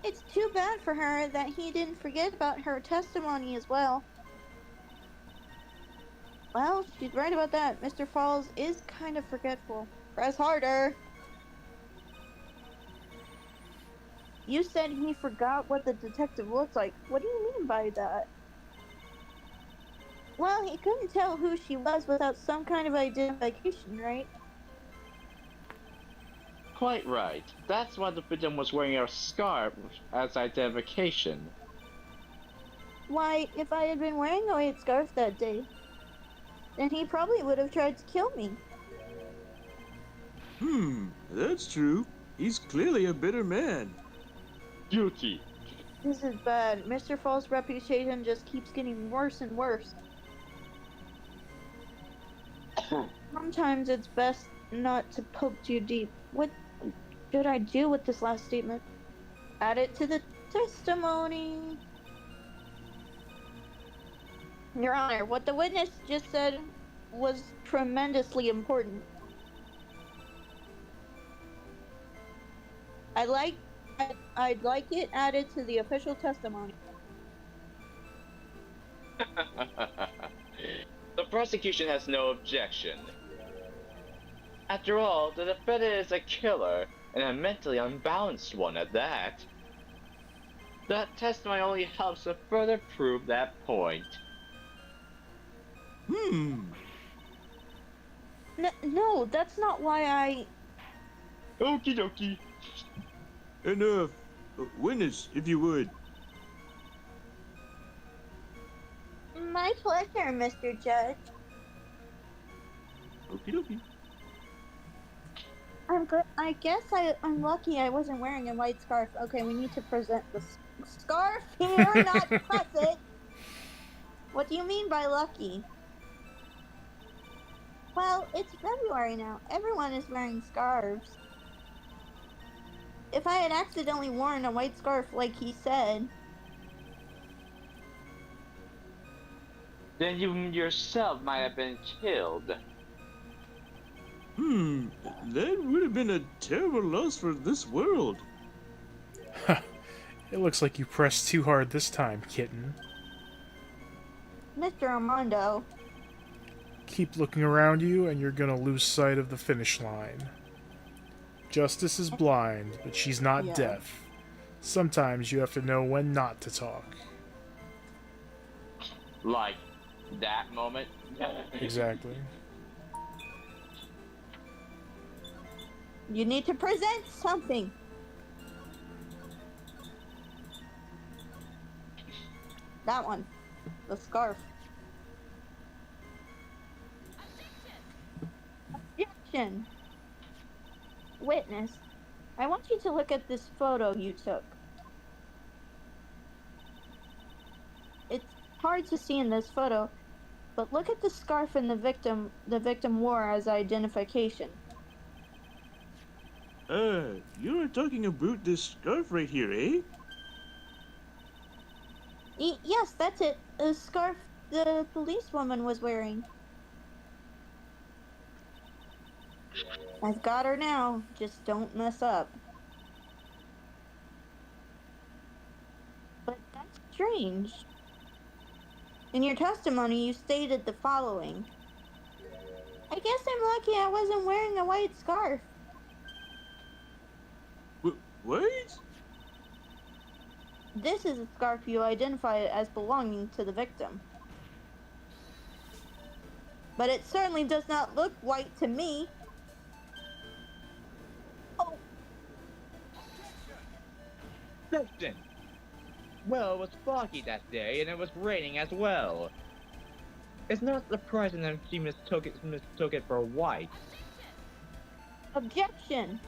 It's too bad for her that he didn't forget about her testimony as well. Well, she's right about that. Mr. Falls is kind of forgetful. Press harder. You said he forgot what the detective looked like. What do you mean by that? Well, he couldn't tell who she was without some kind of identification, right? quite right. That's why the victim was wearing a scarf as identification. Why, if I had been wearing a white scarf that day, then he probably would have tried to kill me. That's true. He's clearly a bitter man. Guilty. This is bad. Mr. Fall's reputation just keeps getting worse and worse. Sometimes it's best not to poke too deep. What should I do with this last statement? Add it to the testimony. Your Honor, what the witness just said was tremendously important. I'd like it added to the official testimony. The prosecution has no objection. After all, the defendant is a killer, and a mentally unbalanced one at that. That testimony only helps to further prove that point. No, that's not why I... Okie dokie. Enough. Witness, if you would. My pleasure, Mr. Judge. Okie dokie. I guess I'm lucky I wasn't wearing a white scarf. Okay, we need to present the scarf here, not press it. What do you mean by lucky? Well, it's February now. Everyone is wearing scarves. If I had accidentally worn a white scarf like he said... Then you yourself might have been killed. That would have been a terrible loss for this world. It looks like you pressed too hard this time, kitten. Mr. Armando... Keep looking around you, and you're gonna lose sight of the finish line. Justice is blind, but she's not deaf. Sometimes you have to know when not to talk. Like that moment? Exactly. You need to present something. That one. The scarf. Objection. Witness, I want you to look at this photo you took. It's hard to see in this photo, but look at the scarf and the victim wore as identification. You're talking about this scarf right here, eh? Yes, that's it. The scarf the policewoman was wearing. I've got her now. Just don't mess up. But that's strange. In your testimony, you stated the following. I guess I'm lucky I wasn't wearing a white scarf. What? This is a scarf you identified as belonging to the victim. But it certainly does not look white to me. Oh. Listen. Well, it was foggy that day, and it was raining as well. It's not surprising that she mistook it for white. Objection.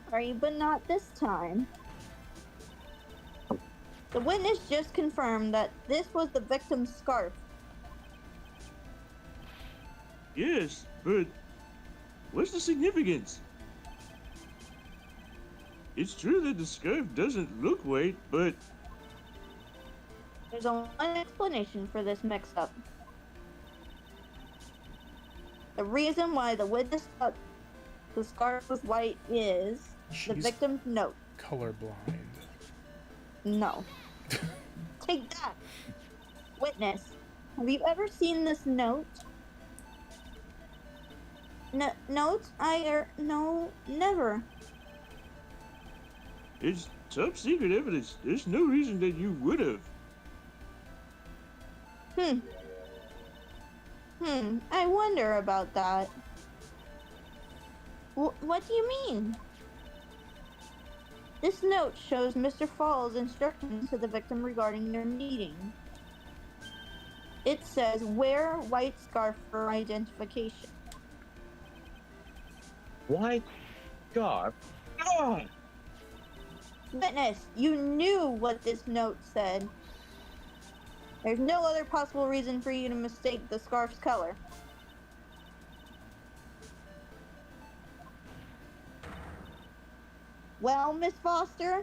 Sorry, but not this time. The witness just confirmed that this was the victim's scarf. Yes, but what's the significance? It's true that the scarf doesn't look white, but... There's only one explanation for this mix-up. The reason why the witness thought the scarf was white is the She's victim's note. colorblind. No. Take that. Witness, have you ever seen this note? Note? No, never. It's top secret evidence. There's no reason that you would have. I wonder about that. What do you mean? This note shows Mr. Falls' instructions to the victim regarding their meeting. It says, wear white scarf for identification. White scarf? Ugh! Witness, you knew what this note said. There's no other possible reason for you to mistake the scarf's color. Well, Miss Foster?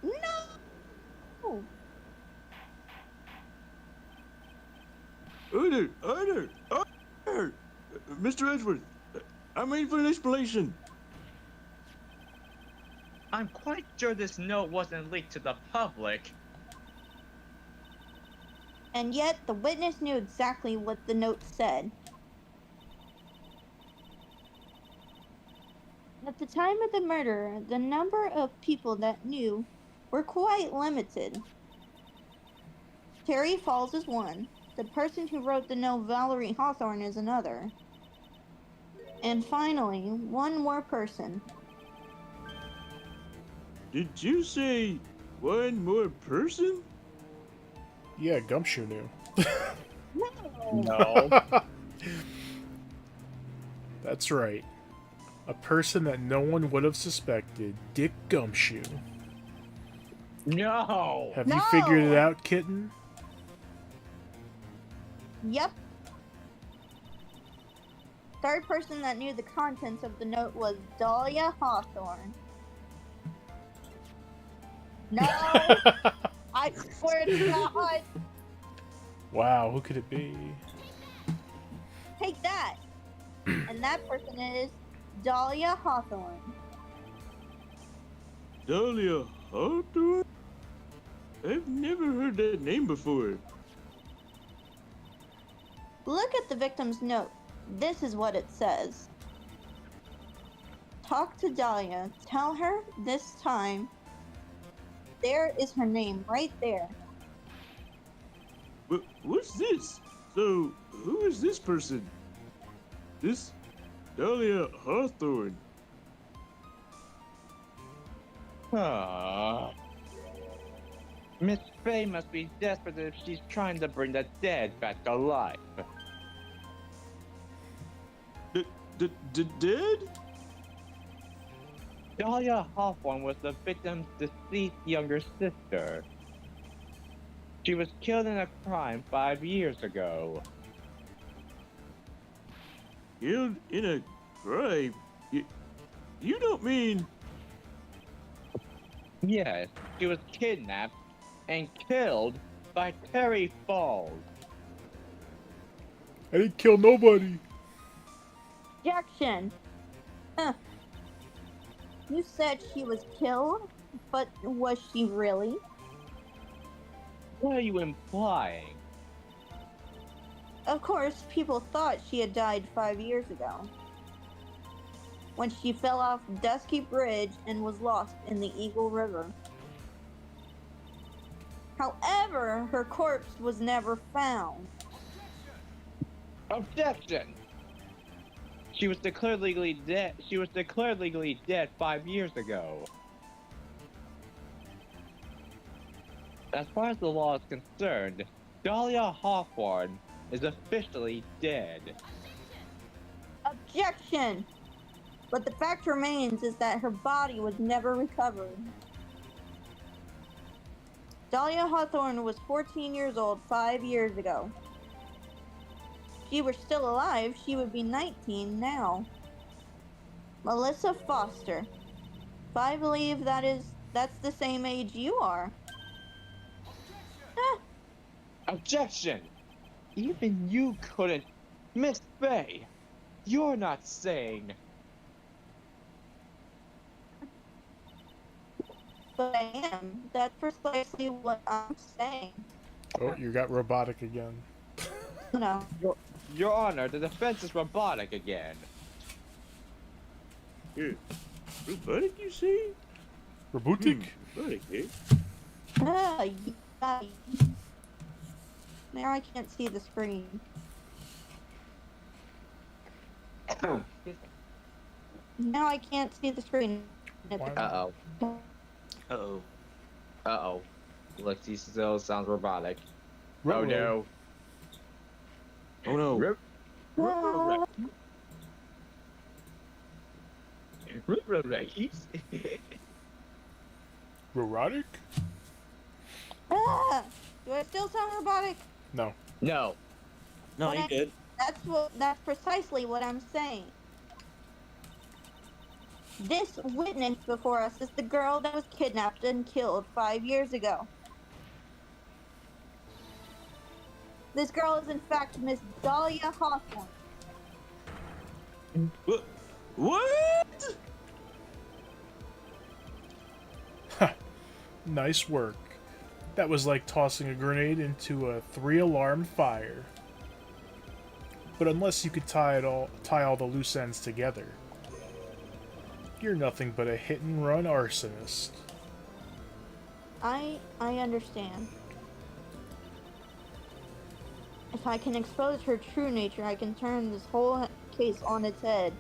No! Order! Mr. Edgeworth, I'm waiting for an explanation. I'm quite sure this note wasn't leaked to the public. And yet, the witness knew exactly what the note said. At the time of the murder, the number of people that knew were quite limited. Terry Falls is one. The person who wrote the note, Valerie Hawthorne, is another. And finally, one more person. Did you say one more person? Yeah, Gumshoe knew. No. That's right. A person that no one would have suspected, Dick Gumshoe. No! Have you figured it out, kitten? Yep. Third person that knew the contents of the note was Dahlia Hawthorne. No! I swear to God! Wow, who could it be? Take that! And that person is Dahlia Hawthorne. Dahlia Hawthorne? I've never heard that name before. Look at the victim's note. This is what it says. Talk to Dahlia. Tell her this time. There is her name right there. What's this? So, who is this person? This Dahlia Hawthorne. Ah. Miss Fay must be desperate if she's trying to bring the dead back to life. Dead? Dahlia Hawthorne was the victim's deceased younger sister. She was killed in a crime 5 years ago. Killed in a crime? You don't mean... Yes, she was kidnapped and killed by Terry Falls. I didn't kill nobody. Objection! Huh. You said she was killed, but was she really? What are you implying? Of course, people thought she had died 5 years ago, when she fell off Dusky Bridge and was lost in the Eagle River. However, her corpse was never found. Objection! She was declared legally dead. She was declared legally dead 5 years ago. As far as the law is concerned, Dahlia Hawthorne is officially dead. Objection! But the fact remains is that her body was never recovered. Dahlia Hawthorne was 14 years old 5 years ago. If she were still alive, she would be 19 now. Melissa Foster. I believe that's the same age you are. Ah, Objection! Even you couldn't. Miss Fay, you're not saying. but I am. That's precisely what I'm saying. Oh, you got robotic again. No. Your Honor, the defense is robotic again. Here. Robotic, you say? Robotic? Robotic, eh? Ah, yeah. Now I can't see the screen. Now I can't see the screen. Why- Uh-oh. Uh-oh. Uh-oh. Lexi still sounds robotic. Oh Ruh-roh. no. Oh no. Ruh- ruh- Ruh-roh-rice. Robotic? Ah! Do I still sound robotic? No. No. No, But you I- good. That's precisely what I'm saying. This witness before us is the girl that was kidnapped and killed 5 years ago. This girl is in fact Miss Dahlia Hawthorne. What? What? Nice work. That was like tossing a grenade into a 3-alarm fire. But unless you could tie all the loose ends together, you're nothing but a hit-and-run arsonist. I understand. If I can expose her true nature, I can turn this whole case on its head.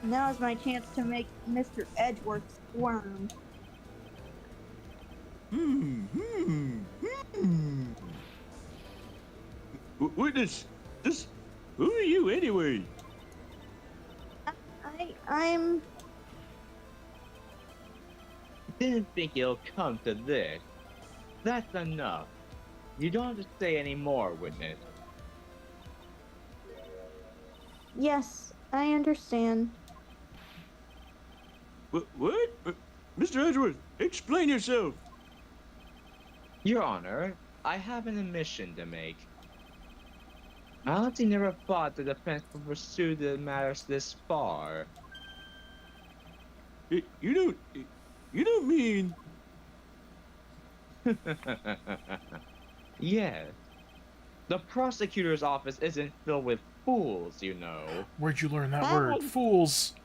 Now is my chance to make Mr. Edgeworth squirm. Witness, this. Who are you anyway? I'm. Didn't think it'll come to this. That's enough. You don't have to say any more, witness. Yes, I understand. What? Mr. Edgeworth, explain yourself. Your Honor, I have an admission to make. I honestly never thought the defense would pursue the matters this far. You don't mean. Yes. The prosecutor's office isn't filled with fools, you know. Where'd you learn that Hi. word? Fools!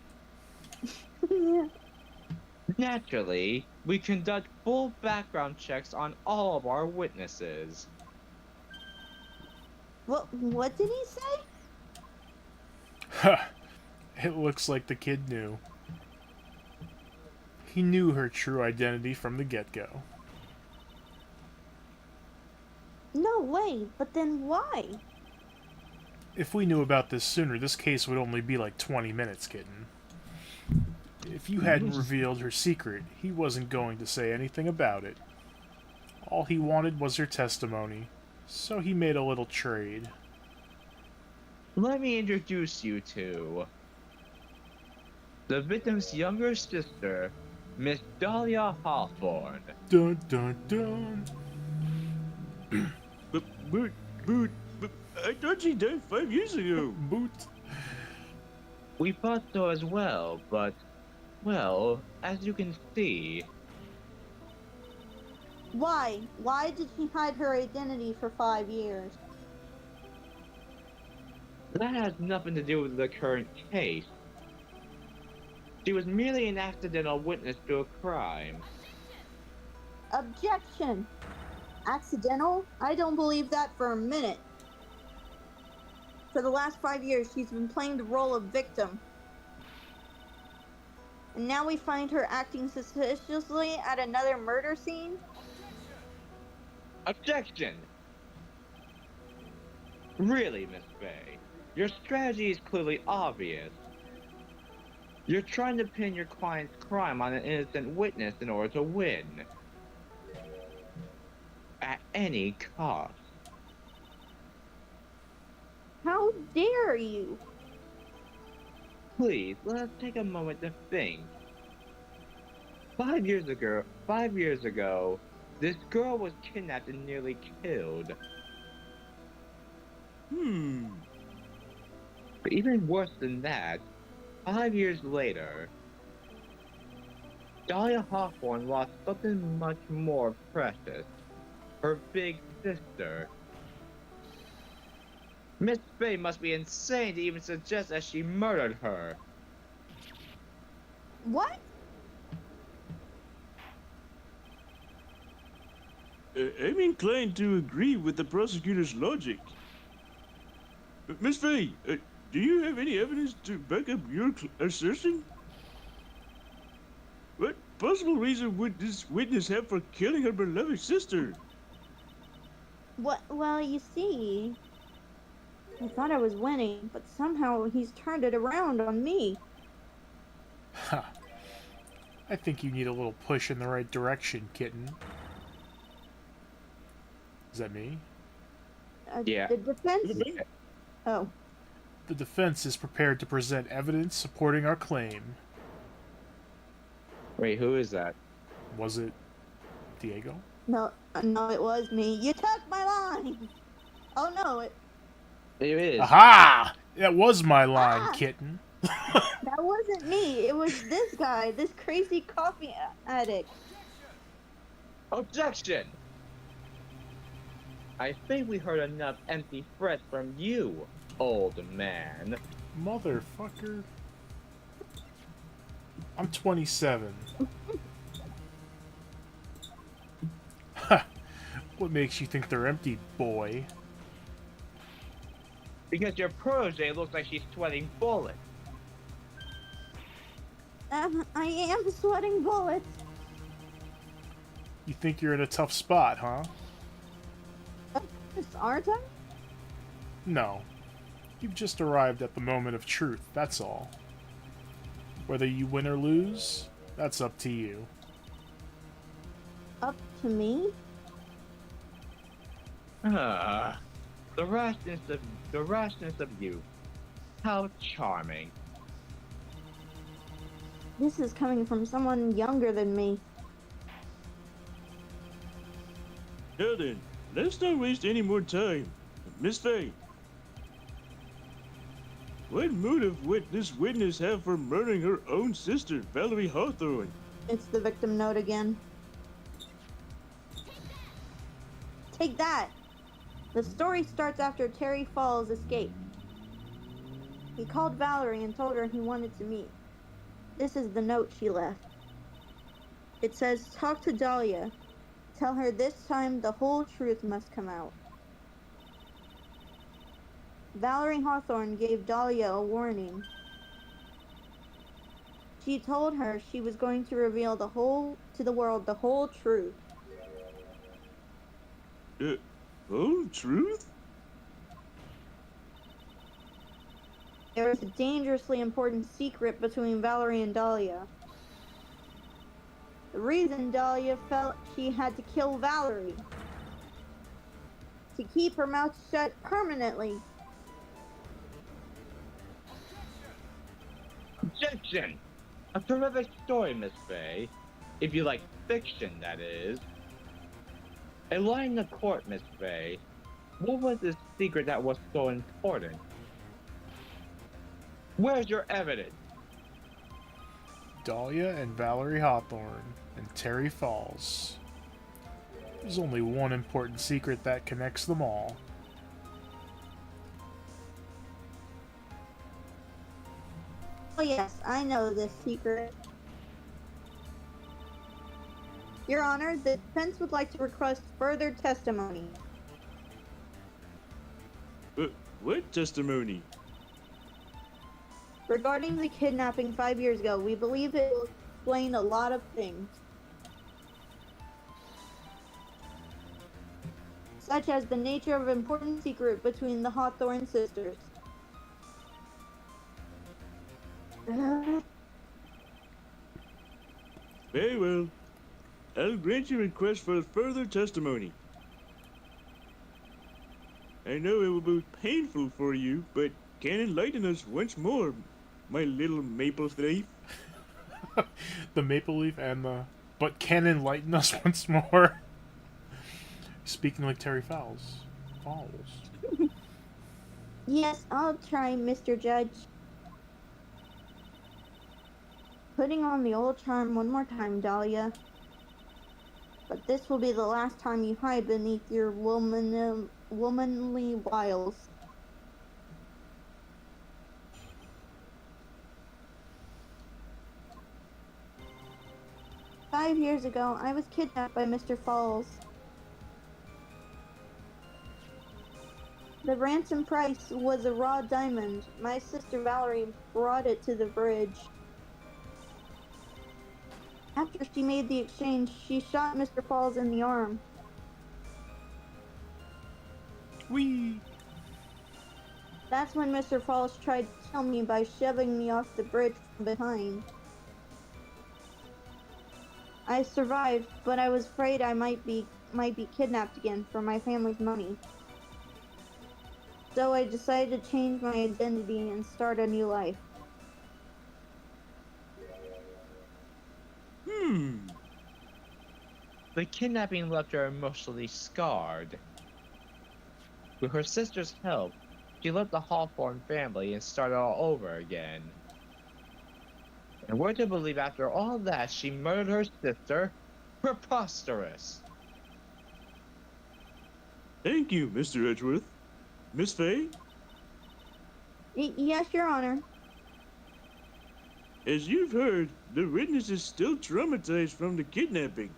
Naturally, we conduct full background checks on all of our witnesses. What did he say? Ha! It looks like the kid knew. He knew her true identity from the get-go. No way, but then why? If we knew about this sooner, this case would only be like 20 minutes, kitten. If you hadn't revealed her secret, he wasn't going to say anything about it. All he wanted was her testimony, so he made a little trade. Let me introduce you to the victim's younger sister, Miss Dahlia Hawthorne. Dun dun dun! But, I thought she died 5 years ago. Boot! We thought so as well, but, well, as you can see, Why? Why did she hide her identity for 5 years? that has nothing to do with the current case. She was merely an accidental witness to a crime. Objection! Accidental? I don't believe that for a minute. For the last 5 years, she's been playing the role of victim. And now we find her acting suspiciously at another murder scene? Objection! Really, Miss Faye, your strategy is clearly obvious. You're trying to pin your client's crime on an innocent witness in order to win. At any cost. How dare you? Please, let us take a moment to think. 5 years ago, this girl was kidnapped and nearly killed. But even worse than that, 5 years later, Dahlia Hawthorne lost something much more precious. Her big sister. Miss Faye must be insane to even suggest that she murdered her. What? I'm inclined to agree with the prosecutor's logic. Miss Faye, Do you have any evidence to back up your assertion? What possible reason would this witness have for killing her beloved sister? What? Well, you see, I thought I was winning, but somehow he's turned it around on me. Ha. I think you need a little push in the right direction, kitten. Is that me? Yeah. The defense. Oh, The defense is prepared to present evidence supporting our claim. Wait, who is that? Was it Diego? no, no, it was me. You took my line! Oh no, It is. Aha! That was my line, Ah! kitten. that wasn't me. It was this guy, this crazy coffee addict. Objection! I think we heard enough empty threats from you, old man. Motherfucker. I'm 27. Ha! What makes you think they're empty, boy? Because your protege looks like she's sweating bullets. I am sweating bullets. You think you're in a tough spot, huh? Aren't I? No. You've just arrived at the moment of truth, that's all. Whether you win or lose, that's up to you. Up to me? Ah, the rashness of youth. How charming. This is coming from someone younger than me. Now then, let's not waste any more time. Miss Faye, what motive would this witness have for murdering her own sister, Valerie Hawthorne? It's the victim note again. Take that! The story starts after Terry Falls escaped. He called Valerie and told her he wanted to meet. This is the note she left. It says, talk to Dahlia. Tell her this time the whole truth must come out. Valerie Hawthorne gave Dahlia a warning. She told her she was going to reveal to the world the whole truth. Whole truth? There is a dangerously important secret between Valerie and Dahlia. The reason Dahlia felt she had to kill Valerie. To keep her mouth shut permanently. Objection! A terrific story, Miss Faye. If you like fiction, that is. A line in the court, Miss Faye. What was the secret that was so important? Where's your evidence? Dahlia and Valerie Hawthorne and Terry Falls. There's only one important secret that connects them all. Oh yes, I know this secret. Your Honor, the defense would like to request further testimony. What testimony? Regarding the kidnapping 5 years ago, we believe it will explain a lot of things. Such as the nature of important secret between the Hawthorne sisters. Very well. I'll grant your request for further testimony. I know it will be painful for you, but can enlighten us once more, my little maple thief. The maple leaf and the... But can enlighten us once more. Speaking like Terry Falls. Yes, I'll try, Mr. Judge. Putting on the old charm one more time, Dahlia. But this will be the last time you hide beneath your womanly wiles. "5 years ago, I was kidnapped by Mr. Falls. The ransom price was a raw diamond. My sister Valerie brought it to the bridge. After she made the exchange, she shot Mr. Falls in the arm. Whee! That's when Mr. Falls tried to kill me by shoving me off the bridge from behind. I survived, but I was afraid I might be kidnapped again for my family's money. So I decided to change my identity and start a new life. The kidnapping left her emotionally scarred. With her sister's help, she left the Hawthorne family and started all over again. And we're to believe after all that she murdered her sister? Preposterous! Thank you, Mr. Edgeworth. Miss Faye, Yes, Your Honor. as you've heard, the witness is still traumatized from the kidnapping.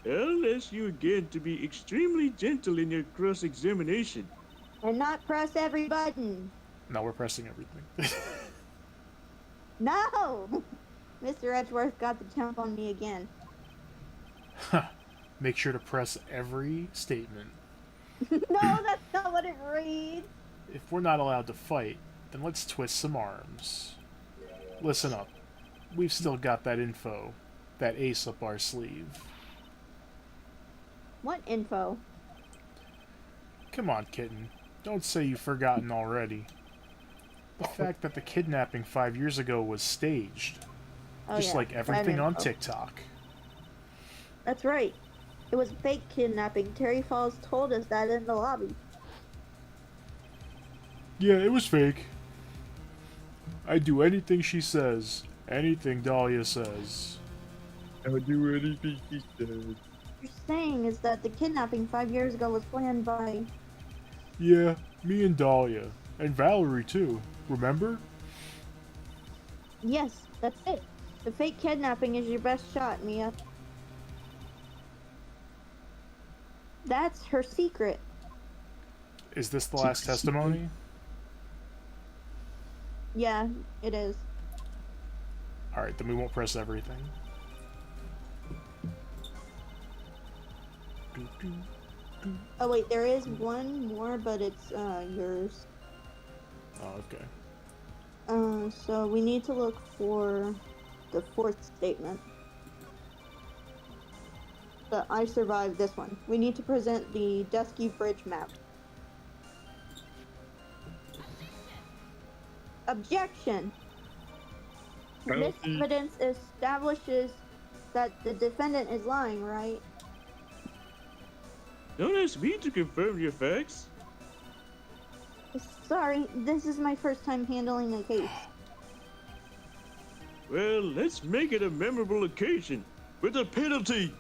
I'll ask you again to be extremely gentle in your cross-examination. And not press every button. Now we're pressing everything. No! Mr. Edgeworth got the jump on me again. Make sure to press every statement. No, that's not what it reads. If we're not allowed to fight, then let's twist some arms. Listen up. We've still got that info. That ace up our sleeve. What info? Come on, kitten. Don't say you've forgotten already. The fact that the kidnapping 5 years ago was staged. Oh, Just yeah, like that everything on info. TikTok. That's right. It was a fake kidnapping. Terry Falls told us that in the lobby. Yeah, it was fake. I'd do anything she says. Anything Dahlia says. I'll do anything she says. What you're saying is that the kidnapping 5 years ago was planned by... Yeah, me and Dahlia. And Valerie, too. Remember? Yes, that's it. The fake kidnapping is your best shot, Mia. That's her secret. Is this the last testimony? Yeah, it is. Alright, then we won't press everything. Oh wait, there is one more, but it's yours. Oh, okay. So we need to look for the fourth statement. But I survived this one. We need to present the Dusky Bridge map. Objection! This evidence establishes that the defendant is lying, right? Don't ask me to confirm your facts. Sorry, this is my first time handling a case. Well, let's make it a memorable occasion with a penalty.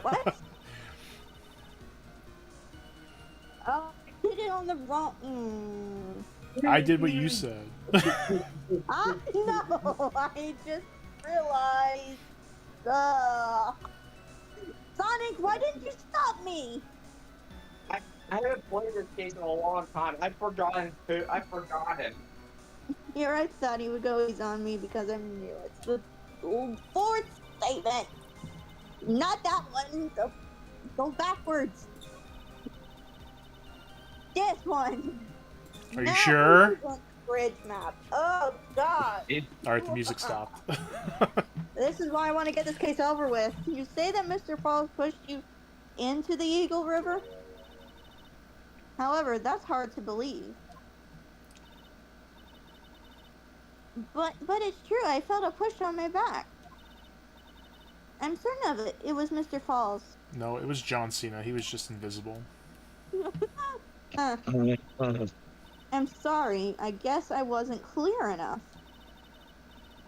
What? Oh, I did it on the wrong... I did what you said. No, I just realized. Sonic, why didn't you stop me? I haven't played this case in a long time. I've forgotten. Here, I thought he would go easy on me because I knew it's the fourth statement. Not that one. Go backwards. This one. Are you Now sure? we want the bridge map. Oh God. Alright, the music stopped. This is why I want to get this case over with. You say that Mr. Falls pushed you into the Eagle River? However, that's hard to believe. But it's true. I felt a push on my back. I'm certain of it. It was Mr. Falls. No, it was John Cena. He was just invisible. I'm sorry. I guess I wasn't clear enough.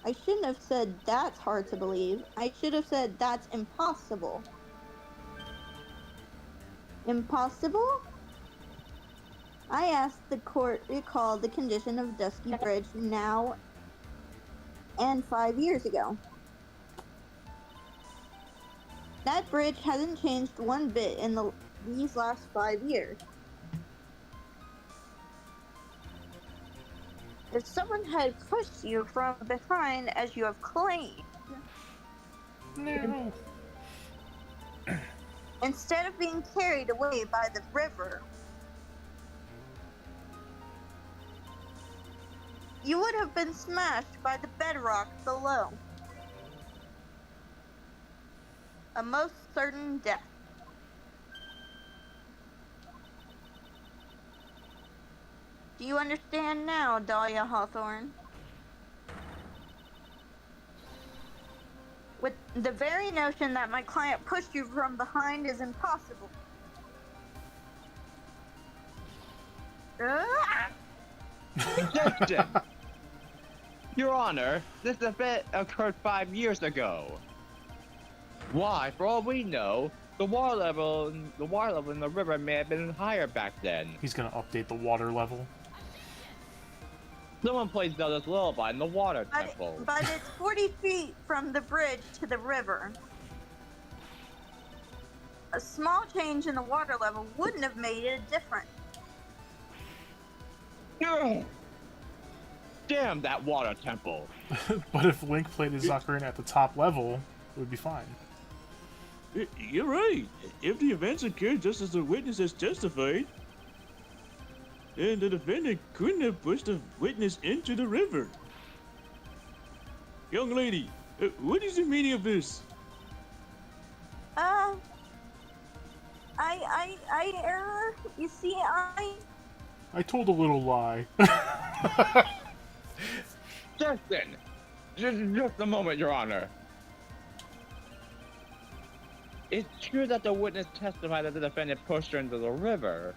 I shouldn't have said that's hard to believe. I should have said that's impossible. Impossible? I asked the court to recall the condition of Dusky Bridge now and 5 years ago. That bridge hasn't changed one bit in these last 5 years. if someone had pushed you from behind as you have claimed, No. instead of being carried away by the river, you would have been smashed by the bedrock below. A most certain death. Do you understand now, Dahlia Hawthorne? With the very notion that my client pushed you from behind is impossible. Objection! Your Honor, this event occurred 5 years ago. Why, for all we know, the water level in the river may have been higher back then. He's gonna update the water level. Someone plays Zelda's Lullaby in the water temple. But it's 40 feet from the bridge to the river. A small change in the water level wouldn't have made it a difference. Ugh. Damn that water temple. But if Link played his ocarina at the top level, it would be fine. You're right. If the events occurred just as the witness has testified, then the defendant couldn't have pushed the witness into the river. Young lady, what is the meaning of this? You see, I told a little lie. Justin! Just a moment, Your Honor. It's true that the witness testified that the defendant pushed her into the river.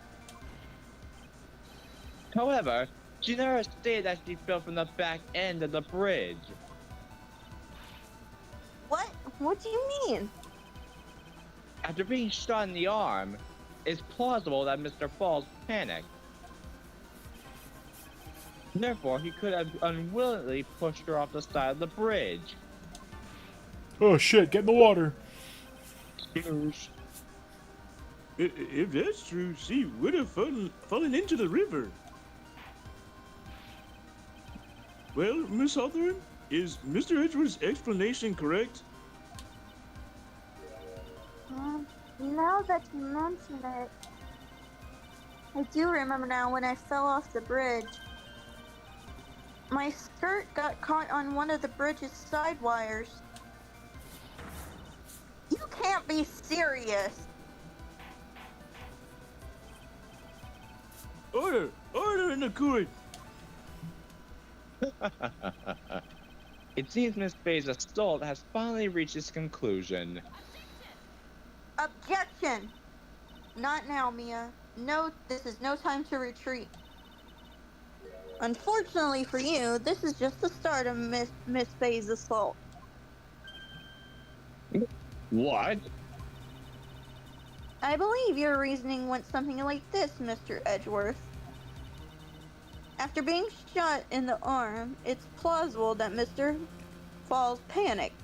However, she never stated that she fell from the back end of the bridge. What? What do you mean? After being shot in the arm, it's plausible that Mr. Falls panicked. Therefore, he could have unwillingly pushed her off the side of the bridge. Oh shit, get in the water. If that's true, she would have fallen into the river. Well, Miss Hawthorne, is Mr. Edgeworth's explanation correct? Now that you mention it, I do remember now when I fell off the bridge. My skirt got caught on one of the bridge's side wires. You can't be serious. Order! Order in the court! It seems Miss Faye's assault has finally reached its conclusion. Objection! Not now, Mia. No, this is no time to retreat. Unfortunately for you, this is just the start of Miss Faye's assault. What? I believe your reasoning went something like this, Mr. Edgeworth. After being shot in the arm, it's plausible that Mr. Falls panicked.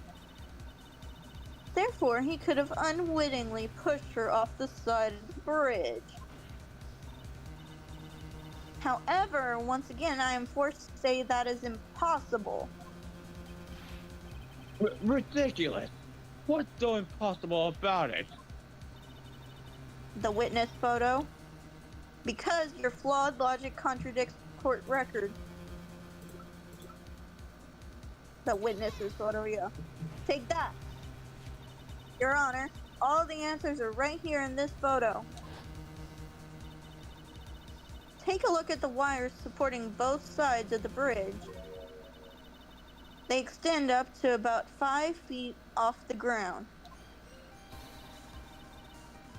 Therefore, he could have unwittingly pushed her off the side of the bridge. However, once again, I am forced to say that is impossible. Ridiculous! What's so impossible about it? The witness photo. Because your flawed logic contradicts court record. The witness's photo, yeah. Take that. Your Honor, all the answers are right here in this photo. Take a look at the wires supporting both sides of the bridge. They extend up to about 5 feet off the ground.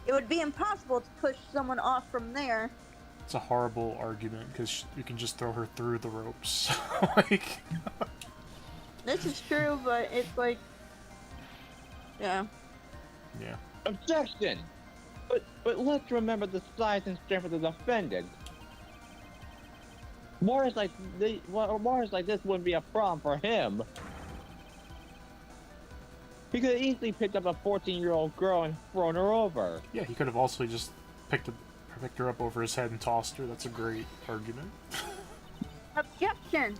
It would be impossible to push someone off from there. It's a horrible argument because you can just throw her through the ropes. Like, This is true, but it's like, yeah. yeah. Objection! But let's remember the size and strength of the defendant. Wars like this wouldn't be a problem for him. He could have easily picked up a 14-year-old girl and thrown her over. Yeah, he could have also just picked her up over his head and tossed her. That's a great argument. Objection!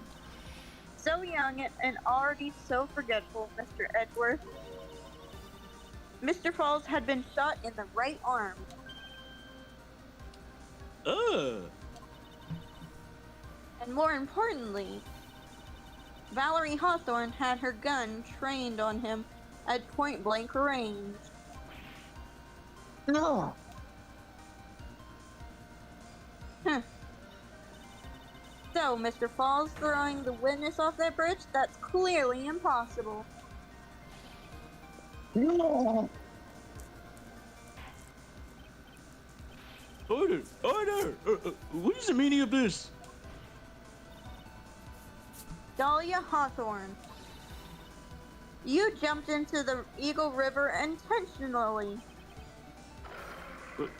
So young and already so forgetful, Mr. Edgeworth. Mr. Falls had been shot in the right arm. And more importantly, Valerie Hawthorne had her gun trained on him at point-blank range. No. So, Mr. Falls throwing the witness off that bridge? That's clearly impossible. No. Order! Order! What is the meaning of this? Dahlia Hawthorne. You jumped into the Eagle River intentionally.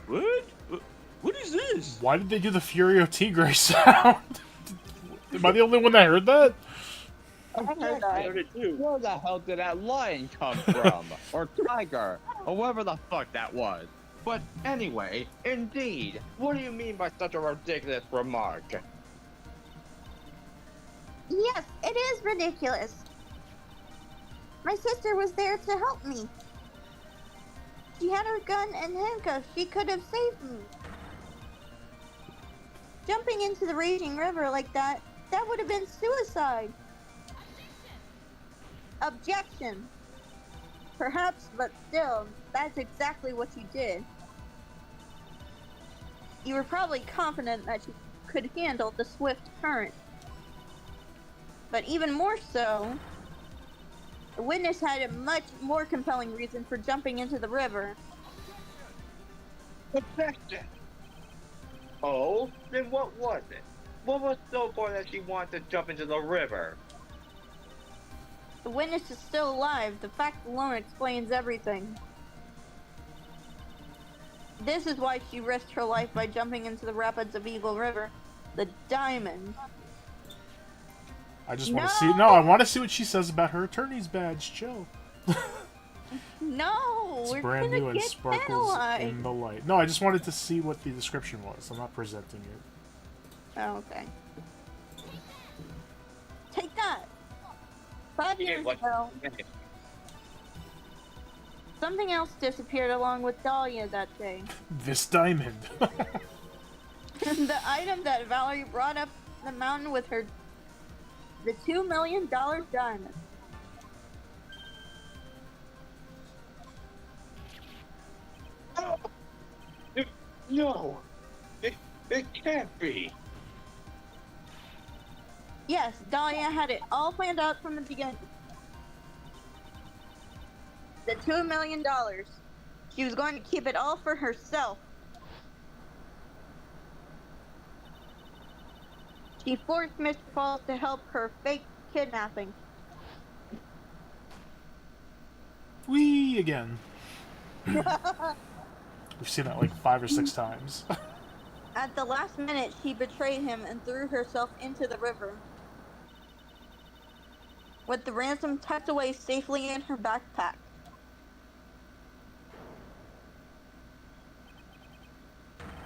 What? What is this? Why did they do the Furio Tigre sound? Am I the only one that heard that? Where the hell did that lion come from? Or tiger? Or whatever the fuck that was. But anyway, indeed, what do you mean by such a ridiculous remark? Yes, it is ridiculous. My sister was there to help me. She had her gun and handcuffs. She could have saved me. Jumping into the raging river like that would have been suicide. Objection. Perhaps, but still, that's exactly what you did. You were probably confident that you could handle the swift current. But even more so, the witness had a much more compelling reason for jumping into the river. Objection! Oh, then what was it? What was so important that she wanted to jump into the river? The witness is still alive. The fact alone explains everything. This is why she risked her life by jumping into the rapids of Eagle River. The diamond. I just want to see. No, I want to see what she says about her attorney's badge. Chill. No, It's we're brand gonna new and get sparkles penalized. in the light. No, I just wanted to see what the description was. I'm not presenting it. Oh, okay. Take that. 5 years ago, something else disappeared along with Dahlia that day. This diamond. The item that Valerie brought up the mountain with her, the $2 million diamond. No! It can't be! Yes, Dahlia had it all planned out from the beginning. The $2 million. She was going to keep it all for herself. She forced Mr. Falls to help her fake kidnapping. Whee again. We've seen that like 5 or 6 times. At the last minute, she betrayed him and threw herself into the river. With the ransom tucked away safely in her backpack.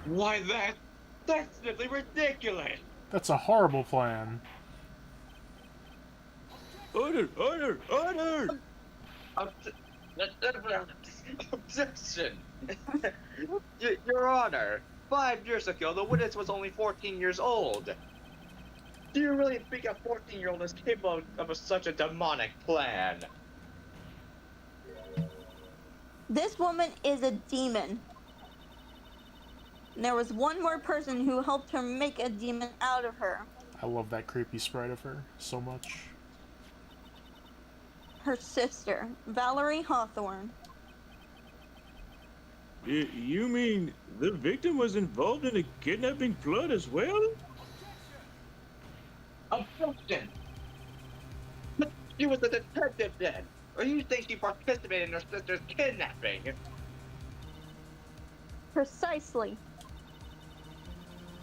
Why that's simply ridiculous! That's a horrible plan. Order! Order! Order! Objection! Your Honor, 5 years ago, the witness was only 14 years old. Do you really think a 14-year-old is capable of such a demonic plan? This woman is a demon. And there was one more person who helped her make a demon out of her. I love that creepy sprite of her so much. Her sister, Valerie Hawthorne. You mean the victim was involved in a kidnapping plot as well? Objection! She was a detective then, or you think she participated in her sister's kidnapping? Precisely.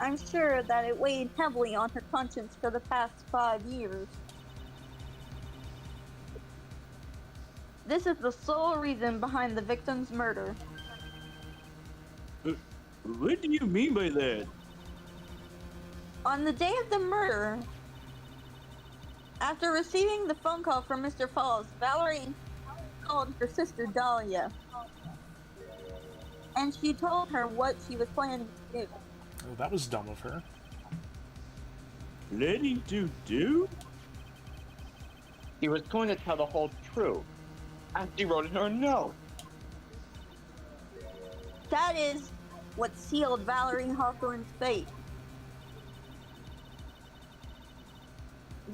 I'm sure that it weighed heavily on her conscience for the past 5 years. This is the sole reason behind the victim's murder. What do you mean by that? On the day of the murder, After receiving the phone call from Mr. Falls, Valerie called her sister Dahlia, and she told her what she was planning to do. Oh, that was dumb of her. Planning to do? He was going to tell the whole truth. And she wrote her a note. That is what sealed Valerie Hawthorne's fate.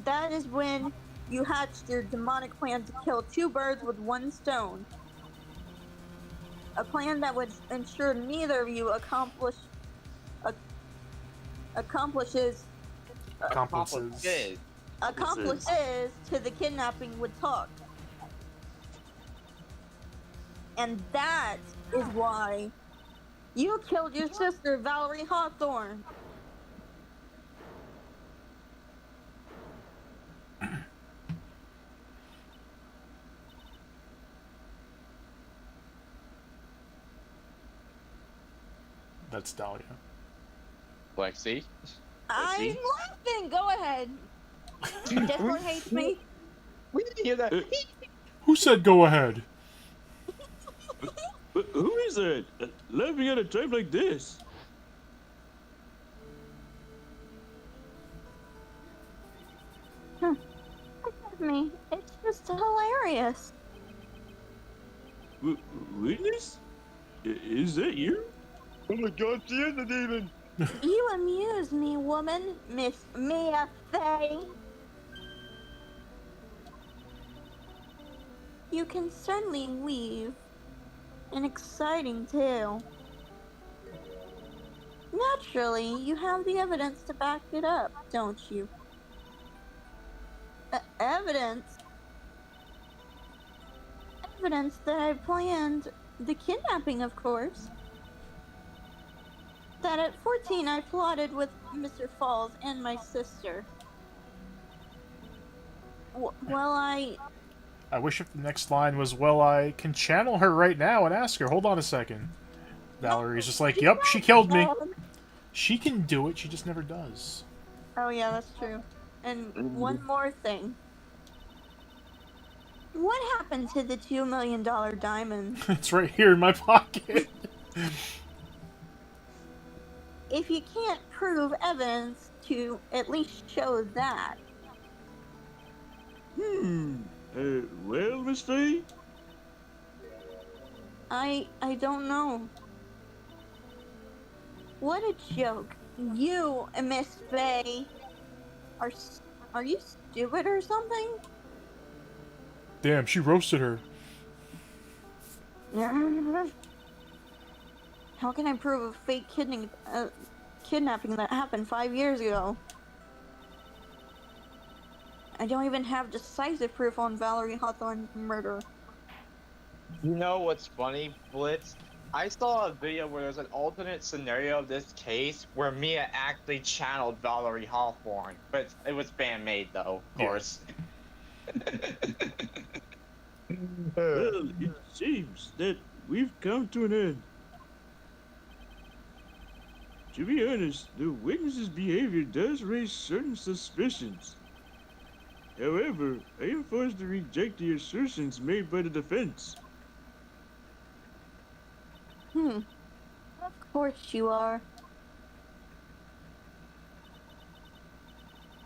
That is when you hatched your demonic plan to kill two birds with one stone. A plan that would ensure neither of you accomplishes Accomplices. to the kidnapping would talk. And that is why you killed your sister, Valerie Hawthorne. That's Dahlia. Lexi? I'm laughing. Go ahead. Discord hates me. We didn't hear that. Who said go ahead? Who is that? Laughing at a time like this? Me. It's just hilarious. Witness? Is that you? Oh my god, she is a demon! You amuse me, woman, Miss Mia Fey. You can certainly weave an exciting tale. Naturally, you have the evidence to back it up, don't you? Evidence? Evidence that I planned the kidnapping, of course. That at 14 I plotted with Mr. Falls and my sister. Well, I wish if the next line was, well, I can channel her right now and ask her. Hold on a second. Valerie's just like, yep, she killed me. She can do it, she just never does. Oh yeah, that's true. And one more thing. What happened to the $2 million diamond? It's right here in my pocket. If you can't prove evidence to at least show that. Well, Miss Faye? I don't know. What a joke. You, Miss Faye, are you stupid or something? Damn, she roasted her. How can I prove a fake kidnapping that happened 5 years ago? I don't even have decisive proof on Valerie Hawthorne's murder. You know what's funny, Blitz? I saw a video where there's an alternate scenario of this case where Mia actually channeled Valerie Hawthorne, but it was fan-made though, of course. Well, it seems that we've come to an end. To be honest, the witness's behavior does raise certain suspicions. However, I am forced to reject the assertions made by the defense. Of course you are.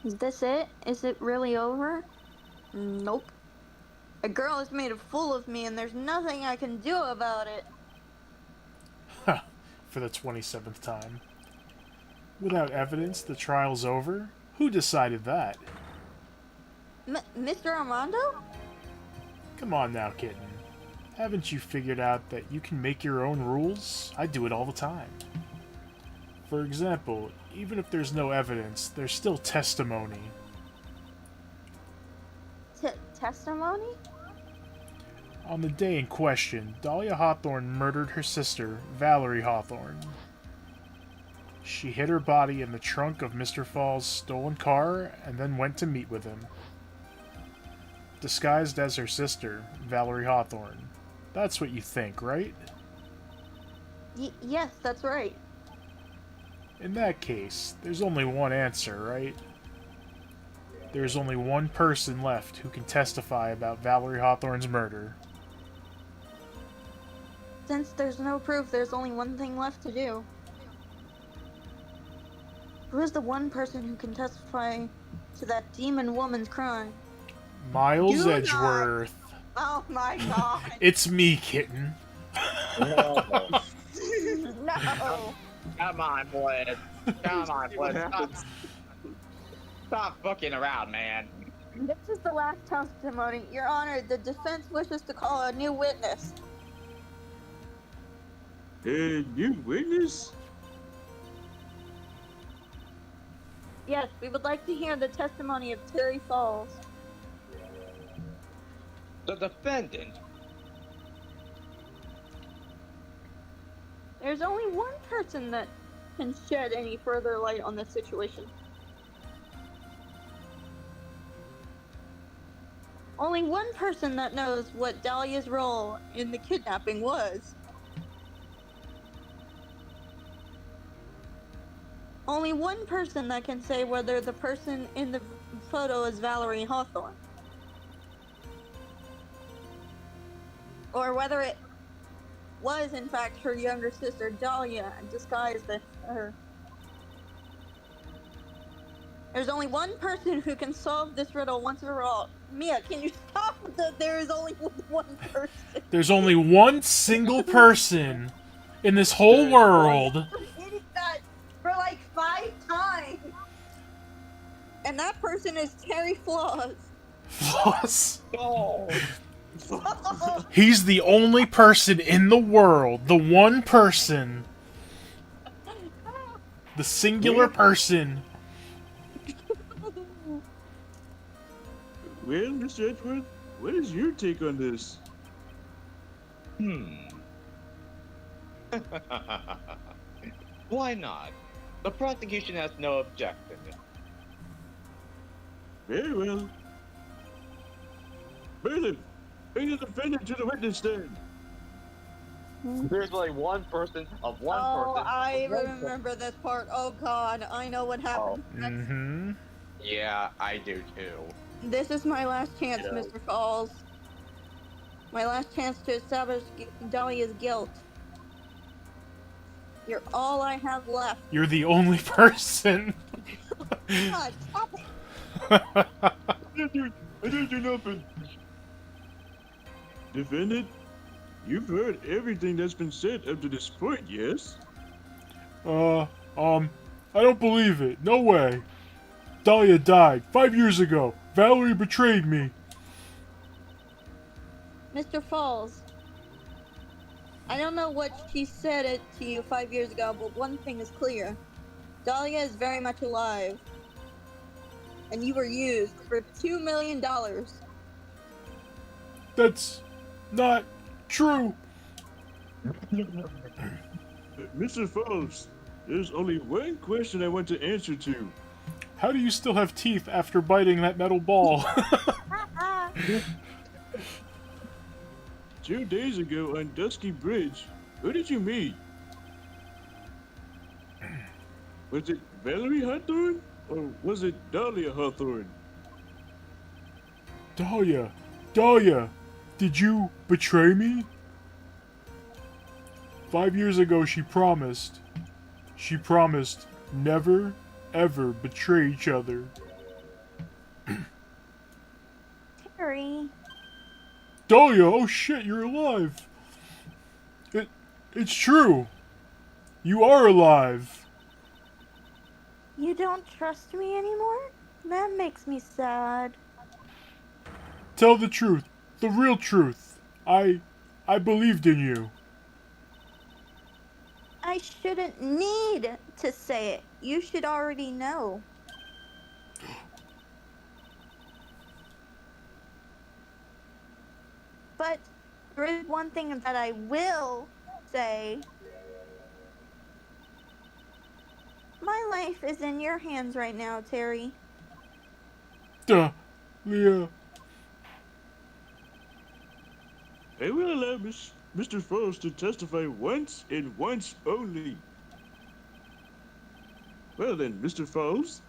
Is this it? Is it really over? Nope. A girl has made a fool of me and there's nothing I can do about it. For the 27th time. Without evidence, the trial's over? Who decided that? Mr. Armando? Come on now, kitten. Haven't you figured out that you can make your own rules? I do it all the time. For example, even if there's no evidence, there's still testimony. Testimony? On the day in question, Dahlia Hawthorne murdered her sister, Valerie Hawthorne. She hid her body in the trunk of Mr. Fall's stolen car and then went to meet with him. Disguised as her sister, Valerie Hawthorne. That's what you think, right? Yes, that's right. In that case, there's only one answer, right? There's only one person left who can testify about Valerie Hawthorne's murder. Since there's no proof, there's only one thing left to do. Who is the one person who can testify to that demon woman's crime? Miles Do not. Edgeworth. Oh my god. It's me, kitten. No. Come on, boys. Come on, boys. Stop fucking around, man. This is the last testimony. Your Honor, the defense wishes to call a new witness. A new witness? Yes, we would like to hear the testimony of Terry Falls. The defendant. There's only one person that can shed any further light on this situation. Only one person that knows what Dahlia's role in the kidnapping was. Only one person that can say whether the person in the photo is Valerie Hawthorne. Or whether it was in fact her younger sister Dahlia disguised as her. There's only one person who can solve this riddle once and for all. Mia, can you stop with the there is only one person? There's only one single person in this whole world. Repeating that for like 5 times. And that person is Terry Flaws. Floss. Oh. He's the only person in the world. The one person. The singular person. Well, Mr. Edgeworth, what is your take on this? Why not? The prosecution has no objection. Very well. Merlin, bring the defendant to the witness stand. There's only one person of one Oh, person. I remember this part. Oh god, I know what happened. Mm-hmm. Yeah, I do too. This is my last chance, Yeah. Mr. Falls. My last chance to establish Dahlia's guilt. You're all I have left. You're the only person. God, stop it. I didn't do nothing. Defendant, you've heard everything that's been said up to this point, yes? I don't believe it. No way. Dahlia died 5 years ago. Valerie betrayed me. Mr. Falls, I don't know what she said it to you 5 years ago, but one thing is clear. Dahlia is very much alive. And you were used for $2 million. That's not true. Mr. Falls, there's only one question I want to answer to. How do you still have teeth after biting that metal ball? 2 days ago on Dusky Bridge, who did you meet? Was it Valerie Hawthorne or was it Dahlia Hawthorne? Dahlia, did you betray me? 5 years ago she promised never, ever betray each other. Terry. Dahlia, oh shit, you're alive. It's true. You are alive. You don't trust me anymore? That makes me sad. Tell the truth, the real truth. I believed in you. I shouldn't need to say it. You should already know. But there is one thing that I will say. My life is in your hands right now, Terry. Dahlia. I will allow Mr. Falls to testify once and once only. Well then, Mr. Falls,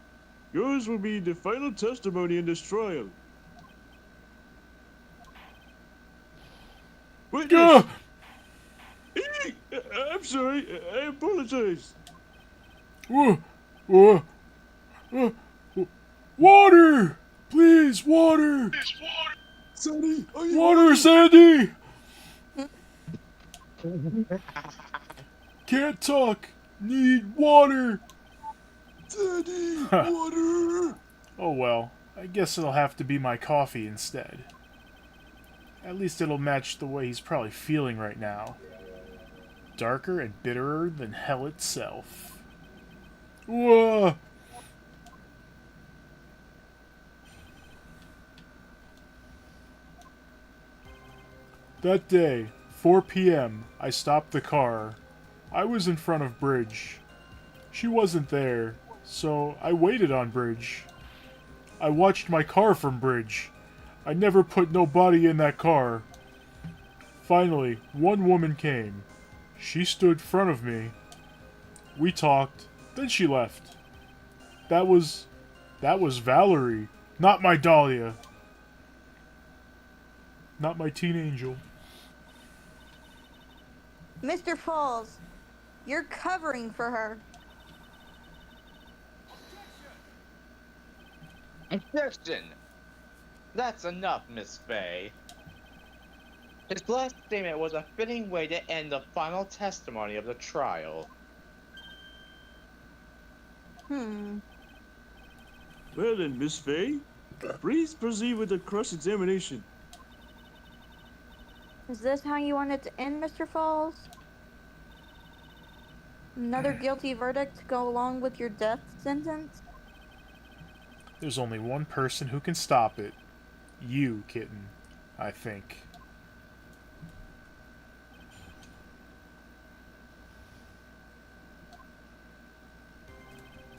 Yours will be the final testimony in this trial. Witness! Gah! I'm sorry. I apologize. Uh, uh, uh, water! Please, water! Sonny, are you Water, Sandy! Can't talk. Need water. Daddy, water! Oh well, I guess it'll have to be my coffee instead. At least it'll match the way he's probably feeling right now. Darker and bitterer than hell itself. Whoa! That day, 4 p.m., I stopped the car. I was in front of Bridge. She wasn't there, so I waited on Bridge. I watched my car from Bridge. I never put nobody in that car. Finally, one woman came. She stood in front of me. We talked, then she left. That was Valerie, not my Dahlia. Not my teen angel. Mr. Falls, you're covering for her. Objection! That's enough, Miss Faye. His last statement was a fitting way to end the final testimony of the trial. Hmm. Well then, Miss Faye, please proceed with the cross-examination. Is this how you want it to end, Mr. Falls? Another guilty verdict to go along with your death sentence? There's only one person who can stop it. You, kitten. I think.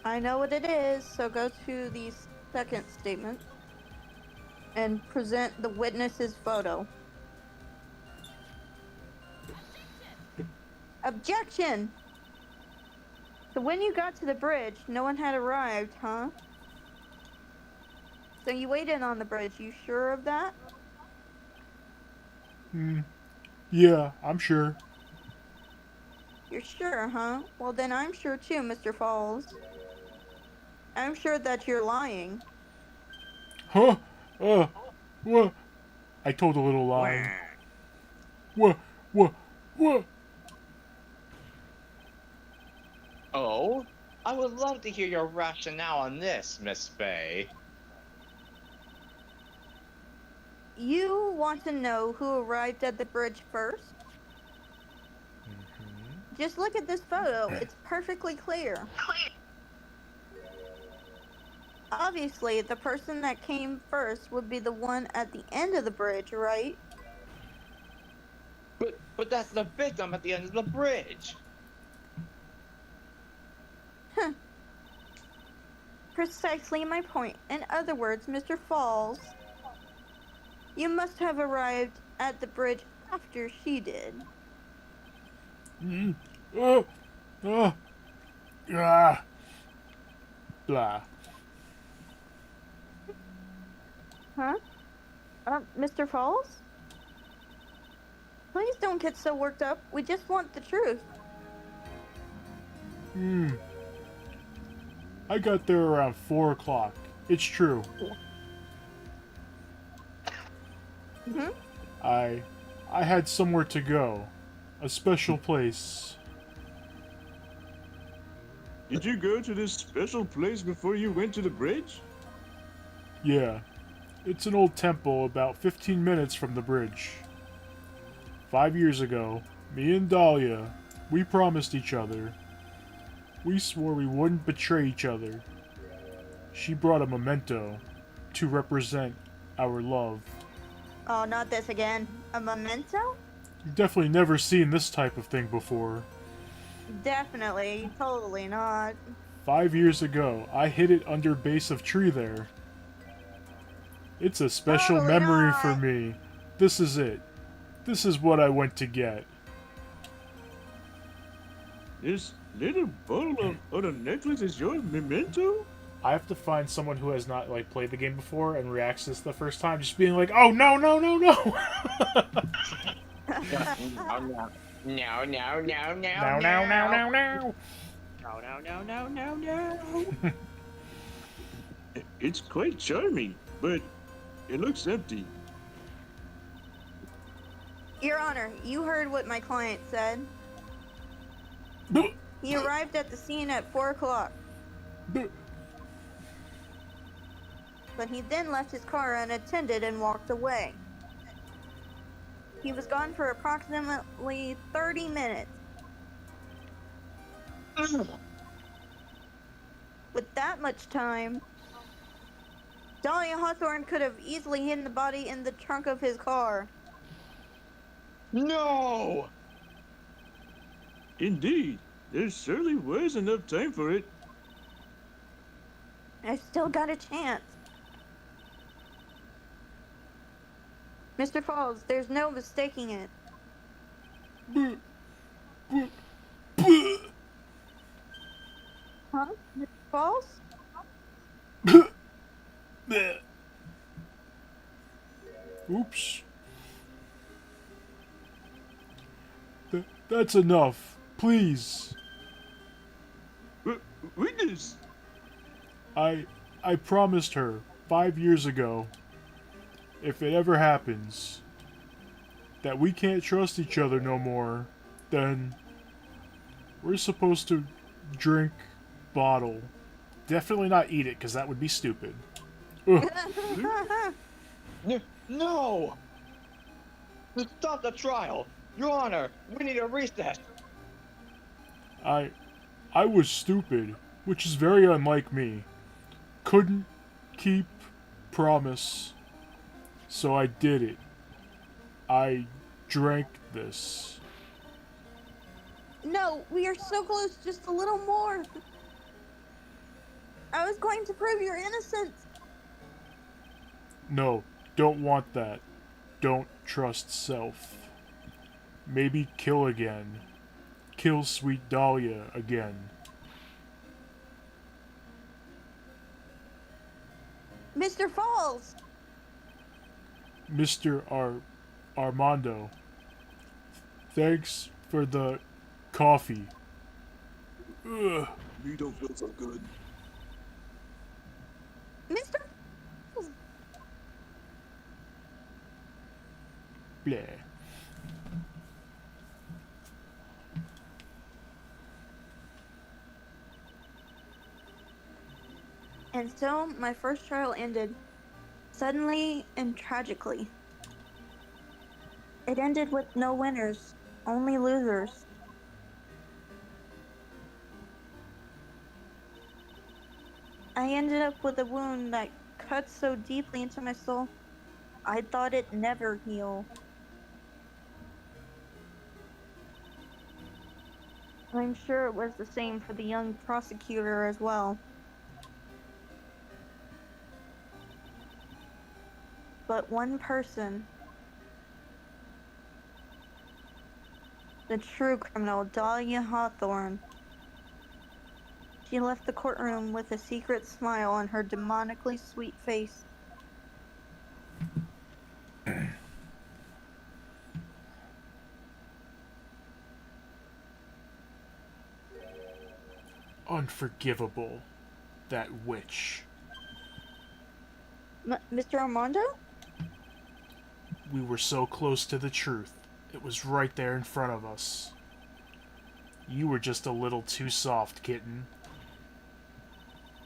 I know what it is, so go to the second statement and present the witness's photo. Objection! So when you got to the bridge, no one had arrived, huh? So you waited on the bridge, you sure of that? Yeah, I'm sure. You're sure, huh? Well then I'm sure too, Mr. Falls. I'm sure that you're lying. Huh? What? I told a little lie. What? Oh? I would love to hear your rationale on this, Miss Faye. You want to know who arrived at the bridge first? Just look at this photo. It's perfectly clear. Obviously, the person that came first would be the one at the end of the bridge, right? But that's the victim at the end of the bridge. Precisely my point. In other words, Mr. Falls, you must have arrived at the bridge after she did. Blah. Huh? Mr. Falls? Please don't get so worked up. We just want the truth. I got there around 4 o'clock. It's true. I had somewhere to go. A special place. Did you go to this special place before you went to the bridge? Yeah. It's an old temple about 15 minutes from the bridge. 5 years ago, me and Dahlia, we promised each other. We swore we wouldn't betray each other. She brought a memento to represent our love. Oh, not this again. A memento? You've definitely never seen this type of thing before. Definitely. Totally not. 5 years ago, I hid it under base of tree there. It's a special Totally memory not. for me. This is it. This is what I went to get. This little bottle of a necklace is your memento? I have to find someone who has not like played the game before and reacts to this the first time, just being like, "Oh no, no, no, no!" No, no, no, no, no, no, Now, now, now, now, now. no, no, no, no, no, no. It's quite charming, but it looks empty. Your Honor, you heard what my client said. He arrived at the scene at 4 o'clock. But he then left his car unattended and walked away. He was gone for approximately 30 minutes. With that much time, Dahlia Hawthorne could have easily hidden the body in the trunk of his car. No! Indeed, there certainly was enough time for it. I still got a chance. Mr. Falls, there's no mistaking it. Huh? Mr. Falls? Oops. That's enough. Please. Witness! I promised her 5 years ago, if it ever happens, that we can't trust each other no more, then we're supposed to drink bottle. Definitely not eat it, because that would be stupid. Ugh. No! Stop the trial! Your Honor, we need a recess! I was stupid, which is very unlike me. Couldn't keep promise, so I did it. I drank this. No, we are so close, just a little more. I was going to prove your innocence. No, don't want that. Don't trust self. Maybe kill again. Kill Sweet Dahlia again. Mr. Falls! Mr. Armando. Thanks for the coffee. Ugh. Me don't feel so good. Mr. Falls! Bleh. And so, my first trial ended. Suddenly and tragically. It ended with no winners, only losers. I ended up with a wound that cut so deeply into my soul, I thought it'd never heal. I'm sure it was the same for the young prosecutor as well. But one person, the true criminal, Dahlia Hawthorne, she left the courtroom with a secret smile on her demonically sweet face. Unforgivable. That witch. Mr. Armando? We were so close to the truth. It was right there in front of us. You were just a little too soft, kitten.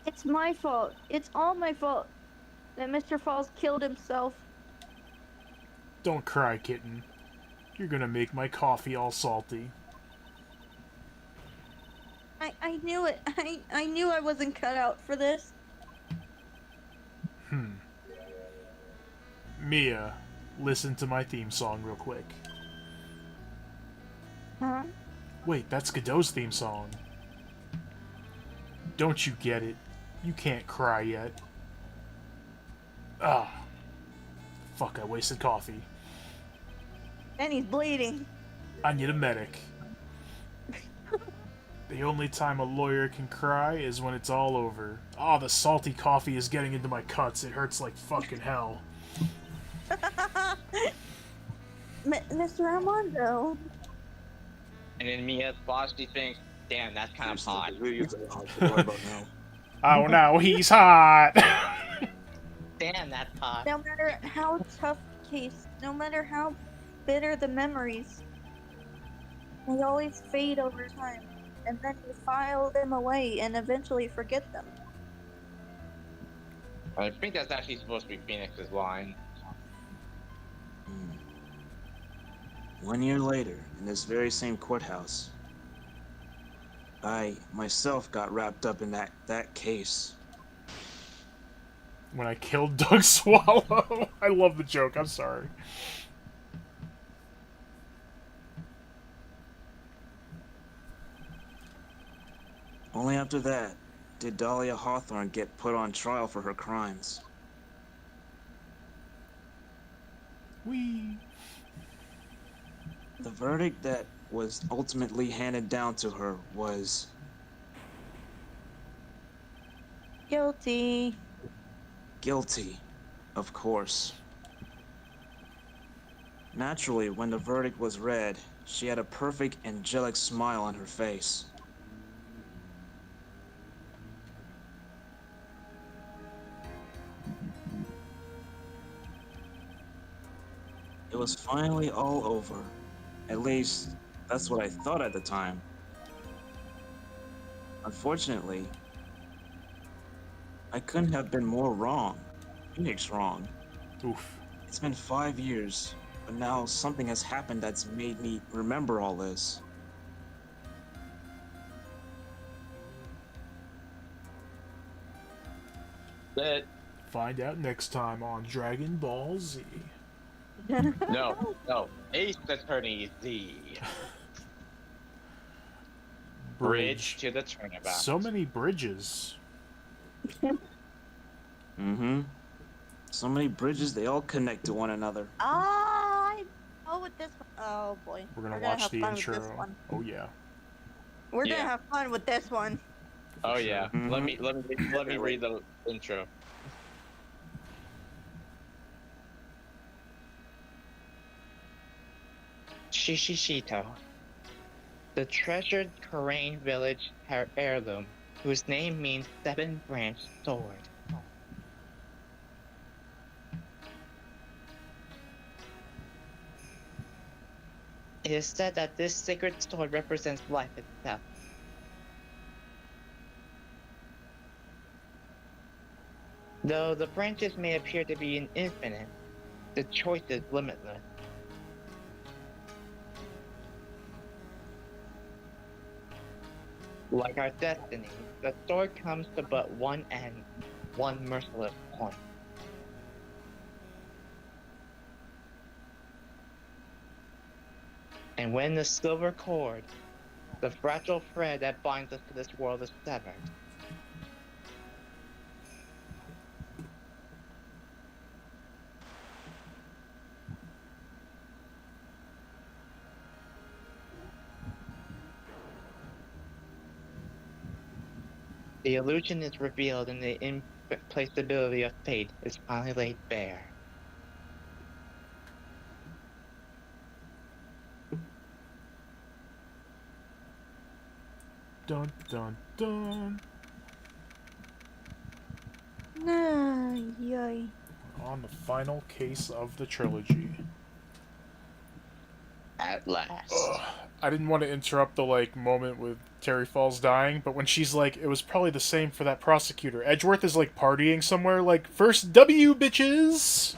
It's my fault. It's all my fault that Mr. Falls killed himself. Don't cry, kitten. You're gonna make my coffee all salty. I knew it. I knew I wasn't cut out for this. Mia, listen to my theme song real quick. Huh? Wait, that's Godot's theme song. Don't you get it? You can't cry yet. Ah. Fuck, I wasted coffee. And he's bleeding. I need a medic. The only time a lawyer can cry is when it's all over. Oh, the salty coffee is getting into my cuts. It hurts like fucking hell. Mr. Armando. And then Mia's boss, she thinks, damn, that's kind of hot. Who are you very hard to worry about now? Oh no, he's hot! Damn, that's hot. No matter how tough the case, no matter how bitter the memories, they always fade over time. And then you file them away and eventually forget them. I think that's actually supposed to be Phoenix's line. 1 year later, in this very same courthouse, I myself got wrapped up in that case. When I killed Doug Swallow. I love the joke, I'm sorry. Only after that did Dahlia Hawthorne get put on trial for her crimes. Whee! The verdict that was ultimately handed down to her was Guilty. guilty, of course. Naturally, when the verdict was read, she had a perfect angelic smile on her face. It was finally all over. At least, that's what I thought at the time. Unfortunately, I couldn't have been more wrong. Phoenix wrong. Oof. It's been 5 years, but now something has happened that's made me remember all this. But Find out next time on Dragon Ball Z. no, Ace Attorney Z. Bridge to the Turnabout. So many bridges. Mm-hmm. So many bridges, they all connect to one another. I know with this one. Oh boy. We're gonna watch have the fun with this intro. one. Oh yeah. We're Yeah. gonna have fun with this one. Oh yeah. Mhm. Let me read the intro. Shishishito, the treasured Korean village heirloom, whose name means seven-branched sword. It is said that this sacred sword represents life itself. Though the branches may appear to be infinite, the choice is limitless. Like our destiny, the sword comes to but one end, one merciless point. And when the silver cord, the fragile thread that binds us to this world, is severed, the illusion is revealed and the implacability of fate is finally laid bare. Dun dun dun. Yay. On the final case of the trilogy. At last. I didn't want to interrupt the moment with Terry Falls dying, but when she's like, it was probably the same for that prosecutor. Edgeworth is partying somewhere, first W, bitches!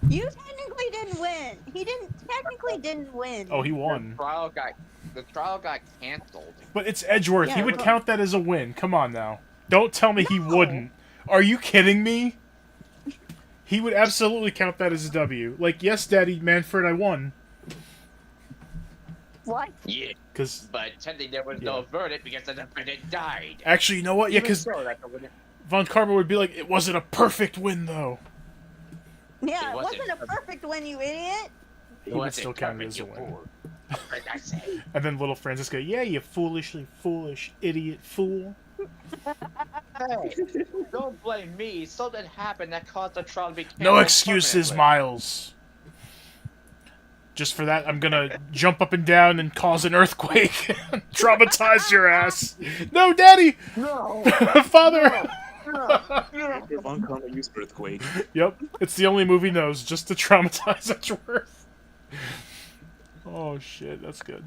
You technically didn't win. He technically didn't win. Oh, he won. The trial got canceled. But it's Edgeworth. Yeah, He would well- count that as a win. Come on now. Don't tell me he No. wouldn't. Are you kidding me? He would absolutely count that as a W. Yes, Daddy Manfred, I won. What? Yeah, Because but technically there was no verdict because the defendant died. actually, you know what? Yeah, Even because so, that the winner- Von Karma would be like, it wasn't a perfect win, though. Yeah, It it wasn't wasn't a perfect win, you idiot. He would still count it as a win. What did I say? And then little Francisco, yeah, you foolishly foolish idiot fool. Hey, don't blame me. Something happened that caused the trial to be canceled No excuses, permanently. Miles. Just for that, I'm gonna jump up and down and cause an earthquake. Traumatize your ass. No, Daddy! No! Father! If uncommon use earthquake. Yep, it's the only movie he knows, just to traumatize Edgeworth. Oh shit, that's good.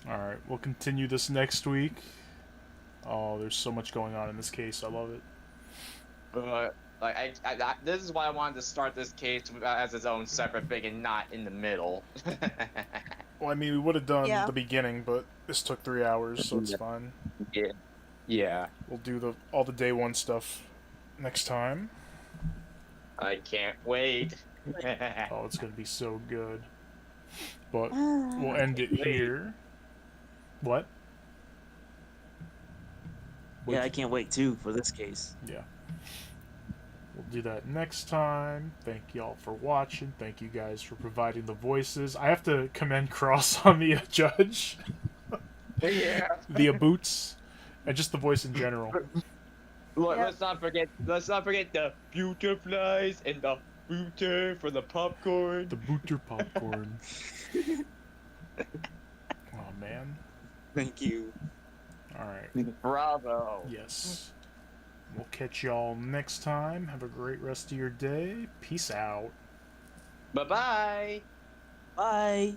Alright, we'll continue this next week. Oh, there's so much going on in this case, I love it. This is why I wanted to start this case as its own separate thing and not in the middle. Well, I mean, we would have done Yeah. the beginning, but this took 3 hours, so it's fine. Yeah. We'll do all the day one stuff next time. I can't wait. Oh, it's gonna be so good. But we'll end it here. What? Yeah, I can't wait too for this case. Yeah. We'll do that next time. Thank y'all for watching. Thank you guys for providing the voices. I have to commend Cross on the judge. Yeah. The boots. And just the voice in general. Look, Yeah. let's not forget the butterflies and the booter for the popcorn. The booter popcorn. Oh, man. Thank you. Alright. Bravo. Yes. We'll catch y'all next time. Have a great rest of your day. Peace out. Bye-bye. Bye.